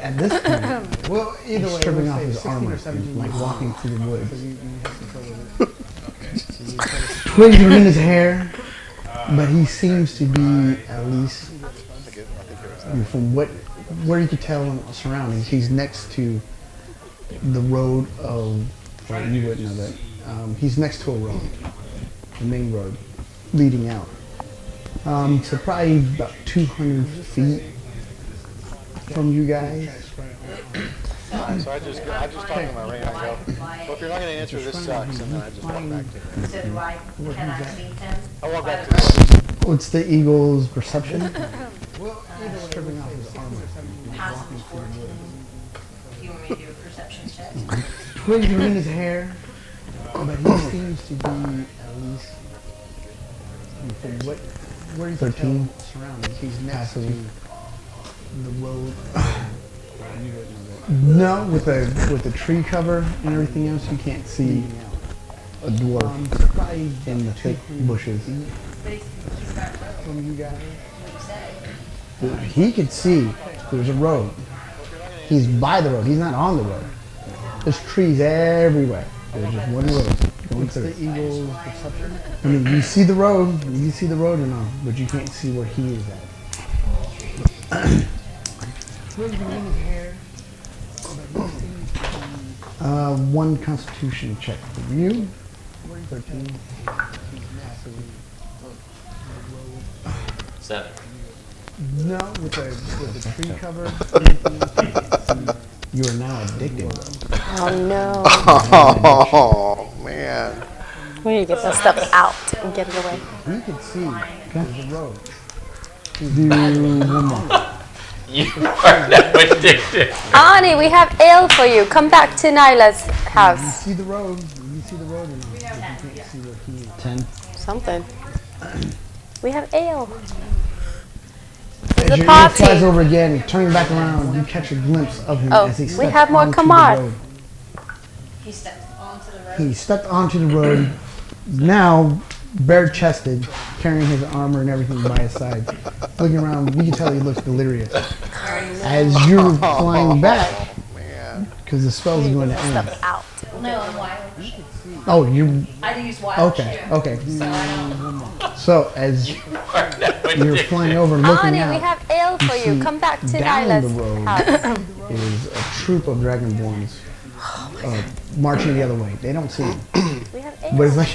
Speaker 1: At this point, well, either way, stripping off his armor, like walking through the woods. Twigs are in his hair, but he seems to be at least, from where you could tell in the surroundings, he's next to the road of, well, you wouldn't know that. He's next to a road, the main road, leading out. So probably about 200 feet from you guys.
Speaker 2: So I just talk to my ring and I go, well, if you're not going to answer, this sucks, and then I just walk back to the.
Speaker 7: So do I, can I meet him?
Speaker 2: I walk back to the.
Speaker 1: What's the eagle's perception?
Speaker 7: Stripping off his armor. Passive 14. You want me to do a perception check?
Speaker 1: Twigs are in his hair, but he seems to be at least, from where you can tell surroundings, he's next to the road. No, with the tree cover and everything else, you can't see a dwarf in the thick bushes. From you guys, he could see there's a road. He's by the road. He's not on the road. There's trees everywhere. There's just one road going through. The eagle's perception. I mean, you see the road. You see the road and all, but you can't see where he is at. One Constitution check for you. 13.
Speaker 8: 7.
Speaker 1: No, with the tree cover. You are now addicted.
Speaker 4: Oh no.
Speaker 2: Oh man.
Speaker 4: We need to get that stuff out and get it away.
Speaker 1: You can see there's a road. Do one more.
Speaker 8: You are now addicted.
Speaker 4: Ani, we have ale for you. Come back to Nyla's
Speaker 1: You
Speaker 4: house.
Speaker 1: see the road. You see the road and all, but you can't see where he is. 10.
Speaker 4: Something. We have ale.
Speaker 1: As
Speaker 4: It's a
Speaker 1: your ear
Speaker 4: party.
Speaker 1: flies over again, turning back around, you catch a glimpse of him
Speaker 4: Oh,
Speaker 1: as he
Speaker 4: we
Speaker 1: steps
Speaker 4: have more
Speaker 1: onto the
Speaker 4: Kamar.
Speaker 1: road.
Speaker 7: He stepped onto the road.
Speaker 1: He stepped onto the road, now bare-chested, carrying his armor and everything by his side. Looking around, you can tell he looks delirious. As you're flying back, because the spell's going to end.
Speaker 4: Stuff out.
Speaker 7: No, I'm wild.
Speaker 1: Oh, you.
Speaker 7: I use wild
Speaker 1: Okay,
Speaker 7: too.
Speaker 1: okay.
Speaker 7: So I don't.
Speaker 1: So as
Speaker 8: Are now
Speaker 1: you're
Speaker 8: addicted.
Speaker 1: flying over, looking
Speaker 4: Ani, we
Speaker 1: out,
Speaker 4: have ale for you.
Speaker 1: see
Speaker 4: Come back to
Speaker 1: down the
Speaker 4: Nyla's
Speaker 1: road
Speaker 4: house.
Speaker 1: is a troop of dragonborns marching the other way. They don't see him.
Speaker 4: We have
Speaker 1: But
Speaker 4: ale.
Speaker 1: it's like,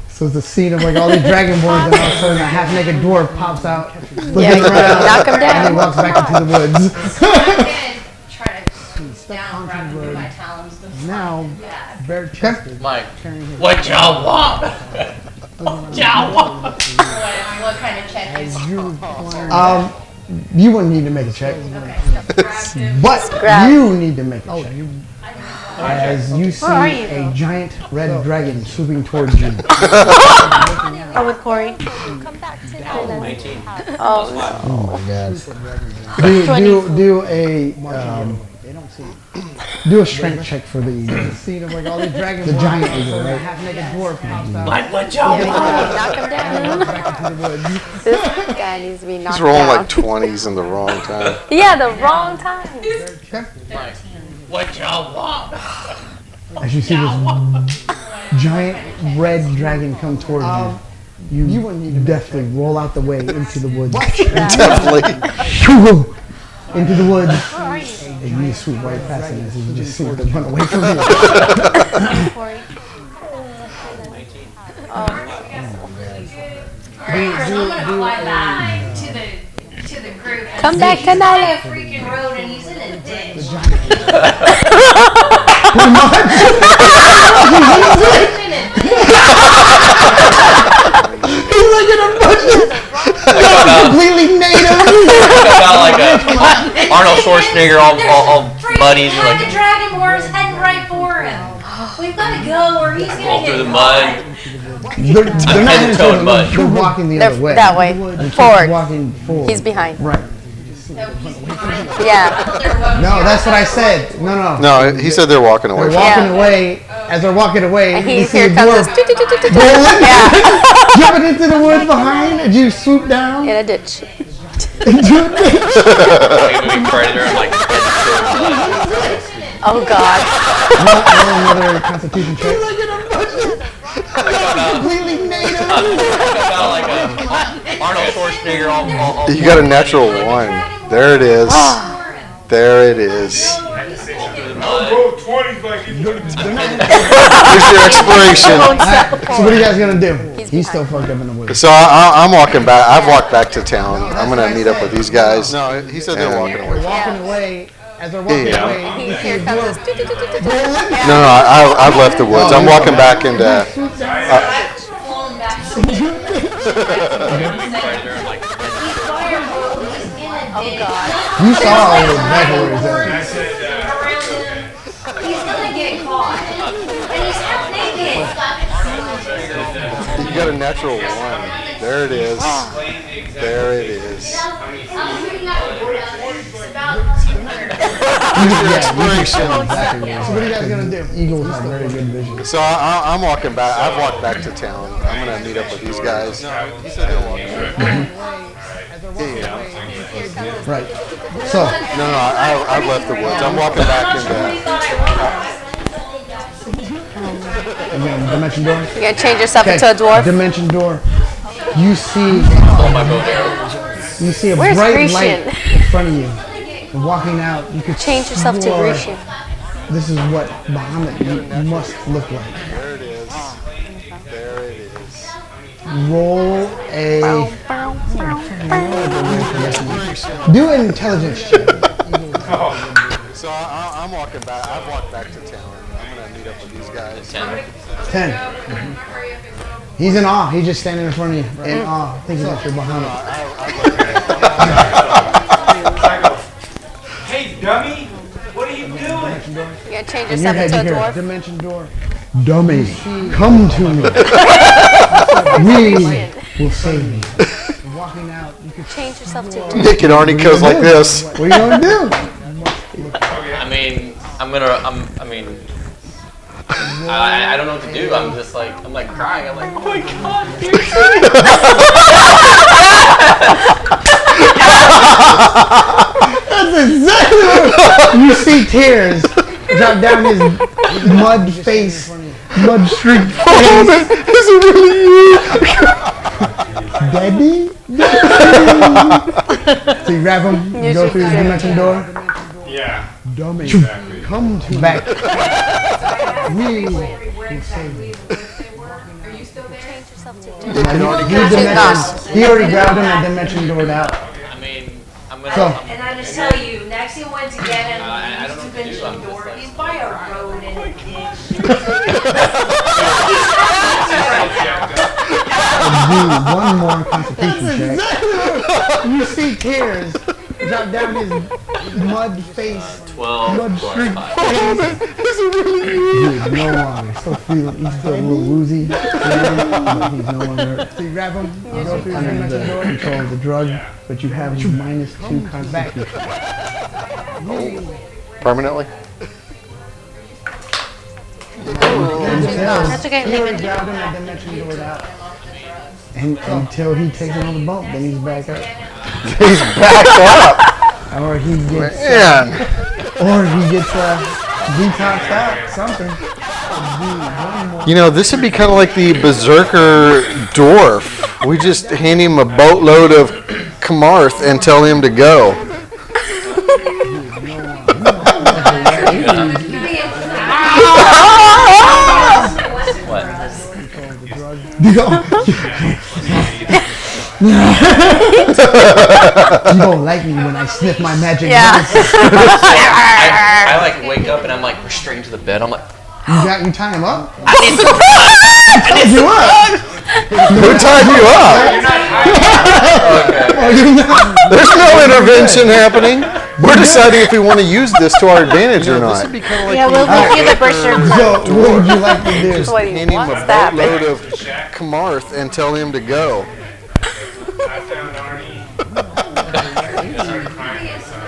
Speaker 1: so it's a scene of like all these dragonborns, and all of a sudden a half-naked dwarf pops out, looking
Speaker 4: Yeah,
Speaker 1: around,
Speaker 4: knock him
Speaker 1: and
Speaker 4: down.
Speaker 1: he walks back into the woods.
Speaker 7: I did try to down, grabbing through my talons.
Speaker 1: Now,
Speaker 7: Yeah.
Speaker 1: bare chested.
Speaker 3: Mike,
Speaker 1: carrying his
Speaker 3: what y'all want? What y'all want?
Speaker 7: What kind of check is?
Speaker 1: You wouldn't need to make a check, but you need to make a check. As you see
Speaker 5: Where are you,
Speaker 1: a
Speaker 5: though?
Speaker 1: giant red dragon swooping towards you.
Speaker 5: Oh, with Corey.
Speaker 4: Come back to the
Speaker 3: 19.
Speaker 4: Oh,
Speaker 1: Oh my god. Do a strength check for the scene of like all these dragons. The giant eagle, right? Half-naked dwarf pops out.
Speaker 3: Mike, what y'all want?
Speaker 4: knock him down.
Speaker 1: Back into the woods.
Speaker 4: This guy needs to be knocked
Speaker 2: He's rolling
Speaker 4: down.
Speaker 2: like 20s in the wrong time.
Speaker 4: Yeah, the wrong time.
Speaker 3: Mike, what y'all want?
Speaker 1: As you see this giant red dragon come towards you, you deftly roll out the way into the woods.
Speaker 2: Definitely.
Speaker 1: Into the woods.
Speaker 5: Where are you?
Speaker 1: And you just swoop right past him as you just see them run away from you.
Speaker 5: Corey.
Speaker 7: Alright, Chris, I'm gonna fly back to the group. And
Speaker 4: Come
Speaker 7: say
Speaker 4: back
Speaker 7: he's on
Speaker 4: tonight.
Speaker 7: a freaking road and he's in a ditch.
Speaker 1: He's like in a bunch of completely native.
Speaker 3: About like a Arnold Schwarzenegger, all muddy, and
Speaker 7: Like
Speaker 3: like
Speaker 7: the dragon war's heading right for him. We've got to go or he's gonna
Speaker 3: roll
Speaker 7: get
Speaker 3: through the
Speaker 7: caught.
Speaker 3: mud.
Speaker 1: They're not
Speaker 3: Head
Speaker 1: in
Speaker 3: to toe in mud.
Speaker 1: They're walking the
Speaker 4: They're
Speaker 1: other way.
Speaker 4: that way.
Speaker 1: They're
Speaker 4: Forward.
Speaker 1: walking forward.
Speaker 4: He's behind.
Speaker 1: Right.
Speaker 4: Yeah.
Speaker 1: No, that's what I said. No.
Speaker 2: No, he said they're walking away
Speaker 1: They're
Speaker 2: from
Speaker 1: walking
Speaker 4: Yeah.
Speaker 1: away. As they're walking away,
Speaker 4: And
Speaker 1: you see
Speaker 4: here
Speaker 1: a
Speaker 4: comes
Speaker 1: dwarf
Speaker 4: this.
Speaker 1: rolling,
Speaker 4: Yeah.
Speaker 1: jumping into the woods behind, and you swoop down.
Speaker 4: In a ditch.
Speaker 3: Like a movie Predator, and like head
Speaker 4: Oh God.
Speaker 1: Roll another Constitution check. Completely native.
Speaker 3: about like a Arnold Schwarzenegger, all
Speaker 2: You got a natural 1. There it is. There it is. Here's your expiration.
Speaker 1: So what are you guys gonna do? He's still fucked up in the woods.
Speaker 2: So I'm walking back. I've walked back to town. I'm gonna meet up with these guys. No, he said they're walking away.
Speaker 1: They're walking away. As they're walking
Speaker 2: Yeah.
Speaker 1: away, you see a
Speaker 4: Here comes
Speaker 1: dwarf
Speaker 4: this.
Speaker 2: No, I've left the woods. I'm walking back into.
Speaker 7: I've flown back to the
Speaker 3: Predator, and like
Speaker 7: He's fireboat, he's in a ditch.
Speaker 1: You saw exactly where he's at.
Speaker 7: Around him. He's gonna get caught. And he's half naked.
Speaker 2: You got a natural 1. There it is. There it is.
Speaker 7: I'm putting out the board out there. It's about 200.
Speaker 2: Here's your expiration.
Speaker 1: So what are you guys gonna do? Eagles have very good vision.
Speaker 2: So I'm walking back. I've walked back to town. I'm gonna meet up with these guys. No, he said they're walking away. Yeah.
Speaker 1: Right. So
Speaker 2: No, I've left the woods. I'm walking back into.
Speaker 1: again, dimension door.
Speaker 4: You're gonna change yourself into a dwarf.
Speaker 1: Dimension door. You see
Speaker 3: my bow and arrow.
Speaker 1: you see a
Speaker 4: Where's
Speaker 1: bright
Speaker 4: Grecian?
Speaker 1: light in front of you. And walking out, you could
Speaker 4: Change yourself to
Speaker 1: swore
Speaker 4: Grecian.
Speaker 1: This is what Bahamut must look like.
Speaker 2: There it is. There it is.
Speaker 1: Roll a do an intelligence check.
Speaker 2: So I'm walking back. I've walked back to town. I'm gonna meet up with these guys.
Speaker 1: 10. He's in awe. He's just standing in front of you in awe, thinking that you're Bahamut.
Speaker 6: Hey, dummy! What are you doing?
Speaker 4: You're gonna change
Speaker 1: In your
Speaker 4: yourself
Speaker 1: head,
Speaker 4: into
Speaker 1: you
Speaker 4: a
Speaker 1: hear
Speaker 4: dwarf.
Speaker 1: dimension door. Dummy, come to me. We will save you. Walking out, you could
Speaker 4: Change yourself to a dwarf.
Speaker 2: Nick and Arnie goes like this.
Speaker 1: What are you gonna do?
Speaker 3: I mean, I don't know what to do. I'm just like, I'm like crying. I'm like, oh my God, dude.
Speaker 1: That's exactly what you see. Tears drop down his mud face, mud streaked face.
Speaker 2: Is it really you?
Speaker 1: Daddy? So you grab him, you go through the dimension door.
Speaker 6: Yeah,
Speaker 1: Dummy,
Speaker 6: exactly.
Speaker 1: come to back. We will save you.
Speaker 4: Change yourself to a dwarf.
Speaker 2: Nick and Arnie
Speaker 1: He,
Speaker 2: goes
Speaker 1: he already grabbed him and dimension doored out.
Speaker 3: I mean, I'm gonna.
Speaker 1: So,
Speaker 7: And I just tell you, Nexium went to get him.
Speaker 3: I don't know
Speaker 7: suspension door. He's by a road and a ditch.
Speaker 1: Dude, one more constitution check. You see tears drop down his mud face.
Speaker 8: 12
Speaker 1: Mud
Speaker 8: plus
Speaker 1: streak
Speaker 8: 5.
Speaker 1: Dude, no longer. Still feel, he's still a little woozy. But he's no longer. So you grab him, you go through under the control of the drug, but you have -2 constitution.
Speaker 2: Permanently?
Speaker 5: That's okay.
Speaker 1: He
Speaker 5: Leave
Speaker 1: already
Speaker 5: it.
Speaker 1: grabbed him and then mentioned doors out. And until he takes another bump, then he's back up.
Speaker 2: He's backed up.
Speaker 1: Or he gets,
Speaker 2: Man.
Speaker 1: or he gets detoxed out, something. Dude, one more.
Speaker 2: You know, this would be kind of like the Berserker dwarf. We just hand him a boatload of Kamarth and tell him to go.
Speaker 3: What?
Speaker 1: You don't like me when I sniff my magic
Speaker 4: Yeah.
Speaker 8: I like wake up and I'm like restrained to the bed. I'm like,
Speaker 1: You tie him up?
Speaker 8: I need some
Speaker 1: You up?
Speaker 2: Who tied you up?
Speaker 1: Oh, you're not.
Speaker 2: There's no intervention happening. We're deciding if we want to use this to our advantage or not.
Speaker 5: Yeah, we'll give you the brochure.
Speaker 1: So, what would you like to do?
Speaker 2: Just hand him a boatload of Kamarth and tell him to go.
Speaker 6: I found Arnie. Started crying myself.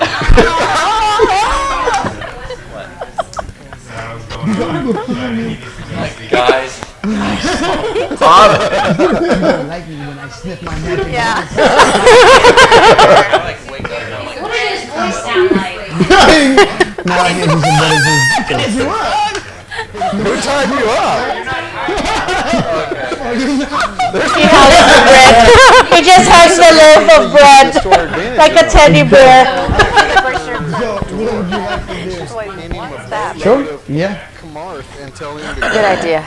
Speaker 6: So I was going on.
Speaker 8: guys.
Speaker 1: You don't like me when I sniff my magic
Speaker 4: Yeah.
Speaker 8: I like wake up and I'm like,
Speaker 7: What does his voice sound like?
Speaker 1: Now I hear somebody just you up.
Speaker 2: Who tied you up?
Speaker 5: He just has the loaf of bread like a teddy bear.
Speaker 1: So, what would you like to do? Sure. Yeah.
Speaker 2: Kamarth and tell him to go.
Speaker 4: Good idea.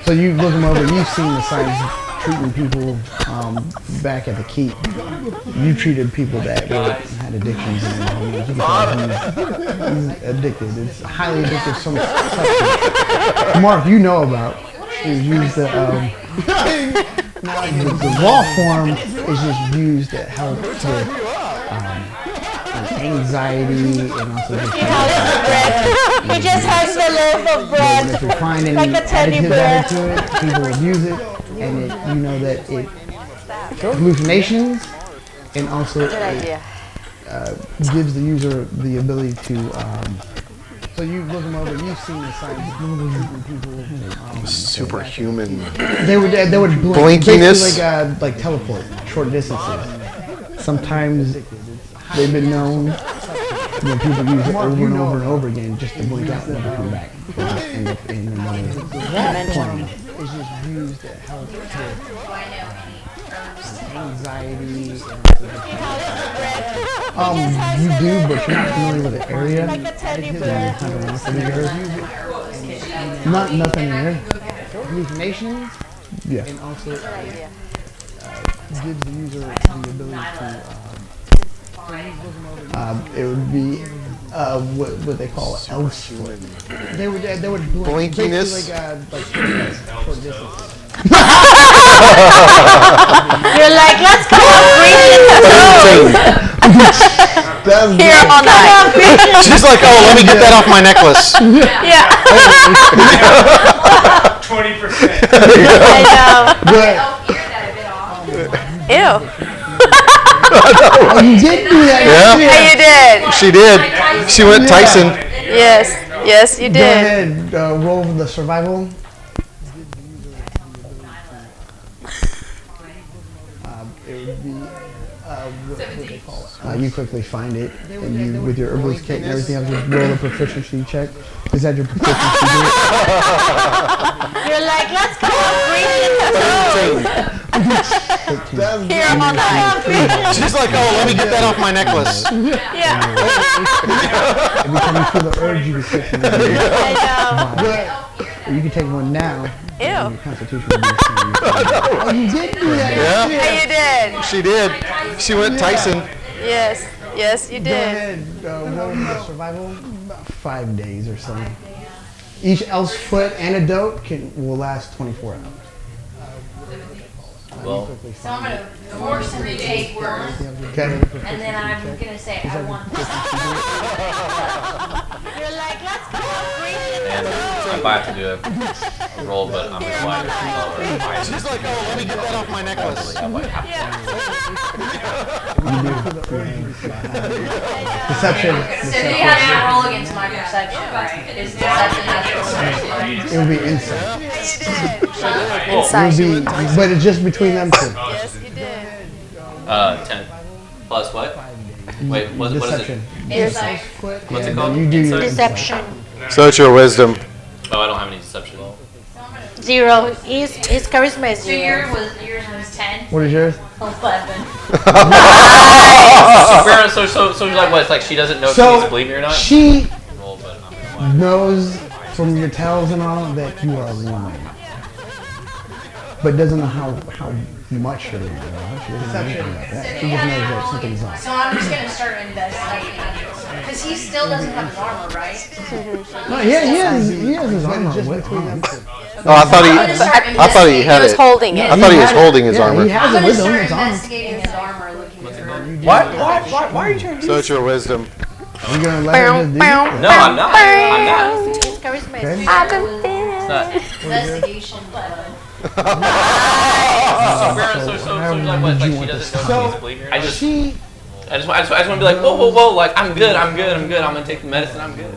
Speaker 1: So you look him over. You've seen the signs of treating people back at the keep. You treated people that had addictions, and you can tell he's addicted. It's a highly addictive substance. Mark, you know about. Is used to the raw form is just used to help with anxiety and also just
Speaker 5: He just has the loaf of bread
Speaker 1: if you find any
Speaker 5: like a teddy
Speaker 1: additives
Speaker 5: bear.
Speaker 1: added to it, people abuse it, and it, you know that it hallucinations and also
Speaker 4: Good idea.
Speaker 1: gives the user the ability to. So you look them over. You've seen the signs of people.
Speaker 2: Superhuman.
Speaker 1: They would
Speaker 2: Blinkiness.
Speaker 1: basically like teleport short distances. Sometimes they've been known when people use it over and over and over again just to blink out and never come back. End up in another plane. It's just used to help with anxiety. You do, but you're not familiar with the area. Nothing in there. Hallucinations. Yeah. And also gives the user the ability to. It would be what they call else. They would
Speaker 2: Blinkiness.
Speaker 1: like short distances.
Speaker 5: You're like, let's go
Speaker 4: Here all night.
Speaker 2: She's like, oh, let me get that off my necklace.
Speaker 5: Yeah.
Speaker 6: 20%.
Speaker 5: I know.
Speaker 1: But
Speaker 4: Ew.
Speaker 1: oh, you did do that.
Speaker 2: Yeah.
Speaker 4: Yeah, you did.
Speaker 2: She did. She went Tyson.
Speaker 4: Yes. Yes, you
Speaker 1: Go
Speaker 4: did.
Speaker 1: ahead, roll the survival. It would be what they call it. You quickly find it, and you, with your herbalist kit and everything, have to roll a proficiency check. Is that your proficiency?
Speaker 5: You're like, let's go
Speaker 4: Here all night.
Speaker 2: She's like, oh, let me get that off my necklace.
Speaker 5: Yeah.
Speaker 1: Every time you feel the urge, you can take one.
Speaker 5: I know.
Speaker 1: Or you can take one now.
Speaker 4: Ew.
Speaker 1: Your constitution will be the same. Oh, you did do that.
Speaker 2: Yeah.
Speaker 4: Yeah, you did.
Speaker 2: She did. She went Tyson.
Speaker 4: Yes. Yes, you
Speaker 1: Go
Speaker 4: did.
Speaker 1: ahead. Roll the survival. About 5 days or so. Each elf's foot antidote will last 24 hours.
Speaker 3: Well,
Speaker 7: So I'm gonna force him to take one,
Speaker 1: Okay.
Speaker 7: and then I'm gonna say I want this.
Speaker 4: You're like, let's go.
Speaker 3: and I'm about to do a roll, but I'm just like,
Speaker 2: She's like, oh, let me get that off my necklace.
Speaker 1: Deception.
Speaker 7: So he has to roll against my perception, right? His deception has to
Speaker 1: It will be insight.
Speaker 4: Inside.
Speaker 1: It will be, but it's just between them two.
Speaker 4: Yes, you did.
Speaker 3: 10 plus what? Wait, what is it?
Speaker 1: Deception.
Speaker 7: insight.
Speaker 3: What's it called?
Speaker 1: You do your
Speaker 5: Deception.
Speaker 2: So it's your wisdom.
Speaker 3: Oh, I don't have any deception.
Speaker 5: 0. His charisma is
Speaker 7: So
Speaker 5: 0.
Speaker 7: yours was 10.
Speaker 1: What is yours?
Speaker 7: 11.
Speaker 3: So like what? It's like she doesn't know if
Speaker 1: So
Speaker 3: she's believing or not.
Speaker 1: she
Speaker 3: Roll, but I'm gonna lie.
Speaker 1: knows from your tells and all that you are a woman, but doesn't know how much you're a woman. She doesn't know anything about that. She just knows that something's off.
Speaker 7: So I'm just gonna start investigating. Because he still doesn't have his armor, right?
Speaker 1: No, he has his armor with him.
Speaker 2: Oh, I thought he had
Speaker 4: He was
Speaker 2: it.
Speaker 4: holding it.
Speaker 2: I thought he was holding his
Speaker 1: Yeah,
Speaker 2: armor.
Speaker 1: he has
Speaker 7: I'm
Speaker 1: it
Speaker 7: gonna
Speaker 1: with him.
Speaker 7: start
Speaker 1: It's on.
Speaker 7: investigating his armor, looking for.
Speaker 3: Why are you trying to
Speaker 2: So it's your wisdom.
Speaker 1: You're gonna let her just do it?
Speaker 3: No, I'm not. I'm not.
Speaker 5: His charisma is
Speaker 1: Okay.
Speaker 5: 0.
Speaker 4: I've been feeling.
Speaker 3: It's not.
Speaker 7: Investigation, but.
Speaker 3: So like what? Like she doesn't know if she's believing or not. I just want to be like, whoa, like I'm good. I'm gonna take the medicine. I'm good.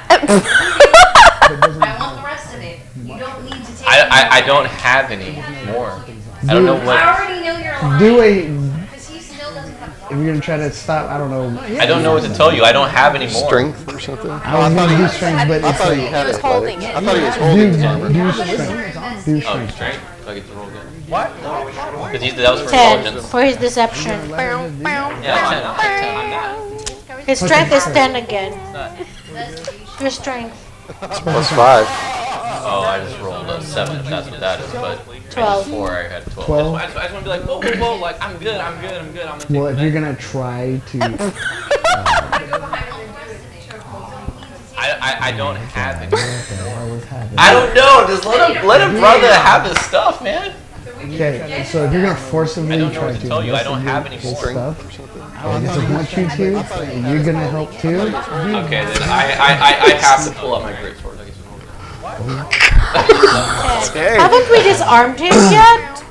Speaker 7: I want the rest of it. You don't need to take.
Speaker 3: I don't have any more. I don't know
Speaker 7: I
Speaker 3: what.
Speaker 7: already know you're lying.
Speaker 1: Do a.
Speaker 7: Because he still doesn't have his
Speaker 1: If
Speaker 7: armor.
Speaker 1: you're gonna try to stop, I don't know.
Speaker 3: I don't know what to tell you. I don't have any more.
Speaker 2: Strength or something?
Speaker 1: I was gonna do strength, but
Speaker 2: I
Speaker 1: it's
Speaker 2: thought he
Speaker 1: like,
Speaker 2: had
Speaker 4: was
Speaker 2: it.
Speaker 4: holding it.
Speaker 2: I thought he was holding his armor.
Speaker 1: do strength. Do
Speaker 3: Oh,
Speaker 1: strength.
Speaker 3: strength. Do I get to roll again? What? Because that was for
Speaker 5: 10
Speaker 3: intelligence.
Speaker 5: for his deception.
Speaker 3: Yeah, 10. I'll take 10. I'm not.
Speaker 5: His strength is 10 again.
Speaker 7: Investigation.
Speaker 5: Your strength.
Speaker 2: Plus 5.
Speaker 3: Oh, I just rolled a 7. If that's what that is, but
Speaker 5: 12.
Speaker 3: before I had 12.
Speaker 1: 12.
Speaker 3: I just want to be like, whoa, like I'm good. I'm gonna take
Speaker 1: Well, if
Speaker 3: the
Speaker 1: you're
Speaker 3: medicine.
Speaker 1: gonna try to,
Speaker 3: I don't have any.
Speaker 1: what's happening?
Speaker 3: I don't know. Just let him brother have his stuff, man.
Speaker 1: Okay, so if you're gonna forcibly
Speaker 3: I don't know
Speaker 1: try
Speaker 3: what to
Speaker 1: to
Speaker 3: tell you. I don't have any
Speaker 1: investigate
Speaker 3: more.
Speaker 1: his stuff, I guess I want you to, and you're gonna help too.
Speaker 3: Okay, then I have to pull out my great sword.
Speaker 5: Haven't we disarmed him yet?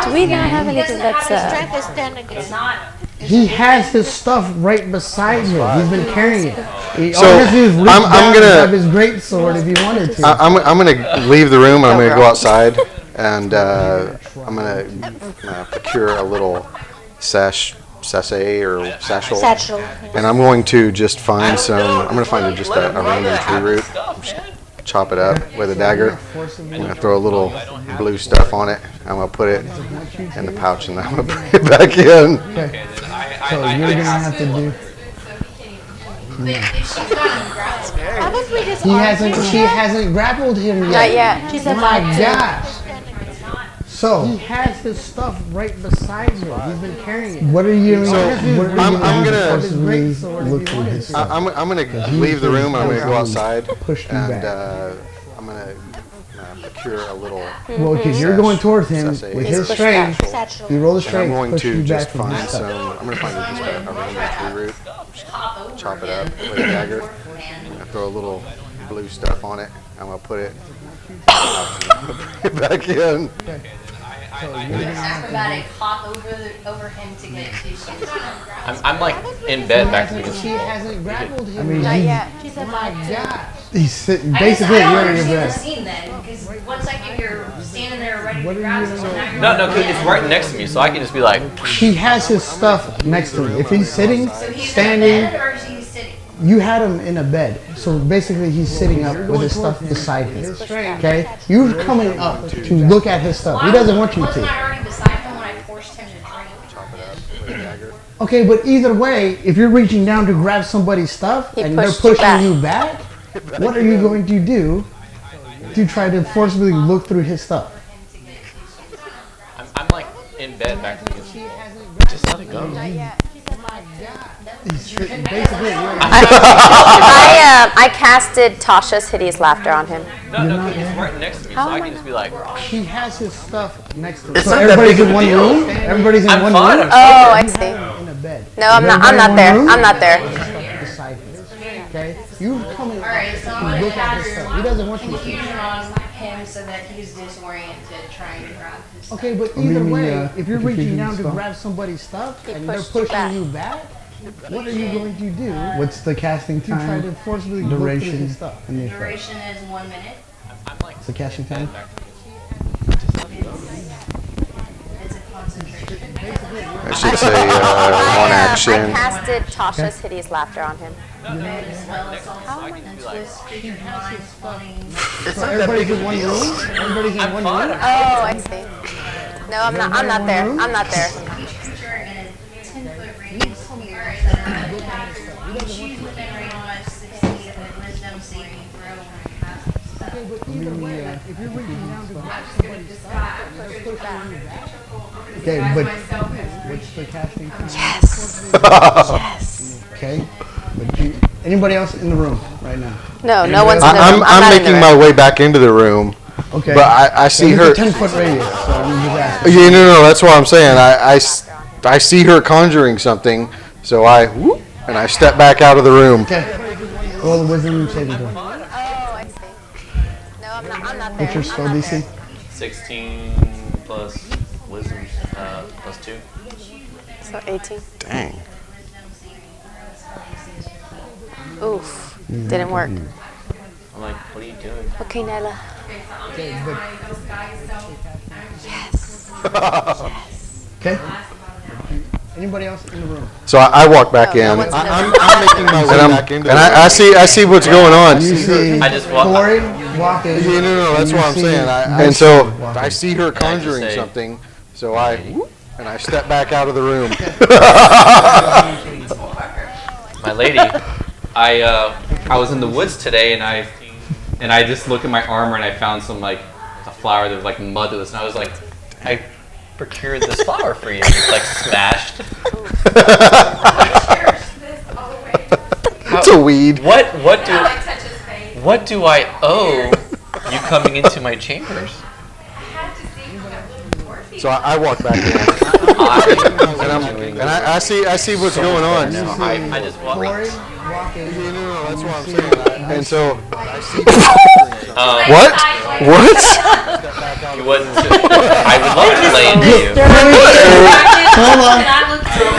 Speaker 4: Do we not have anything that's
Speaker 5: His strength is 10 again.
Speaker 7: It's not.
Speaker 1: He has his stuff right beside him. He's been carrying it. All
Speaker 2: So,
Speaker 1: he has to do is reach
Speaker 2: I'm
Speaker 1: down
Speaker 2: gonna-
Speaker 1: and grab his great sword if he wanted to.
Speaker 2: I'm gonna leave the room and I'm gonna go outside and I'm gonna procure a little sachet or satchel.
Speaker 5: Satchel.
Speaker 2: And I'm going to just find some. I'm gonna find just a random tree root. Chop it up with a dagger. I'm gonna throw a little blue stuff on it. I'm gonna put it in the pouch and I'm gonna bring it back in.
Speaker 1: Okay. So you're gonna have to do.
Speaker 7: But if she's not in the ground,
Speaker 5: Haven't we
Speaker 1: He
Speaker 5: disarmed
Speaker 1: hasn't.
Speaker 5: him
Speaker 1: She
Speaker 5: yet?
Speaker 1: hasn't grappled him yet.
Speaker 4: Not yet.
Speaker 5: She's
Speaker 1: My
Speaker 5: about to.
Speaker 1: gosh. So he has his stuff right beside him. He's been carrying it. What are you?
Speaker 2: So,
Speaker 1: what are
Speaker 2: I'm
Speaker 1: do
Speaker 2: gonna-
Speaker 1: forcibly look through his stuff.
Speaker 2: I'm gonna leave the room and I'm gonna go outside
Speaker 1: Pushed you
Speaker 2: and
Speaker 1: back.
Speaker 2: I'm gonna procure a little.
Speaker 1: Well, because you're going towards him
Speaker 2: Sachet.
Speaker 1: with
Speaker 2: He's
Speaker 1: his
Speaker 4: pushed
Speaker 1: strength.
Speaker 5: Satchel.
Speaker 1: You roll the
Speaker 2: And I'm
Speaker 1: strength,
Speaker 2: going
Speaker 1: push
Speaker 2: to
Speaker 1: you
Speaker 2: just
Speaker 1: back from
Speaker 2: find
Speaker 1: his
Speaker 2: some.
Speaker 1: stuff.
Speaker 2: I'm gonna find just a random tree root. Chop it up with a dagger. I throw a little blue stuff on it. I'm gonna put it. Bring it back in.
Speaker 7: acrobatic hop over him to get tissues.
Speaker 3: I'm like in bed back to the
Speaker 1: She
Speaker 3: beginning.
Speaker 1: hasn't grappled him. I mean,
Speaker 4: Not yet.
Speaker 5: She's about to.
Speaker 1: he's sitting.
Speaker 7: I guess
Speaker 1: Basically,
Speaker 7: I don't
Speaker 1: you're in your
Speaker 7: understand the
Speaker 1: bed.
Speaker 7: scene then, because one second you're standing there ready
Speaker 1: What
Speaker 7: to
Speaker 1: are
Speaker 7: grab
Speaker 1: you
Speaker 7: something.
Speaker 1: doing?
Speaker 7: now
Speaker 3: No, 'cause it's right next to me, so I can just be like,
Speaker 1: He has his stuff next to him. If he's sitting,
Speaker 7: So he's in
Speaker 1: standing,
Speaker 7: bed or is he sitting?
Speaker 1: you had him in a bed. So basically, he's sitting up with his stuff beside him. Okay? You're coming up to look at his stuff. He doesn't want you
Speaker 7: Wasn't
Speaker 1: to.
Speaker 7: I already beside him when I forced him to drink?
Speaker 1: Okay, but either way, if you're reaching down to grab somebody's stuff
Speaker 4: He
Speaker 1: and they're
Speaker 4: pushed you
Speaker 1: pushing you back, what are you going to do to try to forcibly look through his stuff?
Speaker 3: I'm like in bed back to the beginning. Just let it go.
Speaker 4: Not yet.
Speaker 1: Basically,
Speaker 4: I casted Tasha's hideous laughter on him.
Speaker 8: No, he's right next to me, so
Speaker 4: How
Speaker 8: I
Speaker 4: am
Speaker 8: can
Speaker 4: I-
Speaker 8: just be like,
Speaker 1: he has his stuff next to him.
Speaker 8: It's
Speaker 1: So
Speaker 8: not that
Speaker 1: everybody's
Speaker 8: big of
Speaker 1: in
Speaker 8: a
Speaker 1: one
Speaker 8: deal.
Speaker 1: room? Everybody's in
Speaker 8: I'm
Speaker 1: one
Speaker 8: fine,
Speaker 1: room?
Speaker 4: Oh, I see.
Speaker 1: In a bed.
Speaker 4: No, I'm not there. I'm not there.
Speaker 1: Beside you. Okay? You come in.
Speaker 7: Alright, so I'm
Speaker 1: and
Speaker 7: gonna
Speaker 1: look at his stuff. He doesn't want you to see.
Speaker 7: confusion on him so that he's disoriented trying to grab his stuff.
Speaker 1: Okay, but either
Speaker 10: mean,
Speaker 1: way,
Speaker 10: yeah,
Speaker 1: if you're
Speaker 10: the
Speaker 1: reaching
Speaker 10: confusion
Speaker 1: down to
Speaker 10: stuff.
Speaker 1: grab somebody's stuff
Speaker 4: He
Speaker 1: and they're
Speaker 4: pushed you
Speaker 1: pushing
Speaker 4: back.
Speaker 1: you back, what are you going to do
Speaker 10: What's the casting
Speaker 1: to try
Speaker 10: time?
Speaker 1: to forcibly look through
Speaker 10: Duration.
Speaker 1: his stuff?
Speaker 10: And the effect.
Speaker 7: Duration is 1 minute.
Speaker 10: What's the casting time?
Speaker 7: It's a concentration.
Speaker 2: I should say one
Speaker 4: I
Speaker 2: action.
Speaker 4: casted Tasha's hideous laughter on him.
Speaker 7: Spell assault and twist, creature mind, flooding.
Speaker 1: So everybody's in one room? Everybody's in one room?
Speaker 4: Oh, I see. No, I'm not there. I'm not there.
Speaker 7: Each creature in a 10-foot radius sphere is achieve within range must succeed a wisdom saving throw when it casts spell.
Speaker 1: Okay, but either way, if you're reaching down to grab somebody's stuff and they're pushing you back,
Speaker 10: Okay, but what's the casting time?
Speaker 4: Yes. Yes.
Speaker 10: Okay, but anybody else in the room right now?
Speaker 4: No, no one's in the room.
Speaker 2: I'm
Speaker 4: not in the
Speaker 2: making
Speaker 4: room.
Speaker 2: my way back into the room,
Speaker 10: Okay.
Speaker 2: but I see
Speaker 10: It's
Speaker 2: her.
Speaker 10: a 10-foot radius, so I'm just asking.
Speaker 2: Yeah, no, that's what I'm saying. I see her conjuring something, so I whoop, and I step back out of the room.
Speaker 10: Okay. Roll the wisdom saving throw.
Speaker 4: Oh, I see. No, I'm not there.
Speaker 10: What's your spell
Speaker 4: I'm not
Speaker 10: DC?
Speaker 4: there.
Speaker 8: 16 plus wisdom plus 2.
Speaker 4: So 18.
Speaker 2: Dang.
Speaker 4: Oof. Didn't work.
Speaker 8: I'm like, what are you doing?
Speaker 4: Okay, Nyla. Yes.
Speaker 10: Okay. Anybody else in the room?
Speaker 2: So I walk back
Speaker 4: No,
Speaker 2: in.
Speaker 4: no one's in the room.
Speaker 2: I'm making my way back into and I see what's going on.
Speaker 10: You see
Speaker 8: I just walk.
Speaker 10: Corey walk in.
Speaker 2: Yeah, no, that's
Speaker 10: and
Speaker 2: what
Speaker 10: you
Speaker 2: I'm
Speaker 10: see
Speaker 2: saying.
Speaker 10: Icy
Speaker 2: And so
Speaker 10: walk
Speaker 2: I
Speaker 10: in.
Speaker 2: see her conjuring
Speaker 8: say-
Speaker 2: something, so I whoop, and I step back out of the room.
Speaker 8: My lady, I was in the woods today and I just looked at my armor and I found some like a flower that was like motherless and I was like, I procured this flower for you. It's like smashed.
Speaker 2: It's a weed.
Speaker 8: What do I owe you coming into my chambers?
Speaker 2: So I walk back in, and I see what's going on.
Speaker 8: I just walk.
Speaker 10: Corey walk in.
Speaker 2: Yeah, no, that's what I'm saying. And so I see.
Speaker 8: What?
Speaker 2: What?
Speaker 8: You wouldn't. I would love to lay into you.
Speaker 1: hold on.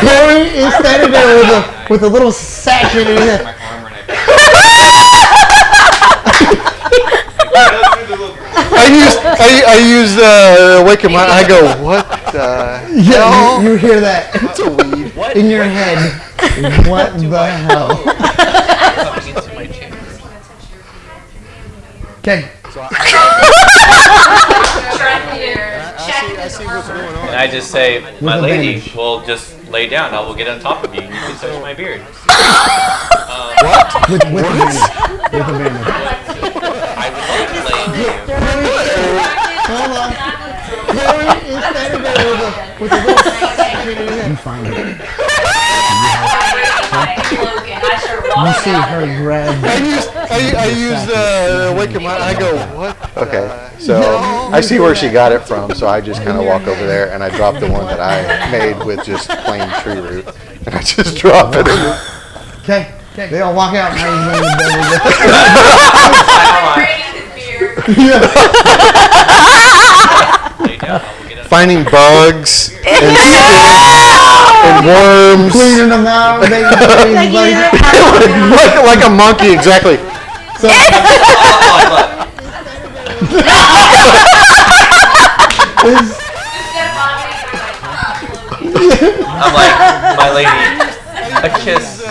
Speaker 1: Corey is standing there with a little sack in his head.
Speaker 8: My armor and
Speaker 2: I use awaken my. I go, what the
Speaker 1: Yeah,
Speaker 2: hell?
Speaker 1: you hear that
Speaker 2: It's a weed.
Speaker 1: in your head. What the hell?
Speaker 8: coming into my chambers.
Speaker 10: Okay.
Speaker 2: So I see what's going on.
Speaker 8: And I just say, my
Speaker 10: With
Speaker 8: lady,
Speaker 10: advantage.
Speaker 8: will just lay down. I will get on top of you and you can touch my beard.
Speaker 10: With advantage. With advantage.
Speaker 8: I would love to lay into you.
Speaker 1: Hold on. Corey is standing there with a little sack in his head.
Speaker 10: You find it.
Speaker 1: You see her grab.
Speaker 2: I use awaken my. I go, what? Okay, so I see where she got it from. So I just kind of walk over there and I drop the one that I made with just plain tree root, and I just drop it.
Speaker 10: Okay. Okay.
Speaker 1: They all walk out. Now he's laying in bed
Speaker 8: Lay down. I will get on
Speaker 2: Finding bugs and worms.
Speaker 1: cleaning them out.
Speaker 2: like a monkey, exactly.
Speaker 8: I'm like, my lady, a kiss.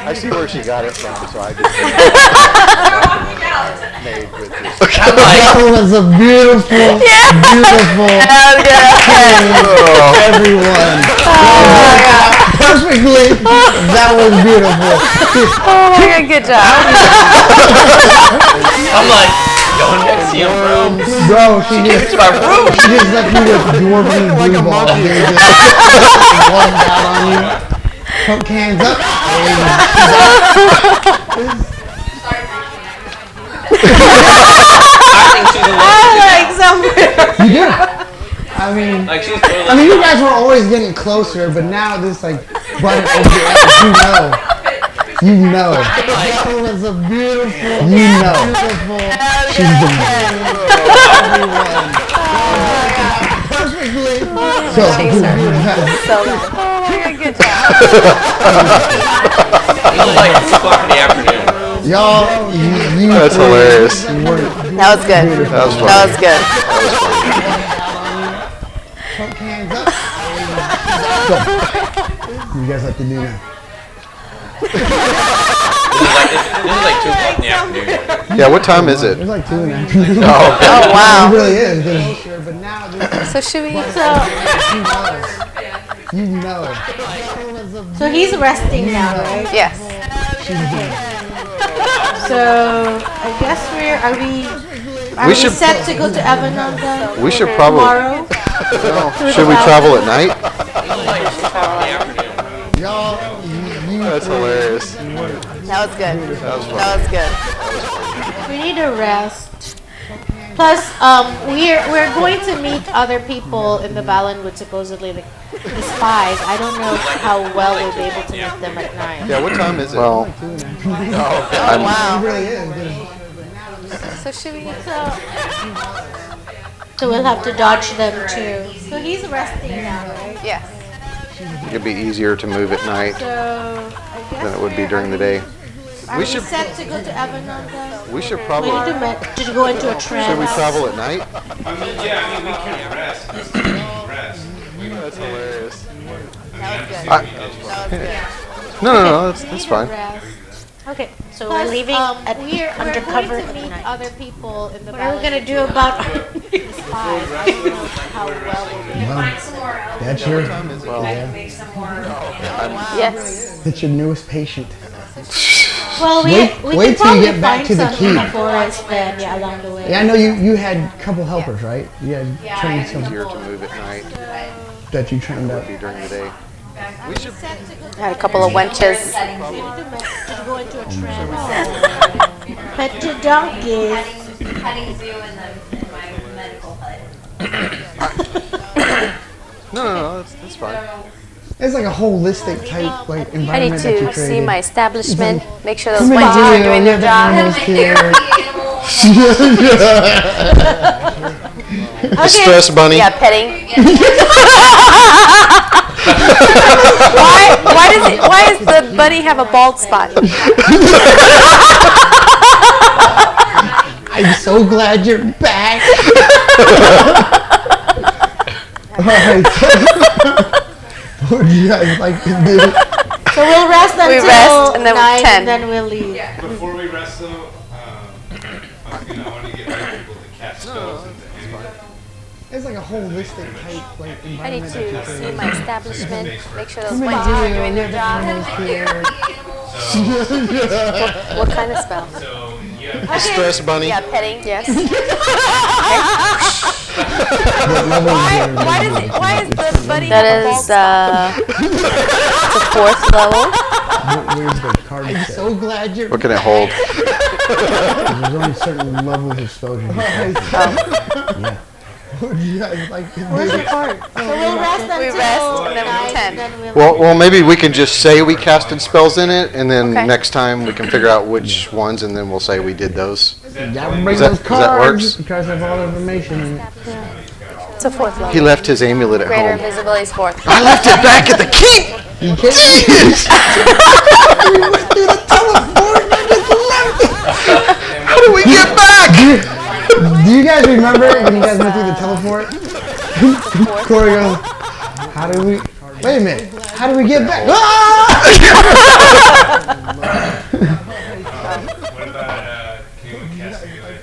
Speaker 2: I see where she got it from, so I just made with this.
Speaker 1: That was a beautiful, beautiful everyone. Perfectly. That was beautiful.
Speaker 4: Oh my god, good job.
Speaker 8: I'm like,
Speaker 3: Going next to you, bro.
Speaker 1: Bro, she
Speaker 3: It's
Speaker 1: just
Speaker 3: my room.
Speaker 1: she just left me with dwarven
Speaker 2: Like a
Speaker 1: blue balls.
Speaker 2: monkey.
Speaker 1: They just walked out on you. Put hands up.
Speaker 8: I think she's a little.
Speaker 5: Like somewhere.
Speaker 1: You do. I mean,
Speaker 8: Like she's totally.
Speaker 1: I mean, you guys were always getting closer, but now this like brought it over your edge. You know. That was a beautiful. You know. Beautiful. She's the perfectly. So,
Speaker 4: So bad.
Speaker 7: Good job.
Speaker 8: It was like 2 o'clock in the afternoon.
Speaker 1: y'all, you
Speaker 2: That's
Speaker 1: three
Speaker 2: hilarious.
Speaker 1: were
Speaker 4: That was good.
Speaker 2: That was funny.
Speaker 4: That was good.
Speaker 1: put hands up. So, you guys have to do now.
Speaker 8: This is like 2 o'clock in the afternoon.
Speaker 2: Yeah, what time is it?
Speaker 1: It's like 2 in the afternoon.
Speaker 2: Oh,
Speaker 1: It
Speaker 4: wow.
Speaker 1: really is. But now this
Speaker 4: So should we?
Speaker 1: you know.
Speaker 5: So he's resting now, right?
Speaker 4: Yes.
Speaker 5: So I guess are we
Speaker 2: We should-
Speaker 5: set to go to Avananda
Speaker 2: we should probably.
Speaker 5: tomorrow?
Speaker 2: Should we travel at night?
Speaker 1: Y'all,
Speaker 2: That's hilarious.
Speaker 4: That was good.
Speaker 2: That was
Speaker 4: That was good.
Speaker 5: We need a rest. Plus, we're going to meet other people in the Balanwood, supposedly the spies. I don't know how well we'll be able to meet them at night.
Speaker 2: Yeah, what time is it? Well,
Speaker 4: Oh
Speaker 1: it
Speaker 4: wow.
Speaker 1: really is.
Speaker 4: So should we?
Speaker 5: So we'll have to dodge them too. So he's resting now, right?
Speaker 4: Yes.
Speaker 2: it'd be easier to move at night
Speaker 5: So I guess
Speaker 2: than it would be during the day.
Speaker 5: Are
Speaker 2: We
Speaker 5: we
Speaker 2: should-
Speaker 5: set to go to Avananda?
Speaker 2: We should
Speaker 5: We
Speaker 2: probably.
Speaker 5: need to go into a trance.
Speaker 2: Should we travel at night?
Speaker 6: I mean, yeah, I mean, we can rest. We can rest.
Speaker 2: That's hilarious.
Speaker 4: That was good.
Speaker 2: I-
Speaker 4: That was good.
Speaker 2: No, that's fine.
Speaker 5: Rest. Okay, so
Speaker 4: Plus,
Speaker 5: we're leaving
Speaker 4: we're
Speaker 5: undercover
Speaker 4: going to
Speaker 5: at
Speaker 4: meet
Speaker 5: night.
Speaker 4: other people in the
Speaker 5: What are we gonna do about
Speaker 4: spies. I don't know how well we'll be.
Speaker 9: Find some more out.
Speaker 1: That's your,
Speaker 9: I can make some more.
Speaker 4: Yes.
Speaker 1: that's your newest patient.
Speaker 5: Well, we
Speaker 1: Wait-
Speaker 5: we
Speaker 1: wait
Speaker 5: can
Speaker 1: till you
Speaker 5: probably
Speaker 1: get back
Speaker 5: find
Speaker 1: to the
Speaker 5: some
Speaker 1: key.
Speaker 5: in the forest then, yeah, along the way.
Speaker 1: Yeah, I know you had a couple helpers, right? You had trained some
Speaker 2: Easier to move at night
Speaker 1: that you trained up.
Speaker 2: than during the day.
Speaker 4: I had a couple of wenches.
Speaker 5: To go into a trance. Pet your donkeys.
Speaker 7: Petting zoo in my medical hut.
Speaker 2: No, that's fine.
Speaker 1: It's like a holistic type like
Speaker 4: I need
Speaker 1: environment that you
Speaker 4: to
Speaker 1: created.
Speaker 4: see my establishment, make sure those
Speaker 1: Come in,
Speaker 4: wenches are
Speaker 1: Julio,
Speaker 4: doing
Speaker 1: we
Speaker 4: their
Speaker 1: have the
Speaker 4: job.
Speaker 1: animals here.
Speaker 2: The stress bunny.
Speaker 4: Yeah, petting. Why does the bunny have a bald spot?
Speaker 1: I'm so glad you're back. All right. What do you guys like to do?
Speaker 5: So we'll rest until
Speaker 4: rest and then
Speaker 5: 9
Speaker 4: 10.
Speaker 5: and then we'll leave.
Speaker 6: Before we rest though, I want to get other people to cast spells into him.
Speaker 1: It's like a holistic type like
Speaker 4: I need
Speaker 1: environment that you
Speaker 4: to see
Speaker 1: created.
Speaker 4: my establishment, make sure those
Speaker 1: Come in,
Speaker 4: wenches are
Speaker 1: Julio,
Speaker 4: doing
Speaker 1: we
Speaker 4: their
Speaker 1: have the
Speaker 4: job.
Speaker 1: animals here.
Speaker 4: What kind of spell?
Speaker 6: So you have
Speaker 2: Stress bunny.
Speaker 4: Yeah, petting. Yes.
Speaker 1: What level is yours?
Speaker 4: Why is the bunny have a bald spot? The 4th level.
Speaker 1: Where's the card set? So glad you're
Speaker 2: What can it hold?
Speaker 1: There's only certain levels of spells you can cast. Yeah. What do you guys like to do?
Speaker 5: So we'll rest until
Speaker 4: We rest and then
Speaker 5: 9
Speaker 4: 10.
Speaker 5: and then we'll
Speaker 2: Well, maybe we can just say we casted spells in it, and then
Speaker 4: Okay.
Speaker 2: next time we can figure out which ones, and then we'll say we did those.
Speaker 1: Yeah, bring
Speaker 2: that-
Speaker 1: those
Speaker 2: does that
Speaker 1: cards.
Speaker 2: works?
Speaker 1: You guys have all the information in it.
Speaker 4: It's a 4th level.
Speaker 2: He left his amulet at
Speaker 4: Greater
Speaker 2: home.
Speaker 4: invisibility is 4th.
Speaker 2: I left it back at the keep.
Speaker 1: You kidding me? We went through the teleport and I just left it.
Speaker 2: How do we get back?
Speaker 1: Do you guys remember when you guys went through the teleport? Corey goes, how do we... Wait a minute. How do we get back? Ah!
Speaker 6: what about can you cast amulet?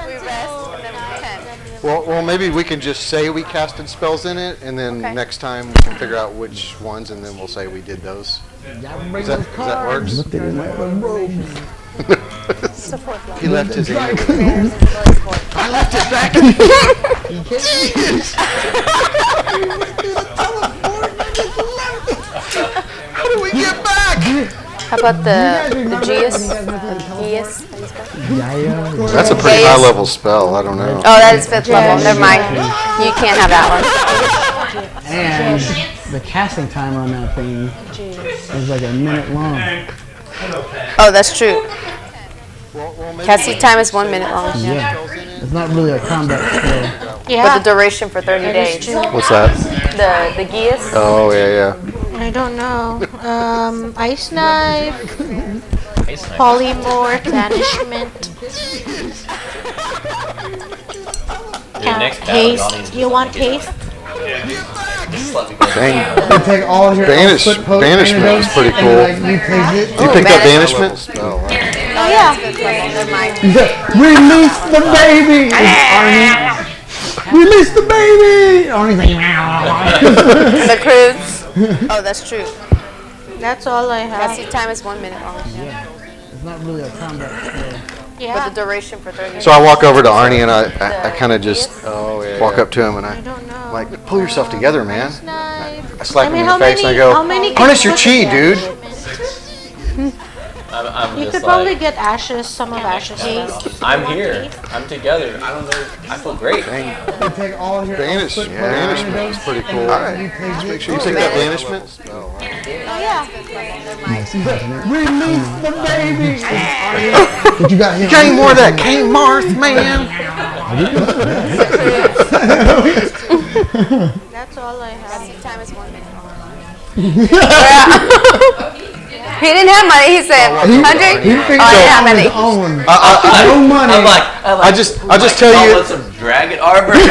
Speaker 4: We rest and then 10.
Speaker 2: Well, maybe we can just say we casted spells in it, and then
Speaker 4: Okay.
Speaker 2: next time we can figure out which ones, and then we'll say we did those.
Speaker 1: Yeah, bring
Speaker 2: Does that,
Speaker 1: those
Speaker 2: does that work?
Speaker 1: Looked at it in my robes.
Speaker 4: It's a fourth level.
Speaker 2: He left his hand.
Speaker 4: Bears is Lily's fourth.
Speaker 2: I left it back. How do we get back?
Speaker 4: How about the Geas?
Speaker 2: That's a pretty high level spell. I don't know.
Speaker 4: Oh, that is fifth level. Never mind. You can't have that one.
Speaker 1: And the casting time on that thing is like a minute long.
Speaker 4: Oh, that's true. Casting time is 1 minute long.
Speaker 1: Yeah. It's not really a combat skill.
Speaker 4: But the duration for 30 days.
Speaker 2: What's that?
Speaker 4: The Geas?
Speaker 2: Oh, yeah.
Speaker 5: I don't know. Ice knife, polymorph, banishment,
Speaker 3: Next battle, y'all need
Speaker 5: haste.
Speaker 3: to
Speaker 5: You want
Speaker 3: get
Speaker 5: haste?
Speaker 3: Just let me go.
Speaker 2: Dang.
Speaker 1: You take all of your
Speaker 2: Banishment was pretty cool.
Speaker 1: and like, you take it.
Speaker 2: You picked up banishment? Oh, wow.
Speaker 4: Oh, yeah. Never mind.
Speaker 1: Release the baby! It's Arnie. Release the baby! Arnie's like,
Speaker 4: The cruise. Oh, that's true.
Speaker 5: That's all I have.
Speaker 4: Casting time is 1 minute long.
Speaker 1: It's not really a combat skill.
Speaker 4: But the duration for 30 days.
Speaker 2: So I walk over to Arnie and I kind of just walk up to him and I'm like, pull yourself together, man. I slap him in the face and I go, harness your chi, dude.
Speaker 3: I'm
Speaker 5: You
Speaker 3: just
Speaker 5: could probably get Ashes, some of Ashes stuff.
Speaker 3: I'm here. I'm together. I don't know. I feel great.
Speaker 1: You take all of your
Speaker 2: Banishment was pretty cool. All right. Make sure you take that banishment. Oh, wow.
Speaker 4: Oh, yeah.
Speaker 1: Release the baby! It's Arnie. What you got here?
Speaker 2: You got any more of that Kmart, man?
Speaker 5: That's all I have.
Speaker 4: Casting time is 1 minute long. He didn't have money. He said, "100."
Speaker 1: He figured
Speaker 4: I didn't have
Speaker 1: out
Speaker 4: money.
Speaker 1: his own.
Speaker 2: No money.
Speaker 3: I'm like,
Speaker 2: I just tell you.
Speaker 3: Some dragon armor.
Speaker 4: We'd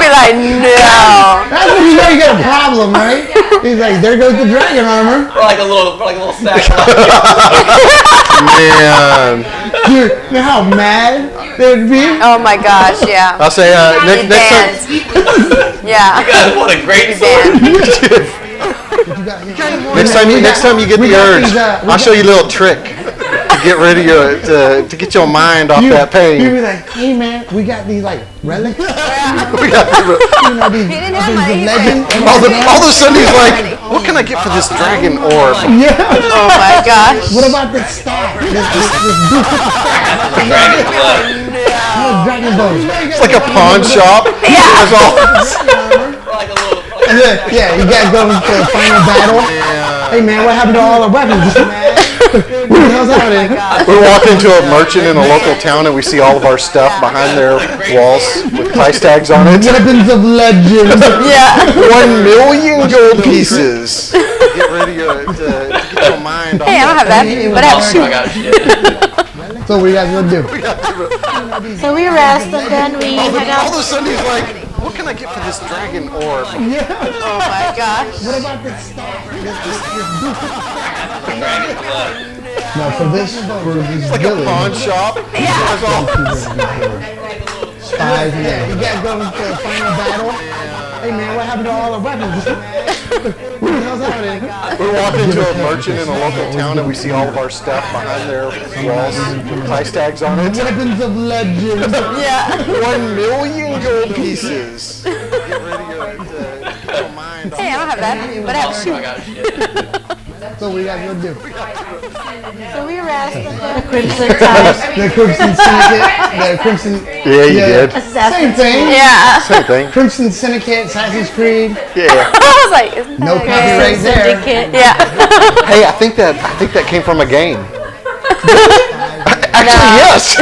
Speaker 4: be like, "No."
Speaker 1: That's when you know you got a problem, right? He's like, there goes the dragon armor.
Speaker 3: for like a little stack.
Speaker 2: Man.
Speaker 1: You know how mad they would be?
Speaker 4: Oh my gosh, yeah.
Speaker 2: I'll say next time.
Speaker 4: Yeah.
Speaker 3: God, what a great sword.
Speaker 2: Next time you get the urge, I'll show you a little trick to get rid of your to get your mind off that
Speaker 1: He
Speaker 2: pain.
Speaker 1: was like, hey man, we got these like relics.
Speaker 2: We got
Speaker 1: You know, these
Speaker 4: He didn't have
Speaker 1: things of
Speaker 4: money.
Speaker 1: legend.
Speaker 2: all of a sudden he's like, what can I get for this dragon orb?
Speaker 1: Yeah.
Speaker 4: Oh my gosh.
Speaker 1: What about this staff? This
Speaker 3: Dragon blood.
Speaker 1: dragon bow.
Speaker 2: It's like a pawn shop. There's all-
Speaker 3: Like a little.
Speaker 1: And then, yeah, you gotta go to the final battle. Hey man, what happened to all the weapons? What the hell's happening?
Speaker 2: We walk into a merchant in a local town and we see all of our stuff behind their walls with price tags on it.
Speaker 1: Weapons of legend.
Speaker 4: Yeah.
Speaker 2: 1 million gold pieces. Get rid of your to get your mind off.
Speaker 4: Hey, I don't have that, but I have
Speaker 3: Oh
Speaker 4: shoes.
Speaker 3: my gosh. Shit.
Speaker 1: So what you guys gonna do?
Speaker 5: So we rest and then we head
Speaker 2: All of
Speaker 5: out.
Speaker 2: a sudden he's like, what can I get for this dragon orb?
Speaker 4: Oh my gosh.
Speaker 1: What about this staff?
Speaker 3: Dragon blood.
Speaker 1: No, for this
Speaker 2: Like a pawn
Speaker 1: village,
Speaker 2: shop. There's all-
Speaker 1: spies and that. You gotta go to the final battle. Hey man, what happened to all the weapons? What the hell's happening?
Speaker 2: We walk into a merchant in a local town and we see all of our stuff behind their walls with price tags on it.
Speaker 1: Weapons of legend.
Speaker 4: Yeah.
Speaker 2: 1 million gold pieces. Get rid of your get your mind off.
Speaker 4: Hey, I don't have that, but I have
Speaker 3: Oh
Speaker 4: shoes.
Speaker 3: my gosh. Shit.
Speaker 1: So what you guys gonna do?
Speaker 5: So we rest and then the Crimson Tide.
Speaker 1: The Crimson Syndicate. The Crimson.
Speaker 2: Yeah, you did.
Speaker 1: Same thing.
Speaker 4: Yeah.
Speaker 2: Same thing.
Speaker 1: Crimson Syndicate, Assassin's Creed.
Speaker 2: Yeah.
Speaker 4: I was like, isn't
Speaker 1: No
Speaker 4: that
Speaker 1: copyright there.
Speaker 5: Syndicate.
Speaker 4: Yeah.
Speaker 2: Hey, I think that came from a game. Actually, yes.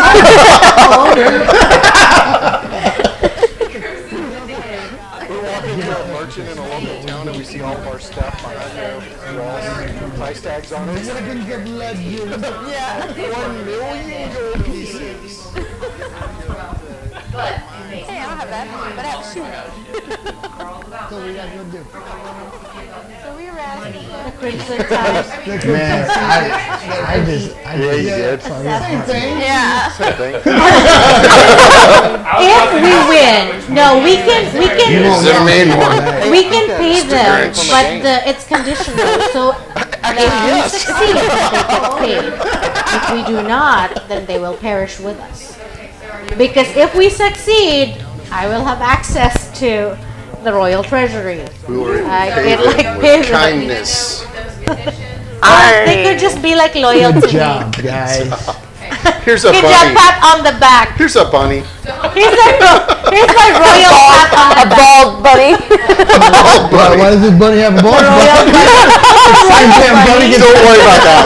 Speaker 2: Merchant in a local town and we see all of our stuff behind their walls with price tags on it.
Speaker 1: Weapons of legend.
Speaker 4: Yeah.
Speaker 2: 1 million gold pieces.
Speaker 4: Hey, I don't have that, but I have shoes.
Speaker 1: So what you guys gonna do?
Speaker 5: So we rest and then the Crimson Tide.
Speaker 1: Man, I just
Speaker 2: Yeah, you did.
Speaker 1: same thing.
Speaker 4: Yeah.
Speaker 2: Same thing.
Speaker 5: If we win, no, we can
Speaker 2: It's the main one.
Speaker 5: we can pay them,
Speaker 2: Sticker
Speaker 5: but it's conditional. So we succeed, they get paid. If we do not, then they will perish with us. Because if we succeed, I will have access to the royal treasury.
Speaker 2: We were
Speaker 5: I
Speaker 2: paid
Speaker 5: get like
Speaker 2: with
Speaker 5: paid.
Speaker 2: kindness.
Speaker 5: Or they could just be like loyal to
Speaker 1: Good
Speaker 5: me.
Speaker 1: job, guys.
Speaker 2: Here's a
Speaker 5: Good
Speaker 2: bunny.
Speaker 5: job, pat on the back.
Speaker 2: Here's a bunny.
Speaker 5: Here's my royal pat on the back.
Speaker 4: Bald bunny.
Speaker 1: Why does this bunny have a ball? Same damn bunny gets
Speaker 2: Don't worry about that.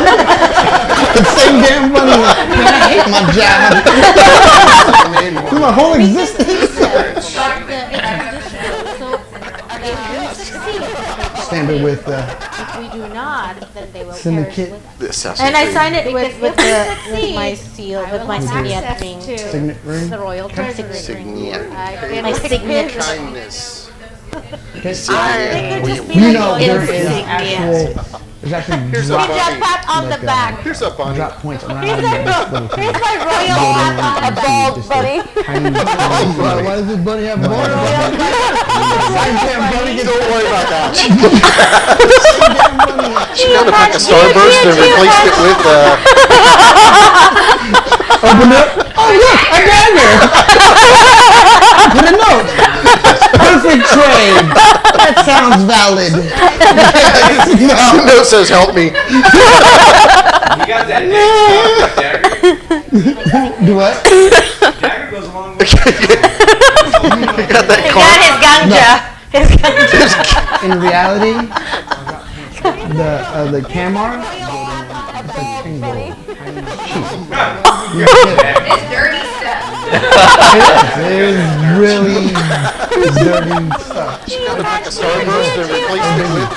Speaker 1: the same damn bunny. Man, I hate my job. This is my whole existence. Standard with
Speaker 5: If we do not, then they will
Speaker 1: syndicate
Speaker 5: perish with us.
Speaker 2: The assassin
Speaker 5: And I
Speaker 2: tree.
Speaker 5: signed it with my seal, with my signet ring.
Speaker 1: signet ring.
Speaker 5: The royal treasury.
Speaker 2: Signet.
Speaker 5: My signature.
Speaker 2: Kindness.
Speaker 5: They could just be
Speaker 1: You
Speaker 5: like
Speaker 1: know
Speaker 5: loyal
Speaker 1: there
Speaker 5: to
Speaker 1: is
Speaker 5: me.
Speaker 1: actual. There's actually
Speaker 2: Here's a
Speaker 1: drop,
Speaker 5: Good job, pat on the back.
Speaker 2: Here's a bunny.
Speaker 1: drop points around
Speaker 5: Here's
Speaker 1: this little
Speaker 5: my
Speaker 1: thing.
Speaker 5: royal pat on the back.
Speaker 1: Just a tiny- Why does this bunny have a ball? Same damn bunny gets
Speaker 2: Don't worry about that.
Speaker 1: damn bunny.
Speaker 2: She got a pack of Starburst and replaced it with
Speaker 1: Open up. Oh look, a dagger. Put a note. Perfect trade. That sounds valid.
Speaker 2: the note says help me.
Speaker 6: You got that next dagger?
Speaker 1: Do what?
Speaker 6: Dagger goes along with
Speaker 2: You got that
Speaker 5: His ganja.
Speaker 1: In reality, the Camar.
Speaker 9: It's dirty stuff.
Speaker 1: It is really dirty stuff.
Speaker 2: She got a pack of Starburst and replaced it with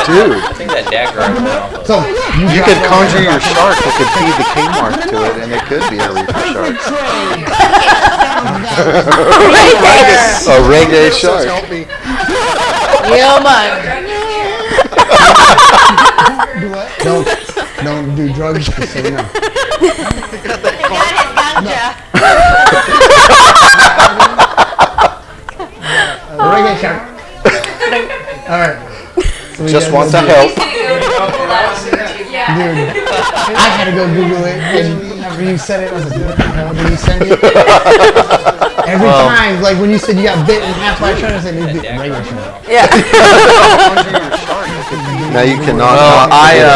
Speaker 3: Dude. I think that dagger I went off of.
Speaker 1: So
Speaker 2: You could conjure your shark. You could feed the Kmart to it, and it could be a reefer shark. A reggae shark. Help me.
Speaker 5: Yeah, man.
Speaker 1: do what? Don't do drugs. Just so you know. Reggae shark. All right. So we
Speaker 2: Just
Speaker 1: gotta
Speaker 2: want
Speaker 1: go
Speaker 2: to
Speaker 1: do-
Speaker 2: help.
Speaker 1: Dude, I had to go Google it, and after you said it, I was like, what the hell did you send it? Every time, like when you said you got bit in half by a shark, I said, you bit regular shark.
Speaker 2: Now you cannot.
Speaker 8: Well,
Speaker 2: not forget it.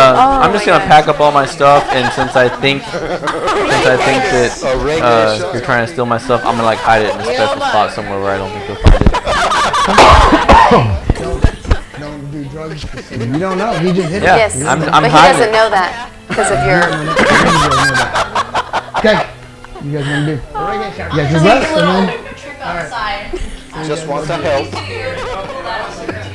Speaker 8: I'm just gonna pack up all my stuff, and since I think that you're trying to steal my stuff, I'm gonna like hide it in a special spot somewhere where I don't think you'll find it.
Speaker 1: Don't do drugs. You don't know. He just hit
Speaker 8: Yeah,
Speaker 1: it.
Speaker 4: Yes,
Speaker 8: I'm
Speaker 4: but he
Speaker 8: hiding
Speaker 4: doesn't
Speaker 8: it.
Speaker 4: know that because of your.
Speaker 1: Okay. You guys want to do? Reggae shark. You guys just
Speaker 9: Take
Speaker 1: left.
Speaker 9: a little
Speaker 1: And then
Speaker 9: trip outside.
Speaker 2: Just want to help.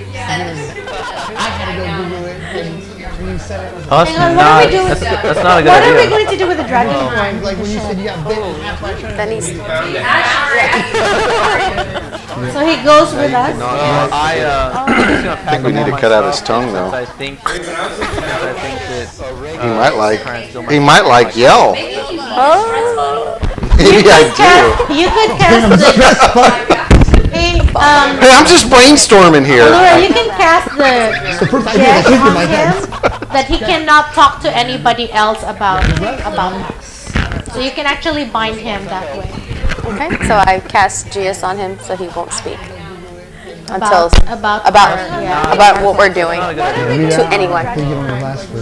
Speaker 1: I had to go Google it, and after you said it, I was like,
Speaker 8: Oh, that's
Speaker 5: Hang on, what are we doing?
Speaker 8: that's not a good
Speaker 5: What are we
Speaker 8: idea.
Speaker 5: going to do with the dragon horn?
Speaker 1: like when you said you got bit in half by a shark.
Speaker 4: Then he's.
Speaker 5: So he goes with us.
Speaker 8: I'm just gonna pack
Speaker 2: think we
Speaker 8: up
Speaker 2: need
Speaker 8: all
Speaker 2: to
Speaker 8: my
Speaker 2: cut out his
Speaker 8: stuff,
Speaker 2: tongue,
Speaker 8: since
Speaker 2: though.
Speaker 8: I think that
Speaker 2: He might like.
Speaker 8: trying to steal my
Speaker 2: He might like yell. Maybe I do.
Speaker 5: You could cast the. Hey,
Speaker 2: Hey, I'm just brainstorming here.
Speaker 5: Laura, you can cast the
Speaker 1: The first idea
Speaker 5: check
Speaker 1: that came to
Speaker 5: on
Speaker 1: my head.
Speaker 5: him that he cannot talk to anybody else about us. So you can actually bind him that way.
Speaker 4: Okay, so I cast Geas on him so he won't speak until
Speaker 5: About
Speaker 4: about what we're doing to anyone.
Speaker 1: I think it only lasts for.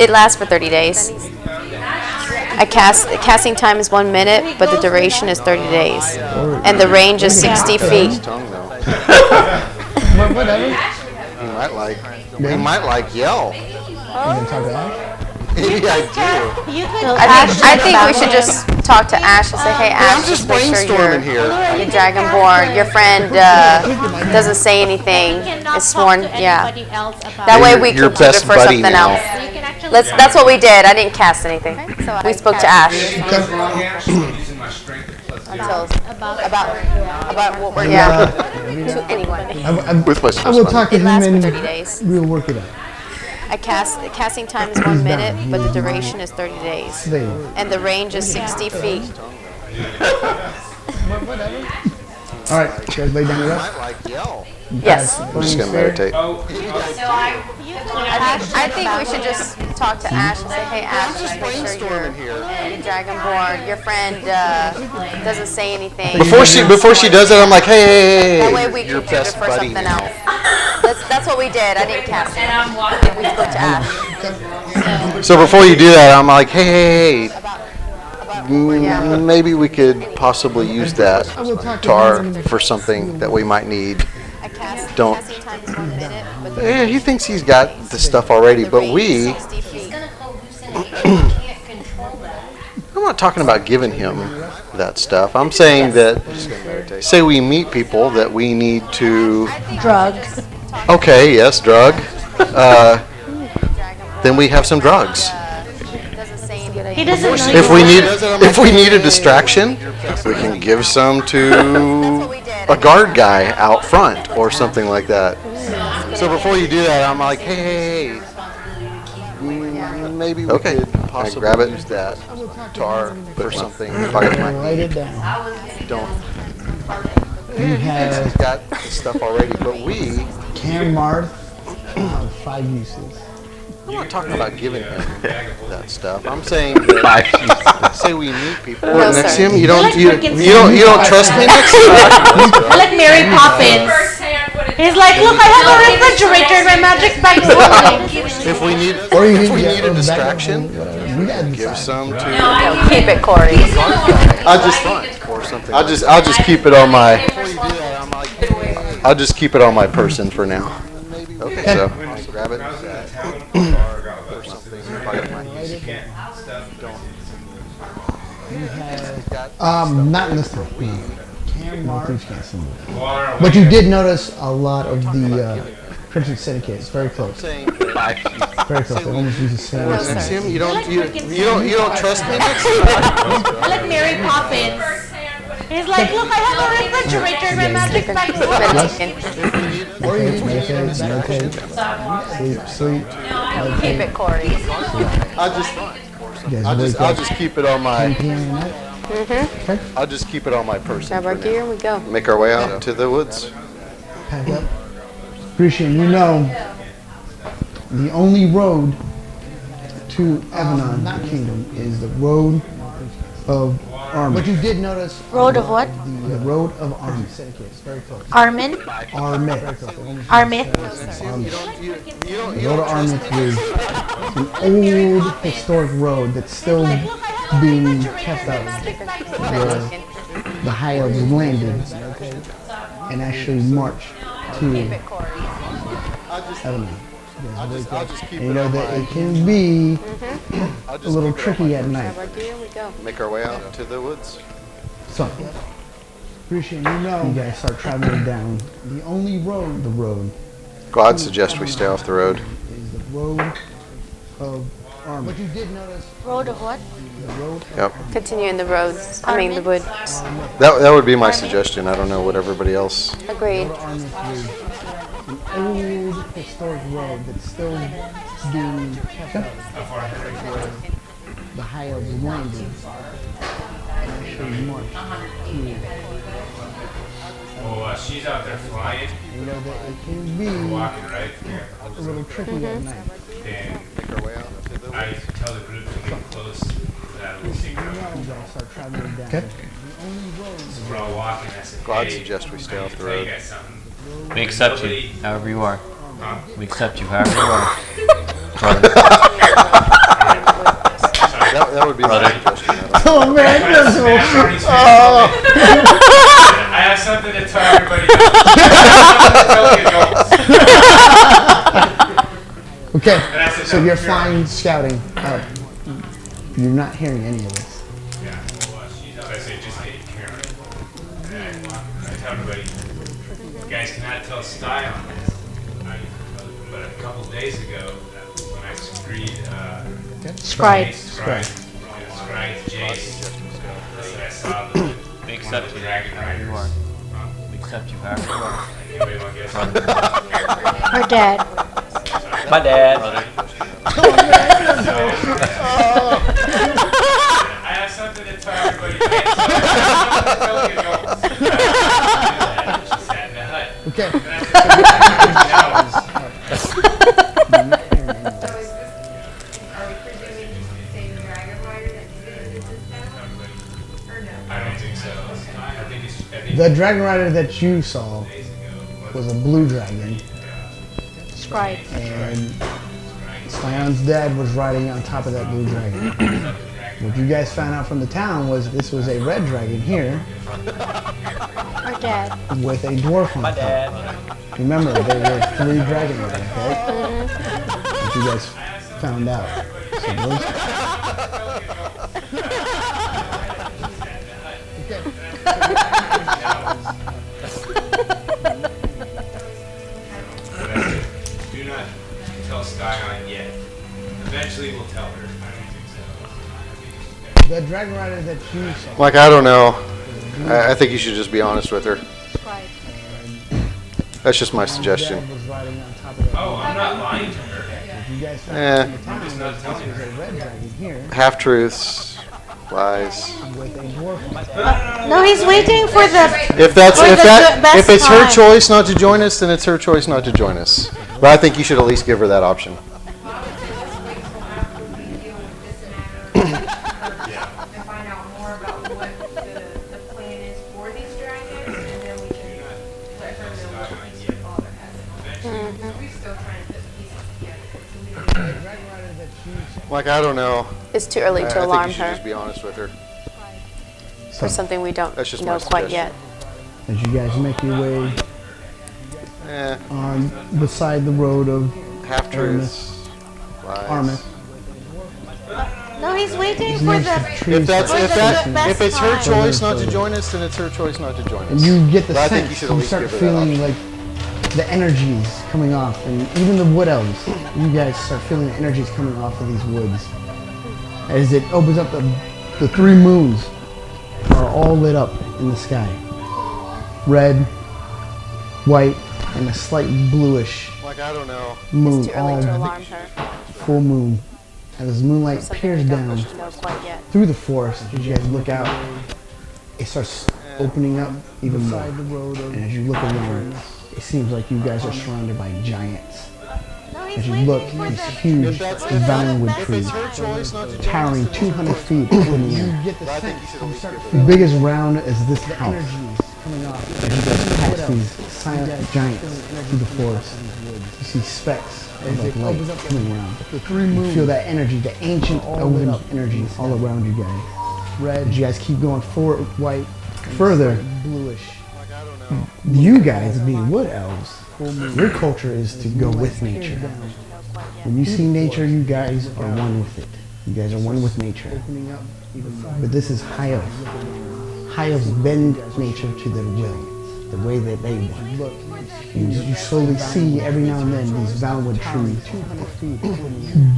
Speaker 4: It lasts for 30 days. Casting time is 1 minute, but the duration is 30 days, and the range is 60 feet.
Speaker 2: Tongue though.
Speaker 1: Whatever.
Speaker 2: He might like. He might like yell.
Speaker 1: You gonna talk to Ash?
Speaker 2: Maybe I do.
Speaker 5: You could
Speaker 4: I think we should just talk to Ash and say, hey Ash,
Speaker 2: I'm just
Speaker 4: make sure
Speaker 2: brainstorming here.
Speaker 4: your dragonborn, your friend doesn't say anything, is sworn, yeah. That way we
Speaker 2: Your
Speaker 4: can keep it
Speaker 2: best
Speaker 4: for
Speaker 2: buddy
Speaker 4: something
Speaker 2: now.
Speaker 4: else. That's what we did. I didn't cast anything. We spoke to Ash
Speaker 6: using my strength plus zero.
Speaker 4: about what we're to anyone.
Speaker 2: With my
Speaker 1: I will talk to
Speaker 4: It
Speaker 1: him
Speaker 4: lasts for
Speaker 1: and
Speaker 4: 30 days.
Speaker 1: we'll work it out.
Speaker 4: Casting time is 1 minute, but the duration is 30 days,
Speaker 1: There.
Speaker 4: and the range is 60 feet.
Speaker 1: All right, you guys lay down to rest.
Speaker 2: Might like yell.
Speaker 4: Yes.
Speaker 2: I'm just gonna meditate.
Speaker 6: Oh,
Speaker 4: I think we should just talk to Ash and say, hey Ash, just make sure you're Dragonborn. Your friend doesn't say anything.
Speaker 2: Before she does it, I'm like, hey,
Speaker 4: That way we
Speaker 2: your
Speaker 4: can use it
Speaker 2: best
Speaker 4: for
Speaker 2: buddy
Speaker 4: something
Speaker 2: now.
Speaker 4: else. That's what we did. I didn't cast it. We spoke to Ash.
Speaker 2: So before you do that, I'm like, hey,
Speaker 4: Yeah.
Speaker 2: maybe we could possibly use that
Speaker 1: will talk to
Speaker 2: tar
Speaker 1: him.
Speaker 2: for something that we might need.
Speaker 4: I cast
Speaker 2: Don't-
Speaker 4: casting time is 1 minute, but
Speaker 2: Yeah, he thinks he's got the stuff already, but we,
Speaker 4: 60 feet.
Speaker 7: He's gonna hallucinate. You can't control that.
Speaker 2: I'm not talking about giving him that stuff. I'm saying that, say we meet people that we need to,
Speaker 5: Drugs.
Speaker 2: okay, yes, drug, then we have some drugs.
Speaker 4: Doesn't say anything.
Speaker 5: He doesn't know
Speaker 2: If
Speaker 5: you.
Speaker 2: if we need a distraction, we can give some to a guard guy out front or something like that. So before you do that, I'm like, hey, maybe we could possibly use that tar for something.
Speaker 1: Write it down.
Speaker 2: Don't.
Speaker 1: You have
Speaker 2: He's got the stuff already, but we.
Speaker 1: Cam Marth, 5 uses.
Speaker 2: I'm not talking about giving him that stuff. I'm saying that, say we meet people
Speaker 4: No,
Speaker 2: next
Speaker 4: sir.
Speaker 2: to him. You
Speaker 5: I
Speaker 2: don't
Speaker 5: like
Speaker 2: you,
Speaker 5: freaking
Speaker 2: you don't you don't trust me next to him.
Speaker 5: I like Mary Poppins. He's like, look, I have a refrigerator and my magic bag's working.
Speaker 2: If we need
Speaker 1: Or you
Speaker 2: if
Speaker 1: can
Speaker 2: we
Speaker 1: get
Speaker 2: need a
Speaker 1: a
Speaker 2: distraction,
Speaker 1: whatever. You gotta
Speaker 2: give
Speaker 1: decide.
Speaker 2: some to.
Speaker 4: Keep it, Corey.
Speaker 2: I'll just keep it on my. I'll just keep it on my person for now. Okay, so grab it.
Speaker 6: I was in the town bar, got a bunch of stuff.
Speaker 1: Not in this time. Cam Marth.
Speaker 6: Water,
Speaker 1: But you did notice a lot of the Crimson Syndicate. It's very close.
Speaker 2: Saying
Speaker 1: Very close. They almost use the same.
Speaker 2: next to him, you don't trust me next to him.
Speaker 5: I like Mary Poppins. He's like, look, I have a refrigerator and my magic bag's working.
Speaker 1: Or you can meditate, sleep.
Speaker 4: Keep it, Corey.
Speaker 2: I'll just keep it on my.
Speaker 1: 10 p.m. at night.
Speaker 2: I'll just keep it on my person.
Speaker 4: Grab our
Speaker 2: for
Speaker 4: gear
Speaker 2: now.
Speaker 4: and we go.
Speaker 2: Make our way out to the woods.
Speaker 1: Pack up. Grecian, you know the only road to Evanon, the kingdom, is the road of Armin. But you did notice
Speaker 5: Road of what?
Speaker 1: the road of Armin. It's very close.
Speaker 5: Armin?
Speaker 1: Armin.
Speaker 5: Armin?
Speaker 1: The road of Armin is an old historic road that's still being kept up where the High Elves landed and actually marched to Evanon. And you know that it can be a little tricky at night.
Speaker 4: Grab our gear and we go.
Speaker 2: Make our way out to the woods.
Speaker 1: So, Grecian, you know you guys start traveling down the only road, the road,
Speaker 2: God suggests we stay off the road.
Speaker 1: is the road of Armin. But you did notice
Speaker 5: Road of what?
Speaker 1: the road of
Speaker 2: Yep.
Speaker 4: Continue in the roads. I mean, the woods.
Speaker 2: That would be my suggestion. I don't know what everybody else.
Speaker 4: Agreed.
Speaker 1: Armin is an old historic road that's still being kept up where the High Elves landed and actually marched to.
Speaker 6: well, she's out there flying,
Speaker 1: You know that it can be
Speaker 6: walking right there.
Speaker 1: a little tricky at night.
Speaker 6: And
Speaker 2: Make our way out to the
Speaker 6: I tell the group to get close to that little secret.
Speaker 1: You guys start traveling down the only road.
Speaker 6: We're all walking. I said,
Speaker 2: God
Speaker 6: hey,
Speaker 2: suggests we stay off the
Speaker 6: tell you
Speaker 2: road.
Speaker 6: guys something.
Speaker 3: We accept you, however you are. We accept you, however you are.
Speaker 2: That would be my suggestion.
Speaker 1: Oh man, that's
Speaker 6: I have something to tell everybody.
Speaker 1: okay.
Speaker 6: And I said,
Speaker 1: So
Speaker 6: no,
Speaker 1: you're
Speaker 6: sure.
Speaker 1: flying scouting up. You're not hearing any of this.
Speaker 6: Yeah, well, she's out. I say, just take care of it. And I tell everybody, you guys cannot tell style on this. But a couple days ago, when I screed,
Speaker 5: Scribe.
Speaker 6: Jace, I saw the
Speaker 3: We accept you,
Speaker 6: dragon
Speaker 3: however you
Speaker 6: riders.
Speaker 3: are. We accept you, however you are.
Speaker 6: Anybody want to guess?
Speaker 5: Her dad.
Speaker 3: My dad.
Speaker 6: I have something to tell everybody. You can't tell. She sat in the hut.
Speaker 1: Okay.
Speaker 6: And I said,
Speaker 9: Are we presuming he's the same dragon rider that visited this town? Or no?
Speaker 6: I don't think so. I think
Speaker 1: The dragon rider that you saw was a blue dragon,
Speaker 4: Right.
Speaker 1: and Scion's dad was riding on top of that blue dragon. What you guys found out from the town was this was a red dragon here
Speaker 4: Our dad.
Speaker 1: with a dwarf on top. Remember, there were 3 dragon riders, right? What you guys found out. So those.
Speaker 6: do not tell Scion yet. Eventually we'll tell her. I don't think so.
Speaker 1: The dragon rider that you saw.
Speaker 2: Like, I don't know. I think you should just be honest with her.
Speaker 4: Right.
Speaker 2: That's just my suggestion.
Speaker 1: Dad was riding on top of that.
Speaker 6: Oh, I'm not lying to her.
Speaker 1: You guys found
Speaker 2: Eh.
Speaker 1: out from the town was this was a red dragon here
Speaker 2: Half truths, lies.
Speaker 1: with a dwarf on top.
Speaker 5: No, he's waiting for the.
Speaker 2: If that's
Speaker 5: For
Speaker 2: if
Speaker 5: the
Speaker 2: that
Speaker 5: best
Speaker 2: if it's her
Speaker 5: time.
Speaker 2: choice not to join us, then it's her choice not to join us. But I think you should at least give her that option.
Speaker 9: And find out more about what the plan is for these dragons, and then we can let her know what her father has. We're still trying to put the pieces together.
Speaker 2: Like, I don't know.
Speaker 4: It's too early
Speaker 2: I
Speaker 4: to
Speaker 2: think
Speaker 4: alarm
Speaker 2: you should
Speaker 4: her
Speaker 2: just be honest with her.
Speaker 4: for something we don't
Speaker 2: That's just my
Speaker 4: know quite
Speaker 2: suggestion.
Speaker 4: yet.
Speaker 1: As you guys make your way
Speaker 2: Eh,
Speaker 1: on beside the road of
Speaker 2: half truths, lies.
Speaker 1: Armith.
Speaker 5: No, he's waiting for
Speaker 1: Next
Speaker 5: the.
Speaker 1: to trees
Speaker 2: If that's
Speaker 5: For
Speaker 2: if
Speaker 5: the
Speaker 2: that
Speaker 5: best
Speaker 2: if it's her
Speaker 5: time.
Speaker 2: choice not to join us, then it's her choice not to join us.
Speaker 1: And you get the
Speaker 2: But I think you
Speaker 1: sense,
Speaker 2: should at
Speaker 1: you
Speaker 2: least
Speaker 1: start
Speaker 2: give her that
Speaker 1: feeling
Speaker 2: option.
Speaker 1: like the energies coming off, and even the wood elves, you guys start feeling the energies coming off of these woods. As it opens up, the 3 moons are all lit up in the sky. Red, white, and a slight bluish
Speaker 2: Like, I don't know.
Speaker 1: moon,
Speaker 4: It's too early to
Speaker 1: all
Speaker 4: alarm her
Speaker 1: full moon. As moonlight
Speaker 4: for something
Speaker 1: peers
Speaker 4: we don't
Speaker 1: down
Speaker 4: know quite yet.
Speaker 1: through the forest, as you guys look out, it starts opening up even more. And as you look around, it seems like you guys are surrounded by giants.
Speaker 5: No,
Speaker 1: As
Speaker 5: he's
Speaker 1: you
Speaker 5: waiting
Speaker 1: look,
Speaker 5: for
Speaker 1: these
Speaker 5: the.
Speaker 1: huge Valenwood
Speaker 5: If
Speaker 2: If
Speaker 1: trees
Speaker 2: it's her choice not to join
Speaker 1: towering
Speaker 2: us,
Speaker 1: 200 feet up in the air.
Speaker 2: but I think you should at least give her
Speaker 1: The
Speaker 2: that
Speaker 1: biggest round is this house. As you guys pass these silent giants through the forest, you see specks of like light coming around. You feel that energy, the ancient elven energy all around you guys. Red. As you guys keep going forward, white, further, bluish. You guys, being wood elves, your culture is to go with nature. When you see nature, you guys are one with it. You guys are one with nature. But this is high elf. High elves bend nature to their will, the way that they want. You slowly see every now and then these Valenwood trees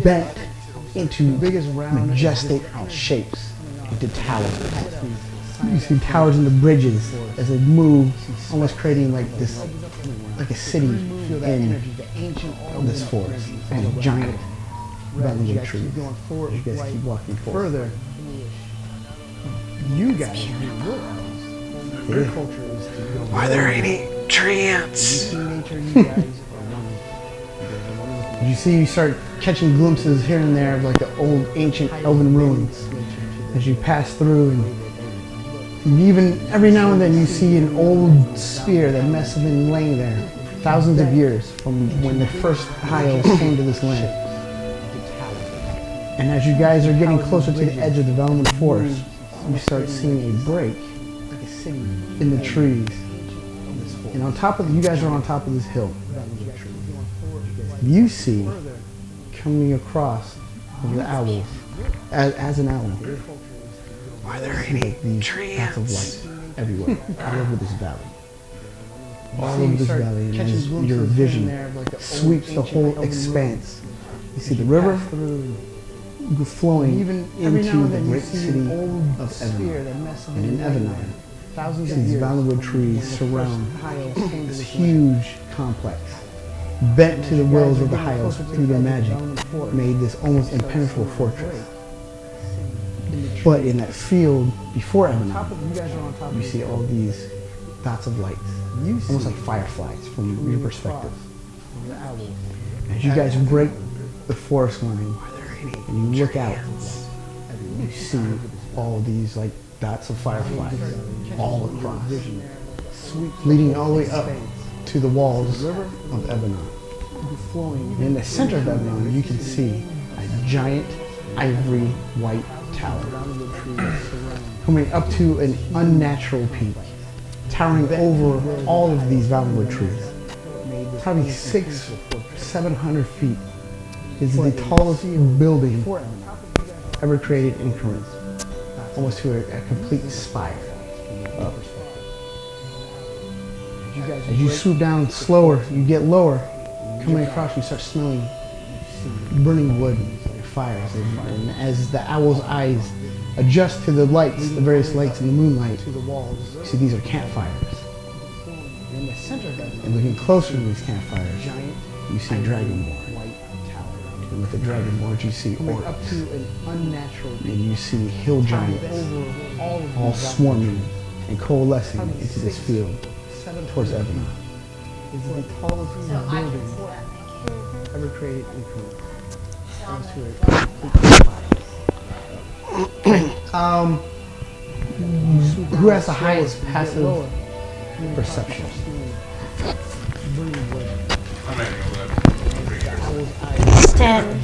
Speaker 1: bent into majestic shapes, into towers. You see towers in the bridges as they move, almost creating like this, like a city in this forest. And a giant Valenwood trees. You guys keep walking forward. You guys, your culture is to go.
Speaker 2: Are there any tree ants?
Speaker 1: You see, you start catching glimpses here and there of like the old ancient elven ruins as you pass through, and even every now and then you see an old spear that must have been laying there thousands of years from when the first High Elves came to this land. And as you guys are getting closer to the edge of the Valenwood Forest, you start seeing a break in the trees. And on top of you guys are on top of this hill. You see coming across the owls as an owl. Are there any tree ants of light everywhere, all over this valley? All over this valley, and as your vision sweeps the whole expanse. You see the river flowing into the great city of Evanar. And in Evanar, these Valenwood trees surround this huge complex, bent to the wills of the High Elves through their magic, made this almost impenetrable fortress. But in that field before Evanar, you see all these dots of light, almost like fireflies from your perspective. As you guys break the forest line and you look out, you see all these like dots of fireflies all across, leading all the way up to the walls of Ebenon. And in the center of Ebenon, you can see a giant ivory white tower coming up to an unnatural peak, towering over all of these Valenwood trees. Probably 600-700 feet is the tallest building ever created in Corinth, almost to a complete spire up. As you swoop down slower, you get lower, coming across, you start smelling burning wood and fires. And as the owl's eyes adjust to the lights, the various lights in the moonlight, you see these are campfires. And looking closer to these campfires, you see Dragonborn. And with the Dragonborn, you see orcs. And you see hill giants, all swarming and coalescing into this field towards Ebenon. It's the tallest building ever created in Corinth. Who has the highest passive perception?
Speaker 5: 10.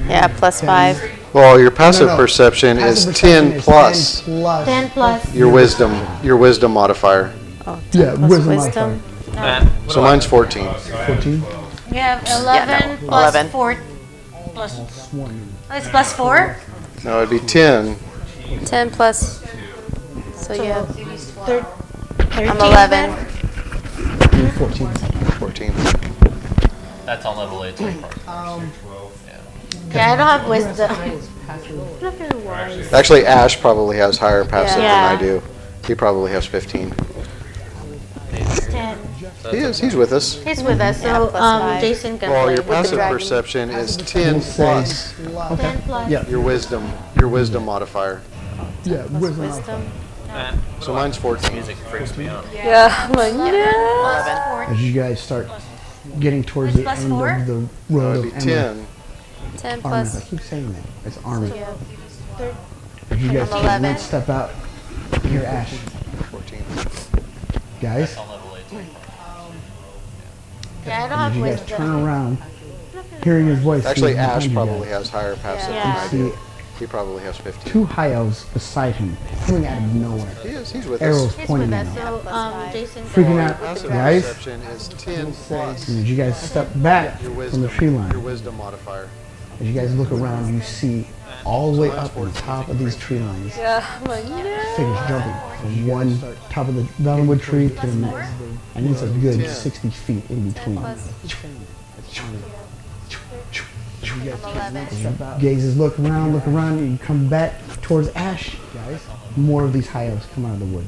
Speaker 4: Yeah, +5.
Speaker 2: Well, your passive perception is 10 plus
Speaker 5: 10 plus.
Speaker 2: your wisdom modifier.
Speaker 4: Oh,
Speaker 1: Yeah,
Speaker 4: 10 plus
Speaker 1: wisdom
Speaker 4: wisdom.
Speaker 2: So mine's 14.
Speaker 1: 14?
Speaker 5: You have 11 plus
Speaker 4: 11.
Speaker 5: 4. Plus. It's plus 4?
Speaker 2: No, it'd be 10.
Speaker 4: 10 plus. So you have.
Speaker 5: 13.
Speaker 4: I'm 11.
Speaker 1: 14.
Speaker 2: 14.
Speaker 3: That's on level 8 so far.
Speaker 5: Yeah, I don't have wisdom.
Speaker 2: Actually, Ash probably has higher passive
Speaker 5: Yeah.
Speaker 2: than I do. He probably has 15.
Speaker 5: 10.
Speaker 2: He's with us.
Speaker 5: He's with us,
Speaker 4: Yeah,
Speaker 5: so
Speaker 4: plus 5.
Speaker 5: Jason can
Speaker 2: Well,
Speaker 5: play.
Speaker 2: your passive
Speaker 4: dragon.
Speaker 2: perception is 10 plus
Speaker 5: 10 plus.
Speaker 1: Yeah.
Speaker 2: your wisdom modifier.
Speaker 1: Yeah, wisdom.
Speaker 4: Wisdom.
Speaker 2: So mine's 14.
Speaker 3: Music freaks me out.
Speaker 4: Yeah, I'm like, no.
Speaker 5: 11.
Speaker 1: As you guys start getting towards the
Speaker 5: Plus
Speaker 1: end
Speaker 5: 4?
Speaker 1: of the
Speaker 2: It'd
Speaker 1: road
Speaker 2: be
Speaker 1: of Emma,
Speaker 2: 10.
Speaker 4: 10
Speaker 1: Armin, I
Speaker 4: plus.
Speaker 1: keep saying that. It's Armin.
Speaker 4: Yeah.
Speaker 1: As you guys
Speaker 4: I'm
Speaker 1: take
Speaker 4: 11.
Speaker 1: one step out, hear Ash.
Speaker 2: 14.
Speaker 1: Guys,
Speaker 3: On level 8 so far.
Speaker 5: Yeah, I don't
Speaker 1: as
Speaker 5: have
Speaker 1: you guys
Speaker 5: wisdom.
Speaker 1: turn around, hearing his voice.
Speaker 2: Actually,
Speaker 1: behind
Speaker 2: Ash
Speaker 1: you
Speaker 2: probably
Speaker 1: guys,
Speaker 2: has higher passive
Speaker 5: Yeah.
Speaker 2: than I
Speaker 1: you
Speaker 2: do.
Speaker 1: see
Speaker 2: He probably has 15.
Speaker 1: 2 high elves beside him, coming out of nowhere.
Speaker 2: He's with
Speaker 1: Arrows
Speaker 2: us.
Speaker 5: He's
Speaker 1: pointing
Speaker 5: with
Speaker 1: at
Speaker 5: us,
Speaker 1: him.
Speaker 5: so
Speaker 4: five.
Speaker 5: Jason can
Speaker 1: Freaking out,
Speaker 2: Passive
Speaker 1: guys.
Speaker 2: perception is 10 plus
Speaker 1: And as you guys step back
Speaker 2: your
Speaker 1: from the tree
Speaker 2: wisdom, your
Speaker 1: line,
Speaker 2: wisdom modifier.
Speaker 1: as you guys look around, you see all the way up on top of these tree lines,
Speaker 4: Yeah, I'm like, no.
Speaker 1: figures jumping from one top of the Valenwood tree to the next. And it's a good 60 feet in between.
Speaker 4: Plus. I'm 11.
Speaker 1: Gazes look around, and you come back towards Ash, guys. More of these high elves come out of the wood.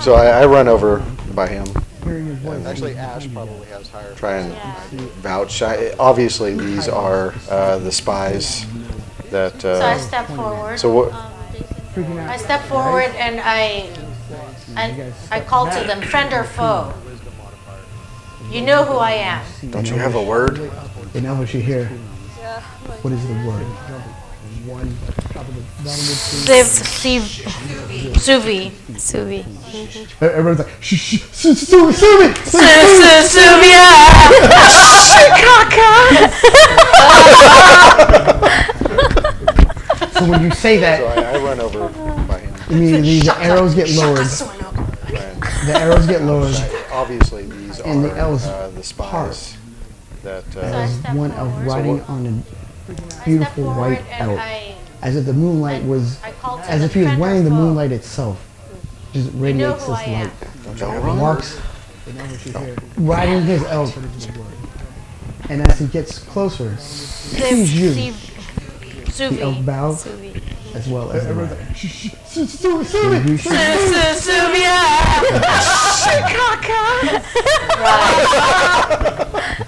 Speaker 2: So I run over by him.
Speaker 1: Hearing his voice.
Speaker 2: Actually, Ash probably has higher. Try and vouch. Obviously, these are the spies that.
Speaker 5: So I step forward.
Speaker 2: So what?
Speaker 5: Jason.
Speaker 1: Freaking out.
Speaker 5: I step forward and I call to them, friend or foe. You know who I am.
Speaker 2: Don't you have a word?
Speaker 1: They know what you hear. What is the word?
Speaker 5: Suvi.
Speaker 4: Suvi.
Speaker 1: Everyone's like, shh, shh, Suvi! So when you say
Speaker 2: So
Speaker 1: that,
Speaker 2: I run over by him.
Speaker 1: immediately the arrows get lowered.
Speaker 2: And
Speaker 1: The arrows get lowered.
Speaker 2: obviously, these are
Speaker 1: And the elves
Speaker 2: the spies that.
Speaker 1: There's
Speaker 5: step
Speaker 1: one elf
Speaker 5: forward.
Speaker 1: riding on a beautiful white elk, as if the moonlight was,
Speaker 5: I call to
Speaker 1: as
Speaker 5: them,
Speaker 1: if he was
Speaker 5: friend or
Speaker 1: wearing the
Speaker 5: foe.
Speaker 1: moonlight itself. Just
Speaker 5: You know
Speaker 1: radiates
Speaker 5: who
Speaker 1: this
Speaker 5: I am.
Speaker 1: light.
Speaker 2: Don't you
Speaker 1: He walks, riding his elk, and as he gets closer, he sees you. The elk
Speaker 5: Suvi.
Speaker 1: bows
Speaker 4: Suvi.
Speaker 1: as well as the rider. Suvi!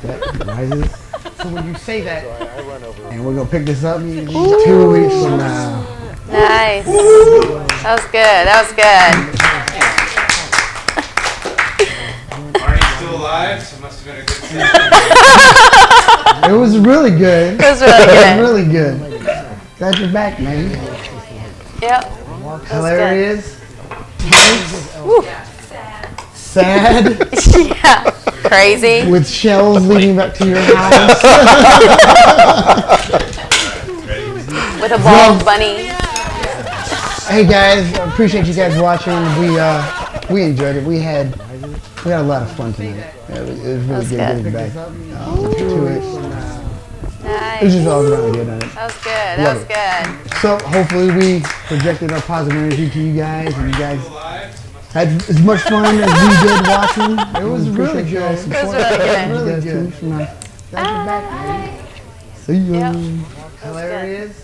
Speaker 1: That rises. So when you say that,
Speaker 2: I run over.
Speaker 1: and we're gonna pick this up 2 weeks from now.
Speaker 4: Nice. That was good. That was good.
Speaker 6: alive, so it must have been a good session.
Speaker 1: It was really good.
Speaker 4: It was really good.
Speaker 1: Really good. Glad you're back, man.
Speaker 4: Yep.
Speaker 1: Hilarious.
Speaker 4: Woo.
Speaker 1: Sad.
Speaker 4: Yeah. Crazy.
Speaker 1: With shells leading back to your house.
Speaker 4: With a bald bunny.
Speaker 1: Hey guys, appreciate you guys watching. We enjoyed it. We had a lot of fun tonight. It was really good getting back to it.
Speaker 4: Nice.
Speaker 1: It was just all around good on it.
Speaker 4: That was good. That was good.
Speaker 1: So hopefully we projected our positive energy to you guys, and you guys had as much fun as we did watching. It was really good.
Speaker 4: It was really good.
Speaker 1: Really good. Glad you're back, man. See ya.
Speaker 4: Yep.
Speaker 1: Hilarious.